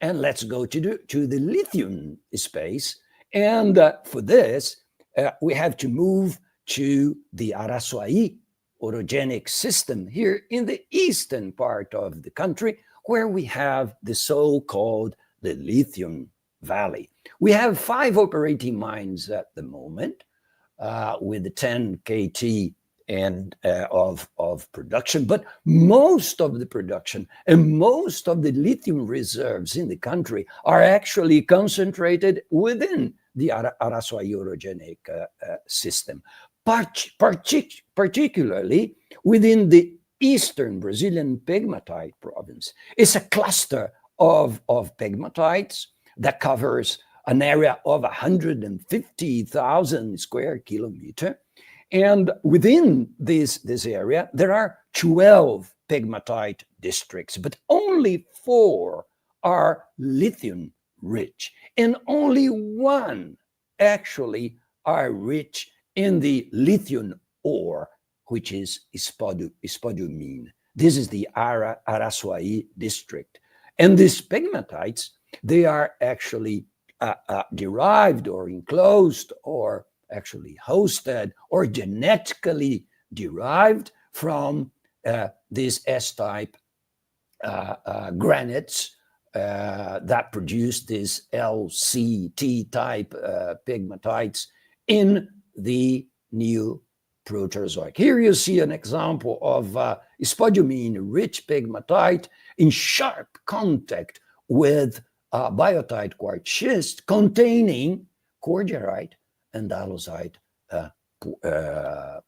and let's go to the lithium space. And for this, we have to move to the Araçuaí orogenic system here in the eastern part of the country, where we have the so-called the Lithium Valley. We have 5 operating mines at the moment, with the 10 KT and of production, but most of the production and most of the lithium reserves in the country are actually concentrated within the Araçuaí orogenic system, particularly within the eastern Brazilian pegmatite province. It's a cluster of pegmatites that covers an area of 150,000 square kilometers. And within this area, there are 12 pegmatite districts, but only 4 are lithium rich, and only 1 actually are rich in the lithium ore, which is spodumene. This is the Araçuaí district. And these pegmatites, they are actually derived or enclosed or actually hosted or genetically derived from these S-type granites that produce these LCT-type pegmatites in the new Proterozoic. Here you see an example of spodumene-rich pegmatite in sharp contact with biotite quartz schist containing cordierite and alloysite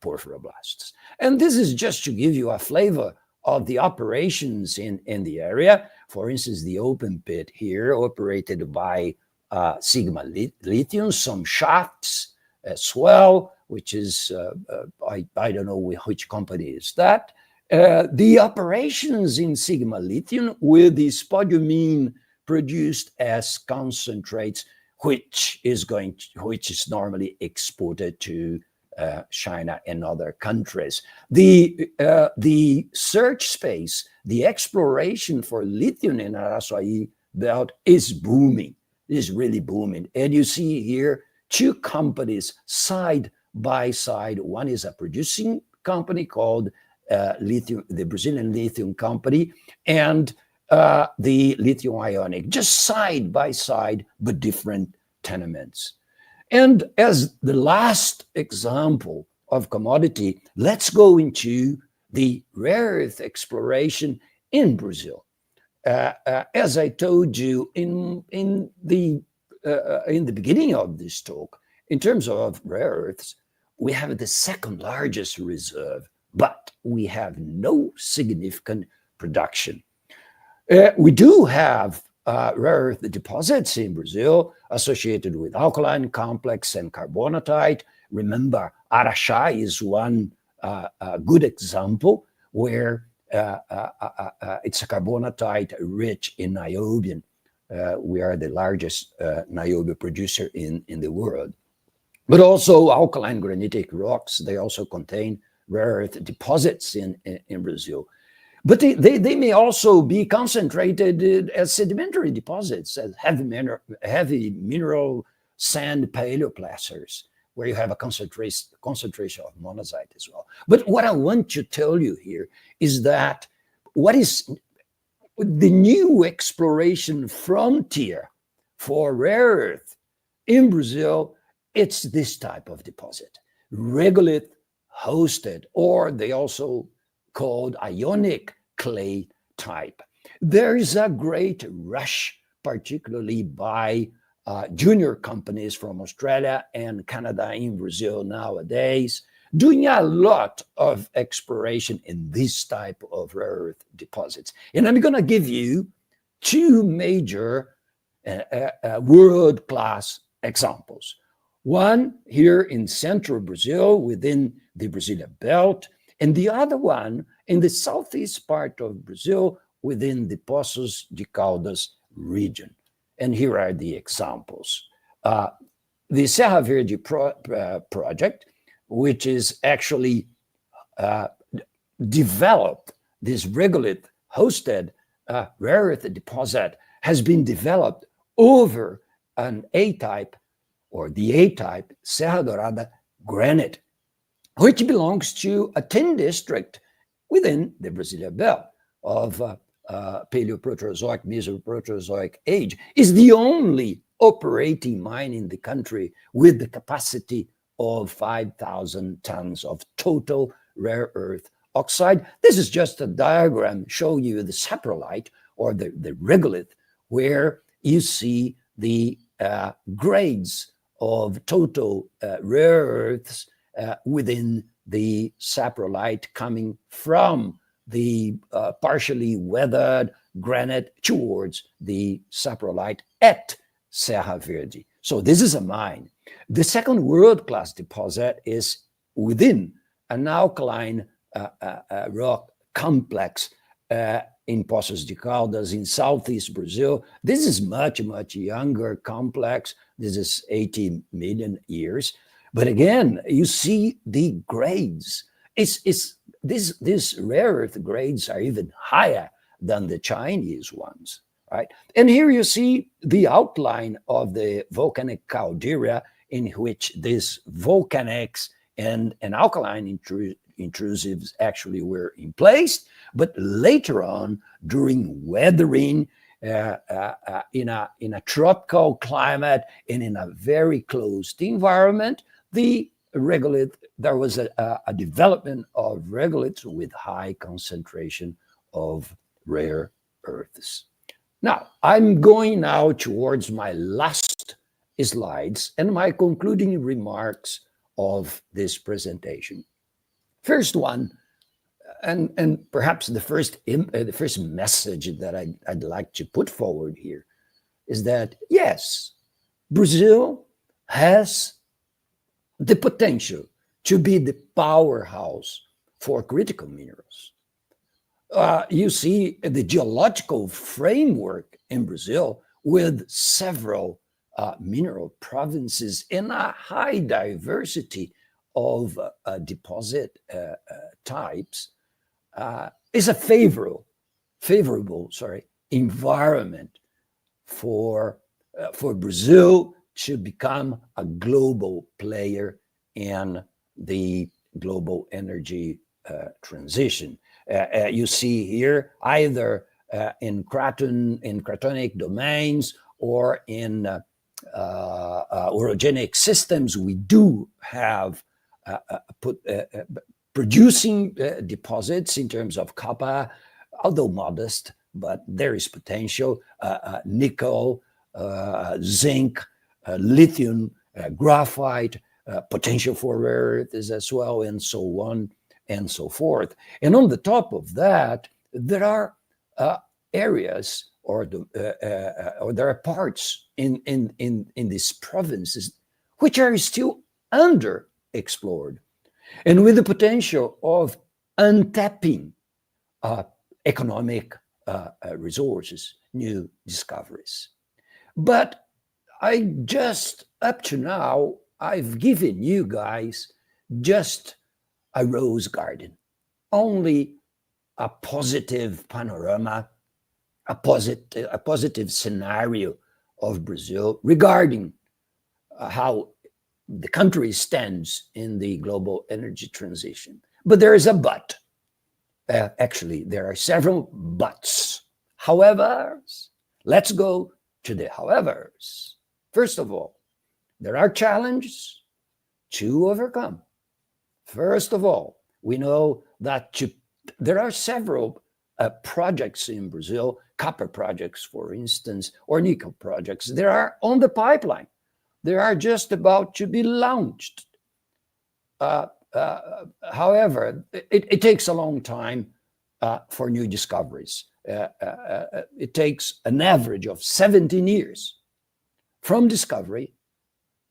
porphyroblasts. And this is just to give you a flavor of the operations in the area. For instance, the open pit here operated by Sigma Lithium, some shafts as well, which is, I don't know which company is that. The operations in Sigma Lithium with the spodumene produced as concentrates, which is normally exported to China and other countries. The search space, the exploration for lithium in Araçuaí belt is booming. It is really booming. And you see here 2 companies side by side. One is a producing company called the Brazilian Lithium Company, and the Lithium Ionic, just side by side, but different tenements. And as the last example of commodity, let's go into the rare earth exploration in Brazil. As I told you in the beginning of this talk, in terms of rare earths, we have the 2nd largest reserve, but we have no significant production. We do have rare earth deposits in Brazil associated with alkaline complex and carbonatite. Remember, Araxá is one good example where it's a carbonatite rich in niobium. We are the largest niobium producer in the world. But also alkaline granitic rocks, they also contain rare earth deposits in Brazil. But they may also be concentrated as sedimentary deposits, as heavy mineral sand paleoplacers, where you have a concentration of monazite as well. But what I want to tell you here is that what is the new exploration frontier for rare earth in Brazil? It's this type of deposit, regolith hosted, or they also called ionic clay type. There is a great rush, particularly by junior companies from Australia and Canada in Brazil nowadays, doing a lot of exploration in this type of rare earth deposits. And I'm going to give you 2 major world-class examples. One here in central Brazil within the Brazilian belt, and the other one in the southeast part of Brazil within the Poços de Caldas region. And here are the examples. The Serra Verde project, which is actually developed, this regolith hosted rare earth deposit has been developed over an A-type or the A-type Serra Dourada granite, which belongs to a tin district within the Brazilian belt of Paleoproterozoic, Mesoproterozoic age, is the only operating mine in the country with the capacity of 5,000 tons of total rare earth oxide. This is just a diagram showing you the saprolite, or the regolith, where you see the grades of total rare earths within the saprolite coming from the partially weathered granite towards the saprolite at Serra Verde. So this is a mine. The second world-class deposit is within an alkaline rock complex in Poços de Caldas in southeast Brazil. This is much, much younger complex. This is 80 million years. But again, you see the grades. These rare earth grades are even higher than the Chinese ones, right? And here you see the outline of the volcanic caldera in which these volcanics and alkaline intrusives actually were in place. But later on, during weathering in a tropical climate and in a very closed environment, there was a development of regoliths with high concentration of rare earths. Now, I'm going now towards my last slides and my concluding remarks of this presentation. First one, and perhaps the first message that I'd like to put forward here is that, yes, Brazil has the potential to be the powerhouse for critical minerals. You see the geological framework in Brazil with several mineral provinces and a high diversity of deposit types is a favorable environment for Brazil to become a global player in the global energy transition. You see here either in cratonic domains or in orogenic systems, we do have producing deposits in terms of copper, although modest, but there is potential, nickel, zinc, lithium, graphite, potential for rare earths as well, and so on and so forth. And on the top of that, there are areas or there are parts in these provinces which are still underexplored and with the potential of untapping economic resources, new discoveries. But up to now, I've given you guys just a rose garden, only a positive panorama, a positive scenario of Brazil regarding how the country stands in the global energy transition. But there is a but. Actually, there are several buts. However, let's go to the howevers. First of all, there are challenges to overcome. First of all, we know that there are several projects in Brazil, copper projects, for instance, or nickel projects. They are on the pipeline. They are just about to be launched. However, it takes a long time for new discoveries. It takes an average of 17 years from discovery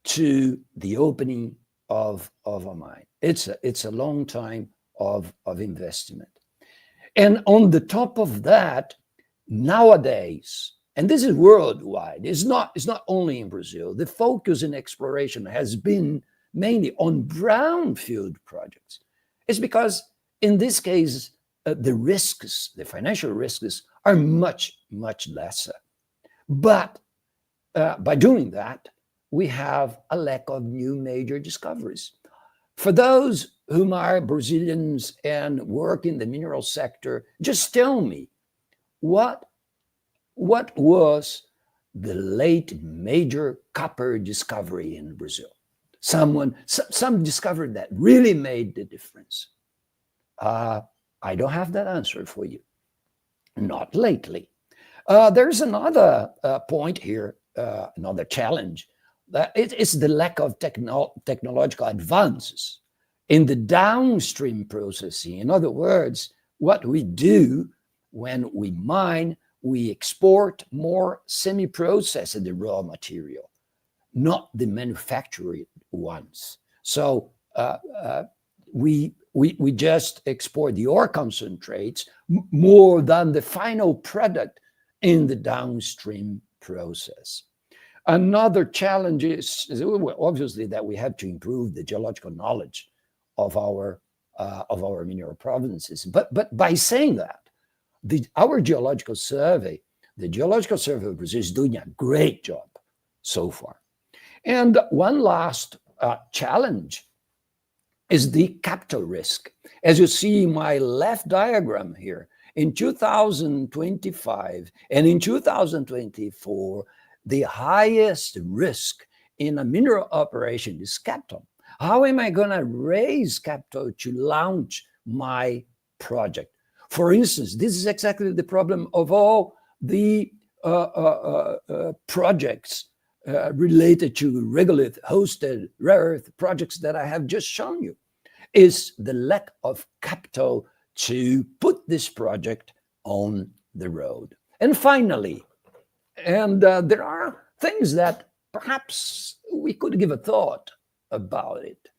to the opening of a mine. It's a long time of investment. And on the top of that, nowadays, and this is worldwide, it's not only in Brazil, the focus in exploration has been mainly on brownfield projects. It's because in this case, the risks, the financial risks are much, much lesser. But by doing that, we have a lack of new major discoveries. For those whom are Brazilians and work in the mineral sector, just tell me, what was the late major copper discovery in Brazil? Some discovery that really made the difference. I don't have that answer for you. Not lately. There's another point here, another challenge. It's the lack of technological advances in the downstream processing. In other words, what we do when we mine, we export more semi-processed raw material, not the manufactured ones. So we just export the ore concentrates more than the final product in the downstream process. Another challenge is obviously that we have to improve the geological knowledge of our mineral provinces. But by saying that, our geological survey, the Geological Survey of Brazil, is doing a great job so far. And one last challenge is the capital risk. As you see in my left diagram here, in 2025 and in 2024, the highest risk in a mineral operation is capital. How am I going to raise capital to launch my project? For instance, this is exactly the problem of all the projects related to regolith hosted rare earth projects that I have just shown you, is the lack of capital to put this project on the road. And finally, there are things that perhaps we could give a thought about it,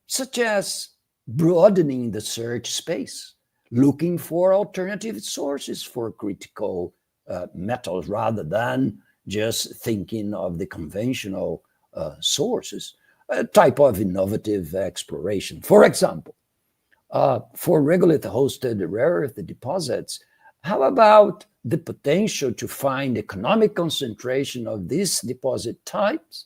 such as broadening the search space, looking for alternative sources for critical metals rather than just thinking of the conventional sources, a type of innovative exploration. For example, for regolith-hosted rare earth deposits, how about the potential to find economic concentration of these deposit types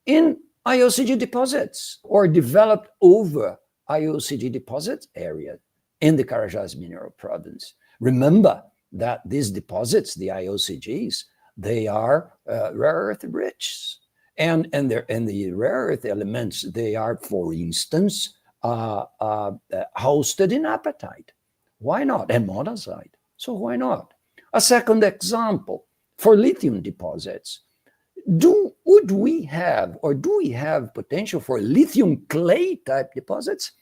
in IOCG deposits or developed over IOCG deposit area in the Carajás mineral province? Remember that these deposits, the IOCGs, they are rare earth rich. And the rare earth elements, they are, for instance, hosted in apatite. Why not? And monazite. So why not? A second example, for lithium deposits, do we have potential for lithium clay type deposits,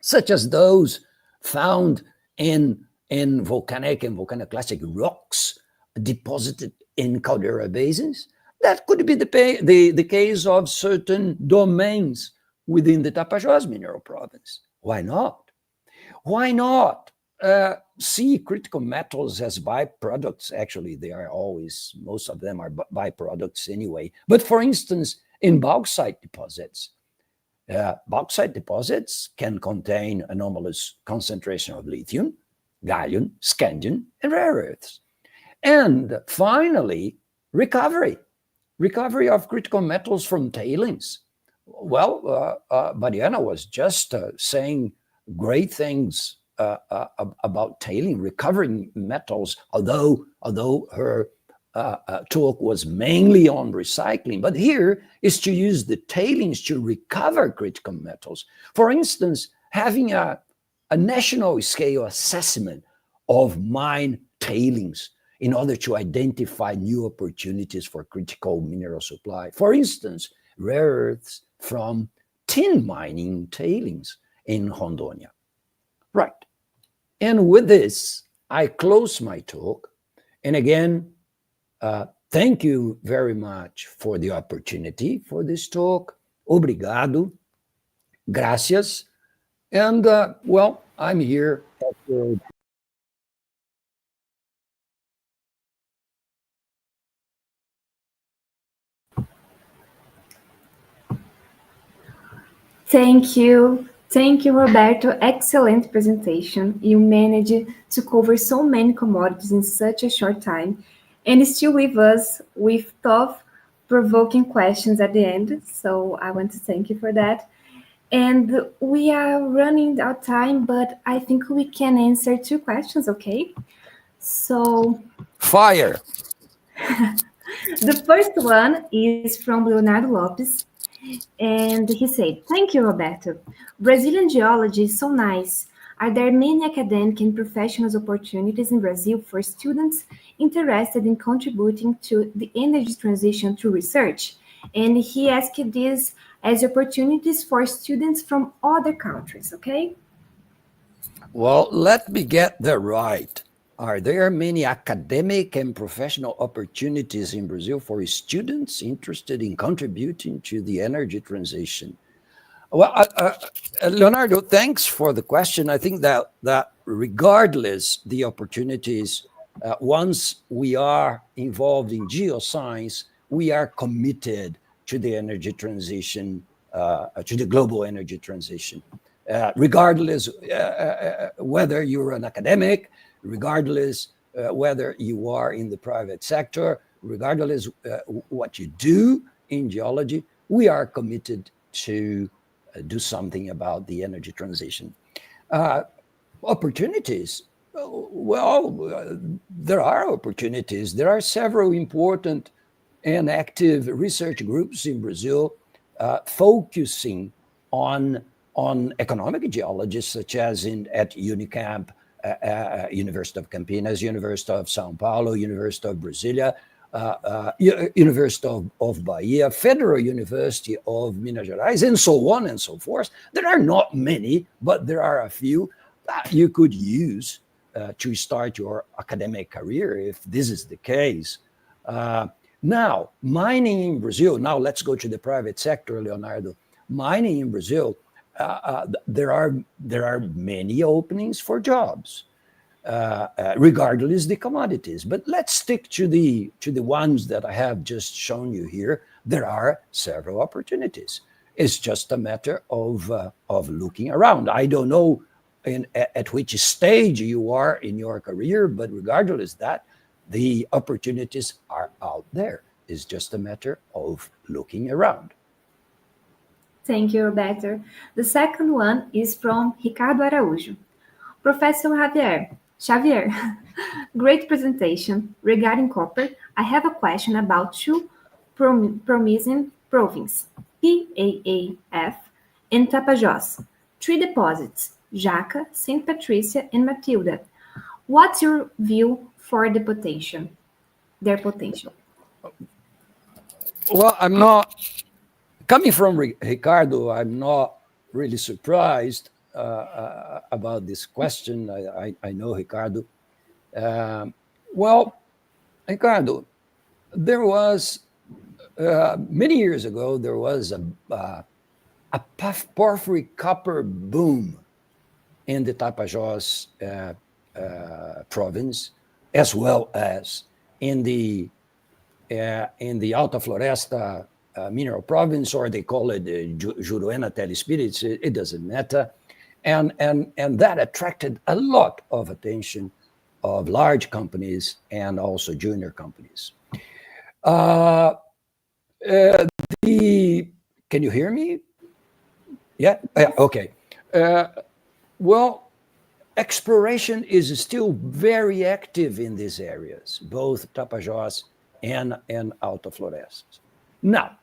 such as those found in volcanic and volcanoclastic rocks deposited in caldera basins? That could be the case of certain domains within the Tapajós mineral province. Why not? Why not see critical metals as byproducts? Actually, they are always, most of them are byproducts anyway. But for instance, in bauxite deposits can contain anomalous concentration of lithium, gallium, scandium, and rare earths. And finally, recovery of critical metals from tailings. Well, Mariana was just saying great things about tailing, recovering metals, although her talk was mainly on recycling. But here is to use the tailings to recover critical metals. For instance, having a national scale assessment of mine tailings in order to identify new opportunities for critical mineral supply. For instance, rare earths from tin mining tailings in Rondônia. Right. And with this, I close my talk. And again, thank you very much for the opportunity for this talk. Obrigado. Gracias. And well, I'm here at your Thank you, Roberto. Excellent presentation. You managed to cover so many commodities in such a short time and still leave us with tough provoking questions at the end. So I want to thank you for that. And we are running out of time, but I think we can answer 2 questions, okay? So Fire. the first one is from Leonardo Lopes, and he said, "Thank you, Roberto. Brazilian geology is so nice. Are there many academic and professional opportunities in Brazil for students interested in contributing to the energy transition through research?" And he asked this as opportunities for students from other countries, okay? Well, let me get that right. Are there many academic and professional opportunities in Brazil for students interested in contributing to the energy transition? Well, Leonardo, thanks for the question. I think that regardless the opportunities, once we are involved in geoscience, we are committed to the energy transition, to the global energy transition. Regardless whether you're an academic, regardless whether you are in the private sector, regardless what you do in geology, we are committed to do something about the energy transition. Opportunities, well, there are opportunities. There are several important and active research groups in Brazil focusing on economic geology, such as at Unicamp, University of Campinas, University of São Paulo, University of Brasilia, University of Bahia, Federal University of Minas Gerais, and so on and so forth. There are not many, but there are a few that you could use to start your academic career if this is the case. Now, mining in Brazil, now let's go to the private sector, Leonardo. Mining in Brazil, there are many openings for jobs, regardless the commodities. But let's stick to the ones that I have just shown you here. There are several opportunities. It's just a matter of looking around. I don't know at which stage you are in your career, but regardless that, the opportunities are out there. It's just a matter of looking around. Thank you, Roberto. The second one is from Ricardo Araújo. Professor Xavier, great presentation. Regarding copper, I have a question about 2 promising provinces, PAAF and Tapajós. 3 deposits, Jaca, St. Patricia, and Matilda. What's your view for their potential? Well, I'm not, coming from Ricardo, I'm not really surprised about this question. I know Ricardo. Well, Ricardo, there was, many years ago, there was a porphyry copper boom in the Tapajós province, as well as in the Alta Floresta mineral province, or they call it Juruena Telespíritos, it doesn't matter. And that attracted a lot of attention of large companies and also junior companies. Can you hear me? Yeah, okay. Well, exploration is still very active in these areas, both Tapajós and Alta Floresta. Now,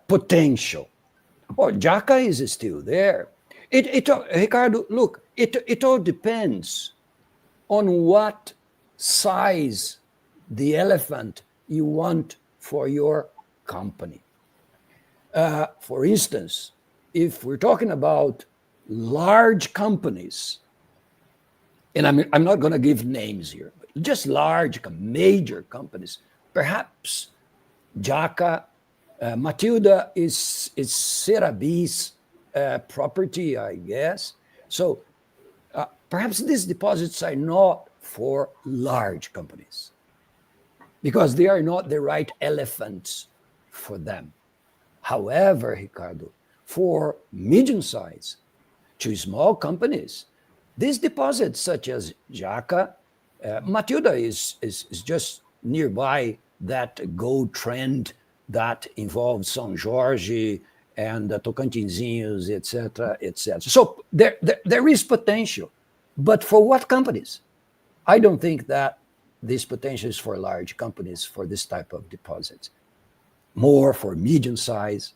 potential. Well, Jaca is still there. Ricardo, look, it all depends on what size the elephant you want for your company. For instance, if we're talking about large companies, and I'm not going to give names here, but just large, major companies, perhaps Jaca, Matilda is Serabi's property, I guess. So perhaps these deposits are not for large companies because they are not the right elephants for them. However, Ricardo, for medium-sized to small companies, these deposits such as Jaca, Matilda is just nearby that gold trend that involves São Jorge and Tocantinzinhos, etc., etc. So there is potential, but for what companies? I don't think that this potential is for large companies for this type of deposits, more for medium size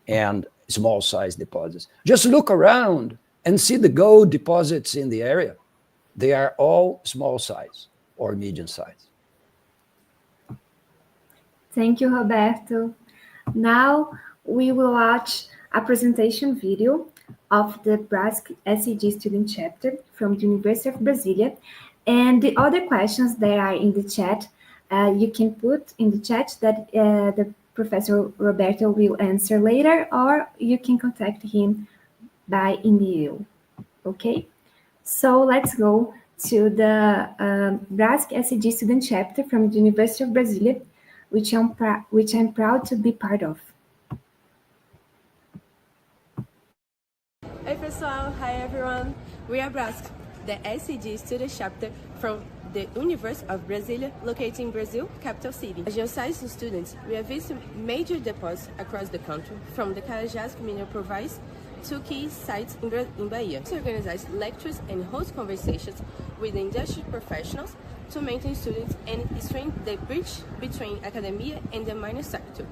and small size deposits. Just look around and see the gold deposits in the area. They are all small size or medium size. Thank you, Roberto. Now we will watch a presentation video of the Brazilian SEG Student Chapter from the University of Brasilia. And the other questions that are in the chat, you can put in the chat that the Professor Roberto will answer later, or you can contact him by email. Okay? So let's go to the Brazilian SEG Student Chapter from the University of Brasilia, which I'm proud to be part of. Hey pessoal, hi everyone. We are BRASC, the SEG Student Chapter from the University of Brasilia, located in Brazil, capital city. As geoscience students, we have visited major deposits across the country, from the Carajás mineral province to key sites in Bahia. We organize lectures and host conversations with industry professionals to maintain students and strengthen the bridge between academia and the mining sector.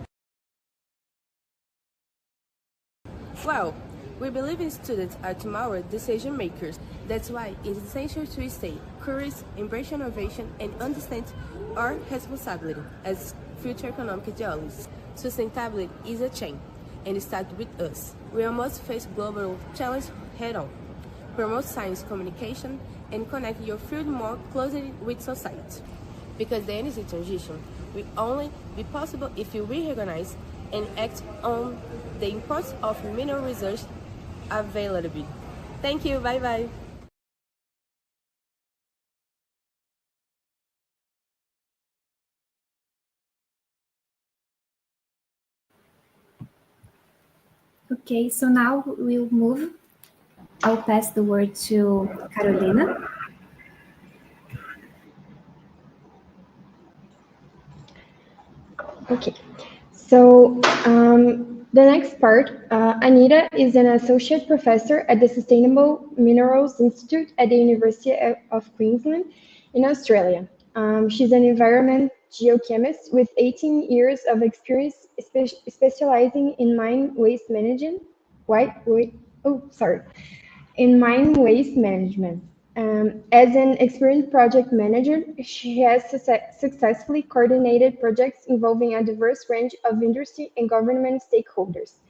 Well, we believe in students are tomorrow's decision makers. That's why it's essential to stay curious, embrace innovation, and understand our responsibility as future economic geologists. Sustainability is a chain, and it starts with us. We must face global challenge head-on, promote science communication, and connect your field more closely with society. Because the energy transition will only be possible if we recognize and act on the importance of mineral research availability. Thank you, bye-bye. Okay, so now we'll move. I'll pass the word to Carolina. Okay, so the next part, Anita is an associate professor at the Sustainable Minerals Institute at the University of Queensland in Australia. She's an environment geochemist with 18 years of experience specializing in mine waste management. In mine waste management. As an experienced project manager, she has successfully coordinated projects involving a diverse range of industry and government stakeholders.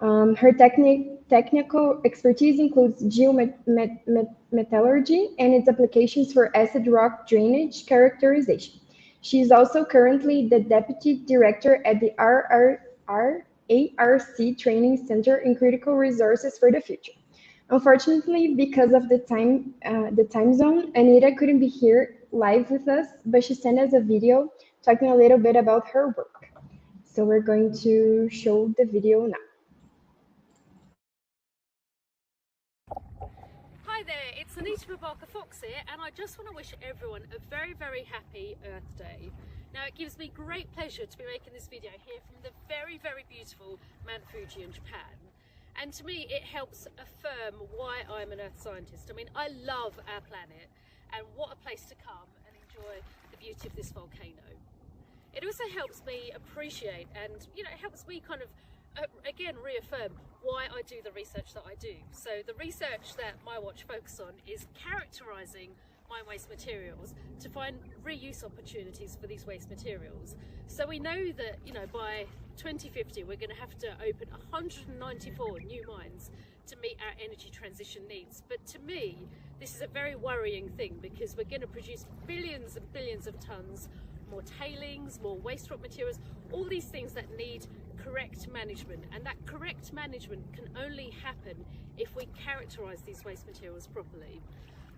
Her technical expertise includes geometallurgy and its applications for acid rock drainage characterization. She is also currently the Deputy Director at the ARC Training Center in Critical Resources for the Future. Unfortunately, because of the time zone, Anita couldn't be here live with us, but she sent us a video talking a little bit about her work. So we're going to show the video now. Hi there, it's Anita Babarka-Fox here, and I just want to wish everyone a very, very happy Earth Day. Now, it gives me great pleasure to be making this video here from the very, very beautiful Mount Fuji in Japan. And to me, it helps affirm why I'm an Earth scientist. I mean, I love our planet, and what a place to come and enjoy the beauty of this volcano. It also helps me appreciate and, it helps me kind of, again, reaffirm why I do the research that I do. So the research that my watch focuses on is characterising mine waste materials to find reuse opportunities for these waste materials. So we know that, by 2050 we're going to have to open 194 new mines to meet our energy transition needs. But to me, this is a very worrying thing, because we're going to produce billions and billions of tons more tailings, more waste rock materials, all these things that need correct management, and that correct management can only happen if we characterise these waste materials properly.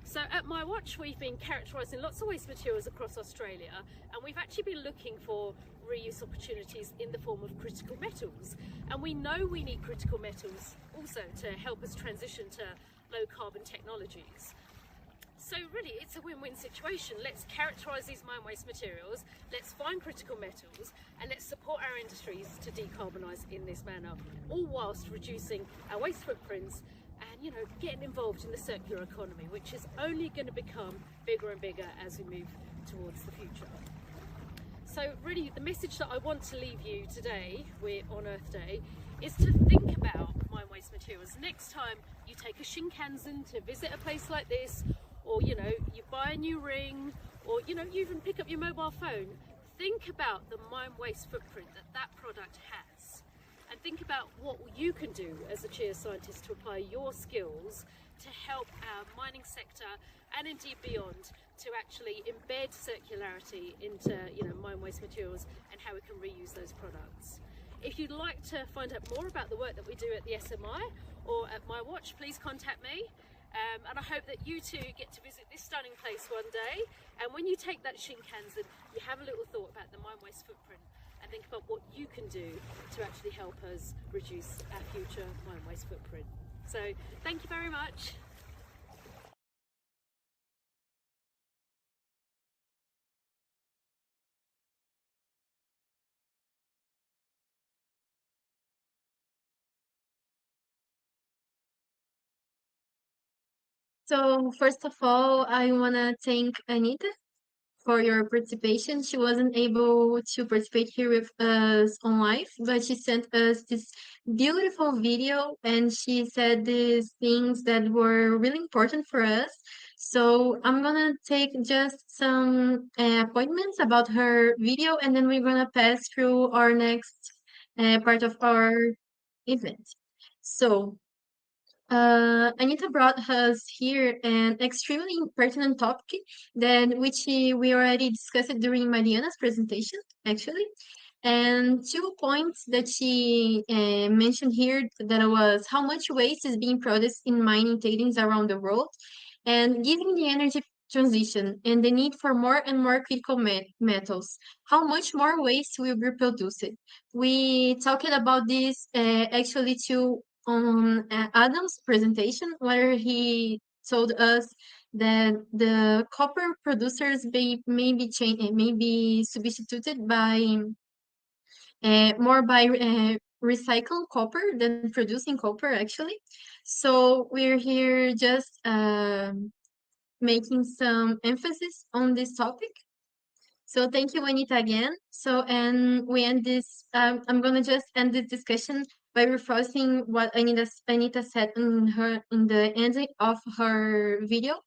So at my watch, we've been characterising lots of waste materials across Australia, and we've actually been looking for reuse opportunities in the form of critical metals. And we know we need critical metals also to help us transition to low carbon technologies. So really, it's a win-win situation. Let's characterise these mine waste materials, let's find critical metals, and let's support our industries to decarbonise in this manner, all whilst reducing our waste footprints and, you know, getting involved in the circular economy, which is only going to become bigger and bigger as we move towards the future. So really, the message that I want to leave you today, we're on Earth Day, is to think about mine waste materials. Next time you take a Shinkansen to visit a place like this, or, you know, you buy a new ring, or, you know, you even pick up your mobile phone, think about the mine waste footprint that that product has. And think about what you can do as a geoscientist to apply your skills to help our mining sector and indeed beyond to actually embed circularity into, you know, mine waste materials and how we can reuse those products. If you'd like to find out more about the work that we do at the SMI or at My Watch, please contact me. And I hope that you too get to visit this stunning place one day. And when you take that Shinkansen, you have a little thought about the mine waste footprint and think about what you can do to actually help us reduce our future mine waste footprint. So thank you very much. So first of all, I want to thank Anita for your participation. She wasn't able to participate here with us on live, but she sent us this beautiful video and she said these things that were really important for us. So I'm gonna take just some appointments about her video, and then we're gonna pass through our next part of our event. So Anita brought us here an extremely pertinent topic which we already discussed during Mariana's presentation, actually. And 2 points that she mentioned here, that was how much waste is being produced in mining tailings around the world, and given the energy transition and the need for more and more critical metals, how much more waste will be produced. We talked about this actually too on Adam's presentation, where he told us that the copper producers may be substituted by more by recycled copper than producing copper, actually. So we're here just making some emphasis on this topic. So thank you, Anita, again. So, and we end this, I'm gonna just end this discussion by reinforcing what Anita said in the end of her video.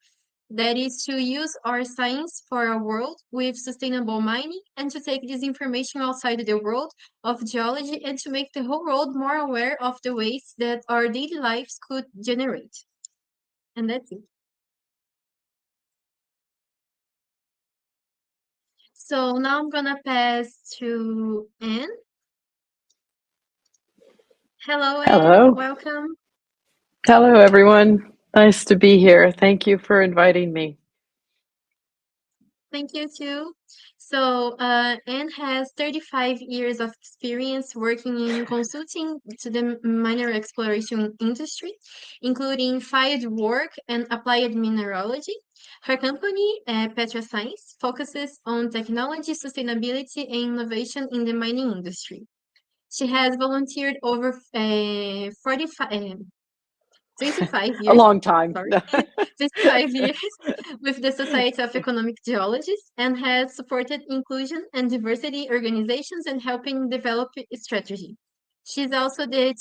That is to use our science for a world with sustainable mining, and to take this information outside the world of geology, and to make the whole world more aware of the waste that our daily lives could generate. And that's it. So now I'm gonna pass to Anne. Hello, Anne. Hello. Welcome. Hello, everyone. Nice to be here. Thank you for inviting me. Thank you too. So Anne has 35 years of experience working in consulting to the miner exploration industry, including field work and applied mineralogy. Her company, Petra Science, focuses on technology, sustainability, and innovation in the mining industry. She has volunteered over 25 years. A long time. Sorry, 25 years with the Society of Economic Geologists, and has supported inclusion and diversity organizations and helping develop a strategy. She's also the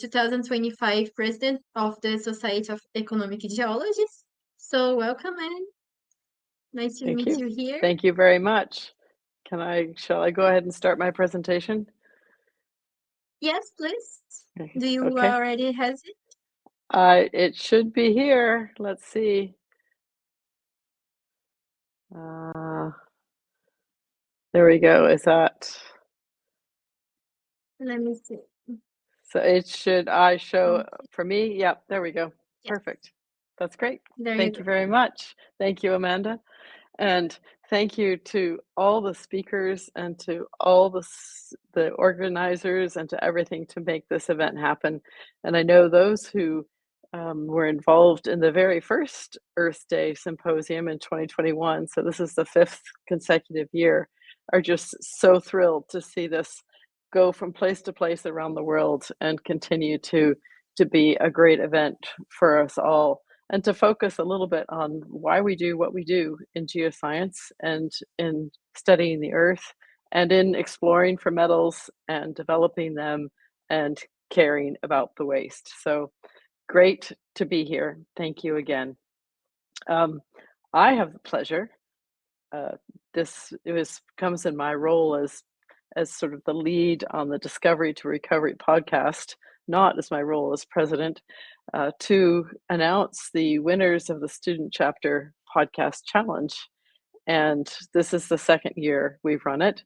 2025 president of the Society of Economic Geologists. So welcome, Anne. Nice to meet you here. Thank you very much. Shall I go ahead and start my presentation? Yes, please. Do you already have it? It should be here. Let's see. There we go. Is that? Let me see. So it should show for me? Yep, there we go. Yes. Perfect. That's great. Thank you very much. Thank you, Amanda. And thank you to all the speakers and to all the organizers and to everything to make this event happen. And I know those who were involved in the very first Earth Day Symposium in 2021, so this is the 5th consecutive year, are just so thrilled to see this go from place to place around the world and continue to be a great event for us all, and to focus a little bit on why we do what we do in geoscience and in studying the Earth and in exploring for metals and developing them and caring about the waste. So great to be here. Thank you again. I have the pleasure. Comes in my role as sort of the lead on the Discovery to Recovery podcast, not as my role as president, to announce the winners of the Student Chapter Podcast Challenge. And this is the 2nd year we've run it.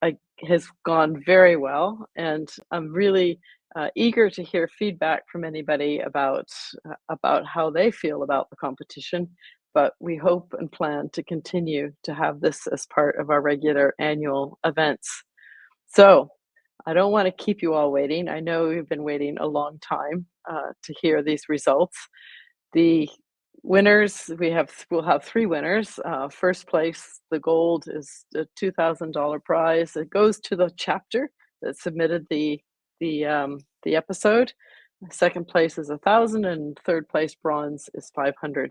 It has gone very well, and I'm really eager to hear feedback from anybody about how they feel about the competition. But we hope and plan to continue to have this as part of our regular annual events. So I don't want to keep you all waiting. I know you've been waiting a long time to hear these results. The winners, we'll have 3 winners. First place, the gold, is a $2,000 prize. It goes to the chapter that submitted the episode. Second place is $1,000, and third place, bronze, is $500.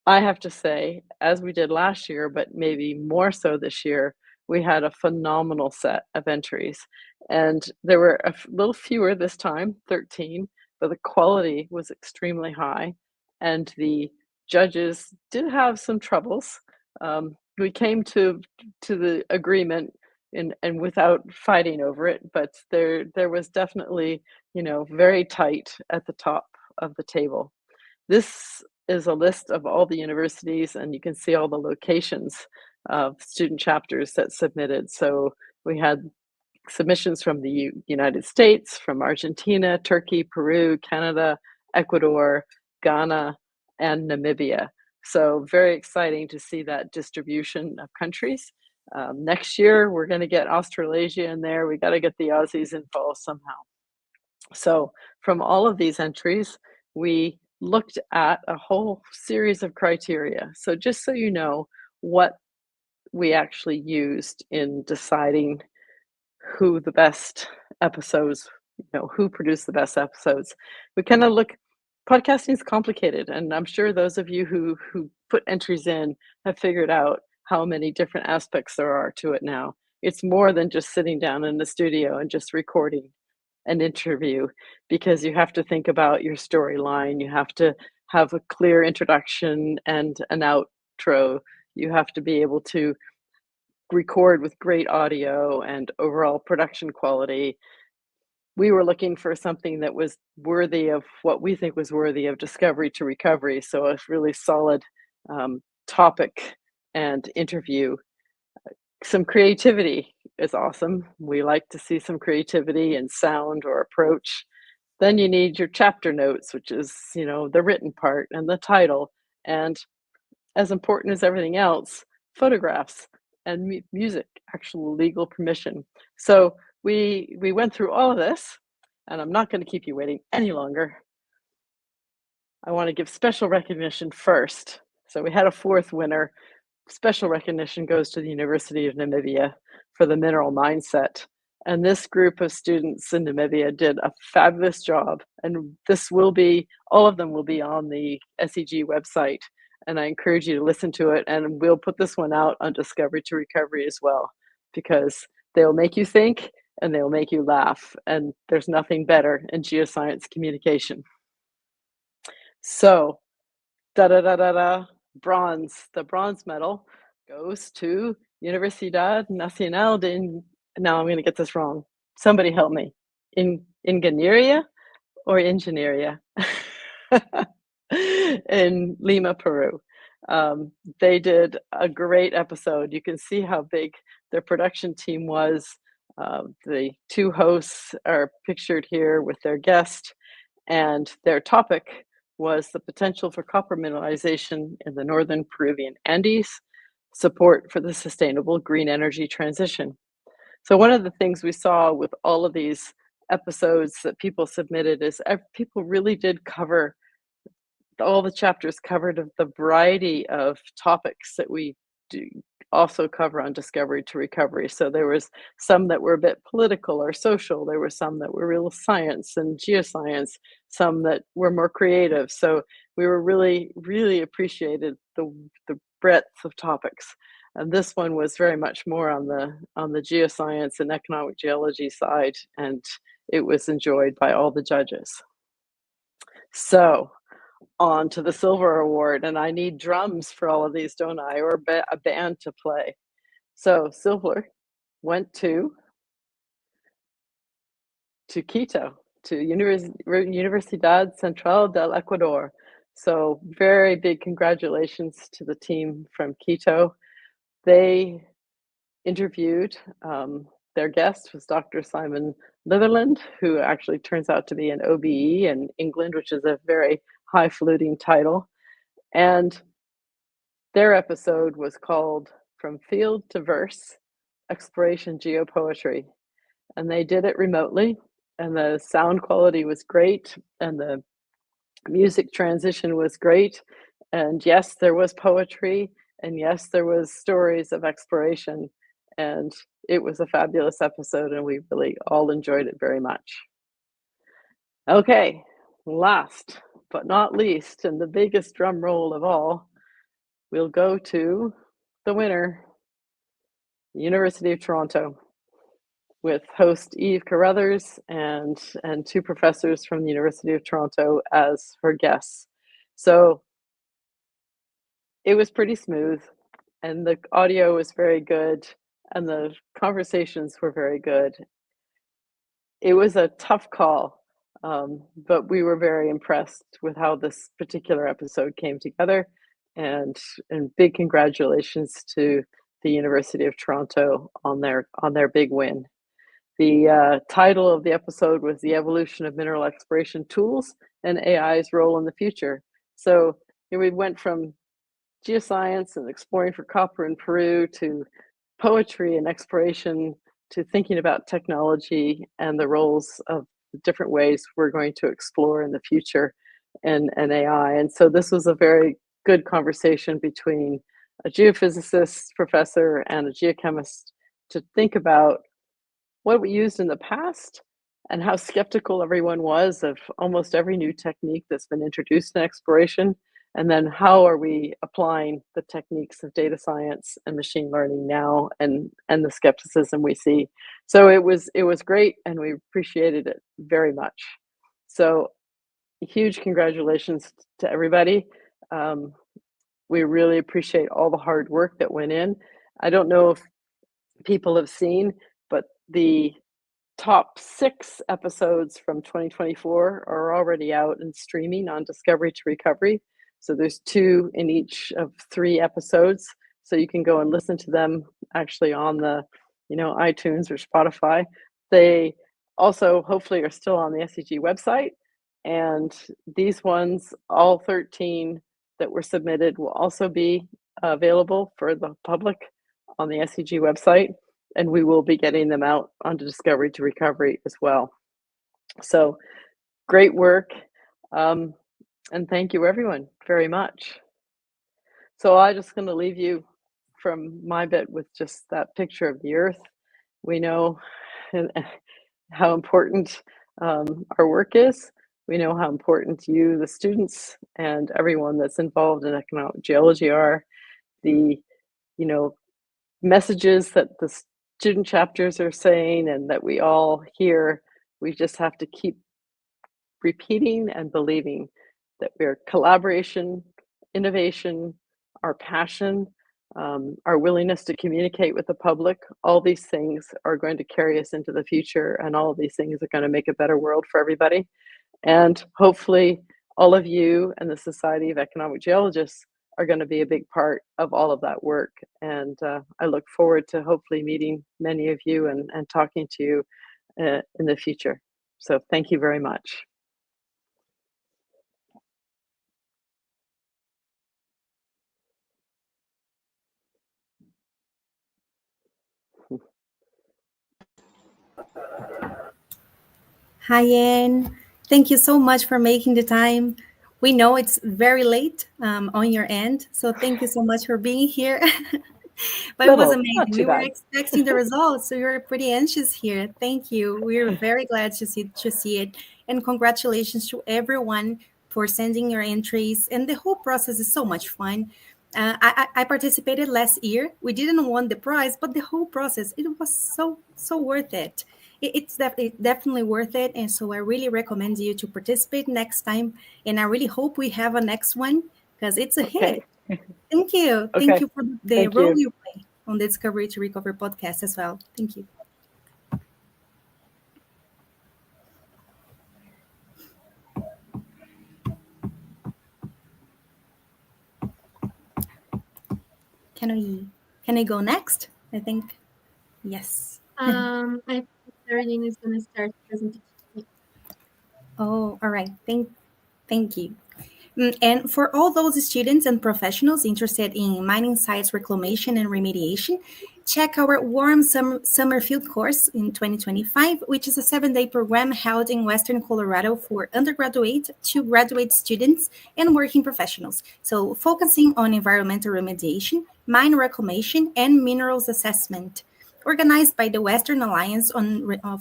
I have to say, as we did last year, but maybe more so this year, we had a phenomenal set of entries, and there were a little fewer this time, 13, but the quality was extremely high, and the judges did have some troubles. We came to the agreement and without fighting over it, but there was definitely, very tight at the top of the table. This is a list of all the universities, and you can see all the locations of student chapters that submitted. So we had submissions from the United States, from Argentina, Turkey, Peru, Canada, Ecuador, Ghana, and Namibia. So very exciting to see that distribution of countries. Next year, we're going to get Australasia in there. We got to get the Aussies involved somehow. So from all of these entries, we looked at a whole series of criteria. So just so you know what we actually used in deciding who the best episodes, who produced the best episodes. We kind of podcasting is complicated, and I'm sure those of you who put entries in have figured out how many different aspects there are to it now. It's more than just sitting down in the studio and just recording an interview, because you have to think about your storyline. You have to have a clear introduction and an outro. You have to be able to record with great audio and overall production quality. We were looking for something that was worthy of what we think was worthy of Discovery to Recovery. So a really solid topic and interview. Some creativity is awesome. We like to see some creativity in sound or approach. Then you need your chapter notes, which is, the written part, and the title. And as important as everything else, photographs and music, actual legal permission. So we went through all of this, and I'm not going to keep you waiting any longer. I want to give special recognition first. So we had a 4th winner. Special recognition goes to the University of Namibia for the mineral mindset. And this group of students in Namibia did a fabulous job. And all of them will be on the SEG website. And I encourage you to listen to it. And we'll put this one out on Discovery to Recovery as well, because they'll make you think and they'll make you laugh. And there's nothing better in geoscience communication. So, bronze. The bronze medal goes to Universidad Nacional de, now I'm going to get this wrong. Somebody help me. Ingeniería or Ingeniería in Lima, Peru. They did a great episode. You can see how big their production team was. The 2 hosts are pictured here with their guest, and their topic was the potential for copper mineralization in the northern Peruvian Andes, support for the sustainable green energy transition. So one of the things we saw with all of these episodes that people submitted is people really did cover, all the chapters covered the variety of topics that we do also cover on Discovery to Recovery. So there was some that were a bit political or social, there were some that were real science and geoscience, some that were more creative. So we were really appreciated the breadth of topics. And this one was very much more on the geoscience and economic geology side, and it was enjoyed by all the judges. So on to the Silver Award, and I need drums for all of these, don't I, or a band to play. So Silver went to Quito, to Universidad Central del Ecuador. So very big congratulations to the team from Quito. They interviewed, their guest was Dr. Simon Litherland, who actually turns out to be an OBE in England, which is a very highfalutin title. And their episode was called From Field to Verse, Exploration Geopoetry. And they did it remotely, and the sound quality was great, and the music transition was great. And yes, there was poetry, and yes, there was stories of exploration. And it was a fabulous episode, and we really all enjoyed it very much. Okay, last but not least, and the biggest drum roll of all, we'll go to the winner, the University of Toronto, with host Eve Carruthers and two professors from the University of Toronto as her guests. So it was pretty smooth, and the audio was very good, and the conversations were very good. It was a tough call, but we were very impressed with how this particular episode came together, and big congratulations to the University of Toronto on their big win. The title of the episode was The Evolution of Mineral Exploration Tools and AI's Role in the Future. So we went from geoscience and exploring for copper in Peru to poetry and exploration to thinking about technology and the roles of different ways we're going to explore in the future and AI. And so this was a very good conversation between a geophysicist professor and a geochemist to think about what we used in the past and how skeptical everyone was of almost every new technique that's been introduced in exploration. And then how are we applying the techniques of data science and machine learning now, and the skepticism we see. So it was great, and we appreciated it very much. So huge congratulations to everybody. We really appreciate all the hard work that went in. I don't know if people have seen, but the top 6 episodes from 2024 are already out and streaming on Discovery to Recovery. So there's 2 in each of 3 episodes. So you can go and listen to them actually on the, iTunes or Spotify. They also hopefully are still on the SEG website. And these ones, all 13 that were submitted, will also be available for the public on the SEG website. And we will be getting them out onto Discovery to Recovery as well. So great work. And thank you everyone very much. So I'm just going to leave you from my bit with just that picture of the Earth. We know how important our work is. We know how important you, the students, and everyone that's involved in economic geology are. The, messages that the student chapters are saying and that we all hear, we just have to keep repeating and believing that we're collaboration, innovation, our passion, our willingness to communicate with the public, all these things are going to carry us into the future, and all of these things are going to make a better world for everybody. And hopefully all of you and the Society of Economic Geologists are going to be a big part of all of that work. And I look forward to hopefully meeting many of you and talking to you in the future. So thank you very much. Hi, Anne. Thank you so much for making the time. We know it's very late on your end, so thank you so much for being here. But it was Little, amazing. not too We were bad. expecting the results, so we were pretty anxious here. Thank you. We are very glad to see it, and congratulations to everyone for sending your entries. And the whole process is so much fun. I participated last year. We didn't win the prize, but the whole process, it was so worth it. It's definitely worth it, and so I really recommend you to participate next time. And I really hope we have a next one because it's a hit. Thank you. Thank Okay. you for the Thank role you. you play on the Discovery to Recover podcast as well. Thank you. Can I go next? I think yes. I think Caroline is going to start the presentation. Oh, all right. Thank you. And for all those students and professionals interested in mining sites reclamation and remediation, check our warm summer field course in 2025, which is a 7-day program held in Western Colorado for undergraduate to graduate students and working professionals. So focusing on environmental remediation, mine reclamation, and minerals assessment. Organized by the Western Alliance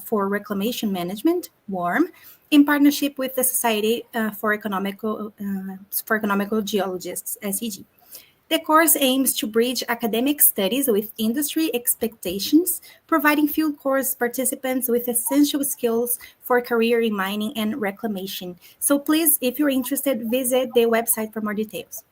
for Reclamation Management, WARM, in partnership with the Society for Economical Geologists, SEG. The course aims to bridge academic studies with industry expectations, providing field course participants with essential skills for a career in mining and reclamation. So please, if you're interested, visit the website for more details.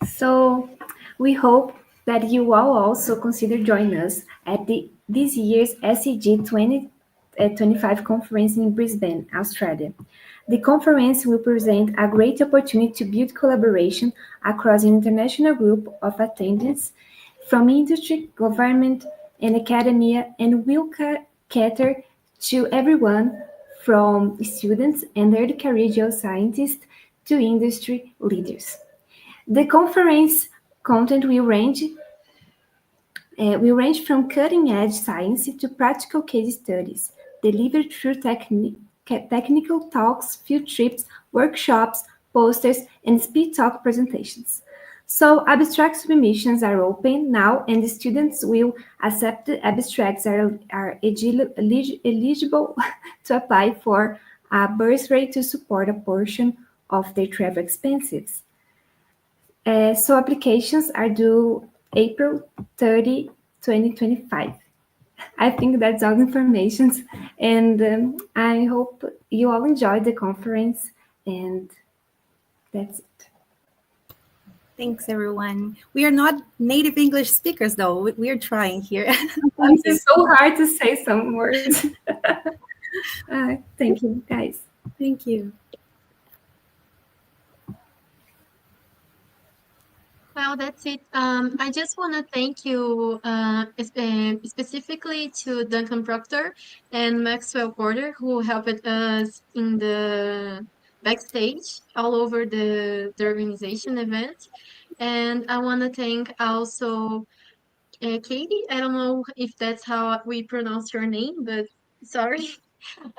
So we hope that you all also consider joining us at this year's SEG 2025 conference in Brisbane, Australia. The conference will present a great opportunity to build collaboration across an international group of attendees from industry, government, and academia, and will cater to everyone from students and early career geoscientists to industry leaders. The conference content will range from cutting-edge science to practical case studies, delivered through technical talks, field trips, workshops, posters, and speed talk presentations. So abstract submissions are open now, and the students will accept the abstracts are eligible to apply for a bursary to support a portion of their travel expenses. So applications are due April 30, 2025. I think that's all the information, and I hope you all enjoyed the conference, and that's it. Thanks, everyone. We are not native English speakers, though. We are trying here. It's so hard to say some words. Thank you, guys. Thank you. Well, that's it. I just want to thank you specifically to Duncan Proctor and Maxwell Porter, who helped us in the backstage all over the organization event. And I want to thank also Katie. I don't know if that's how we pronounce your name, but sorry.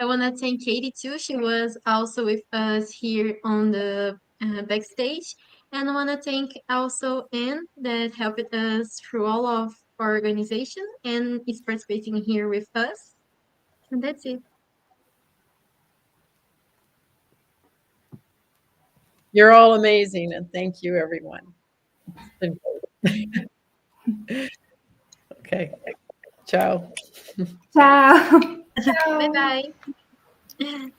I want to thank Katie too. She was also with us here on the backstage. And I want to thank also Anne that helped us through all of our organization and is participating here with us. And that's it. You're all amazing, and thank you, everyone. It's been great. Okay. Ciao. Ciao. Bye bye.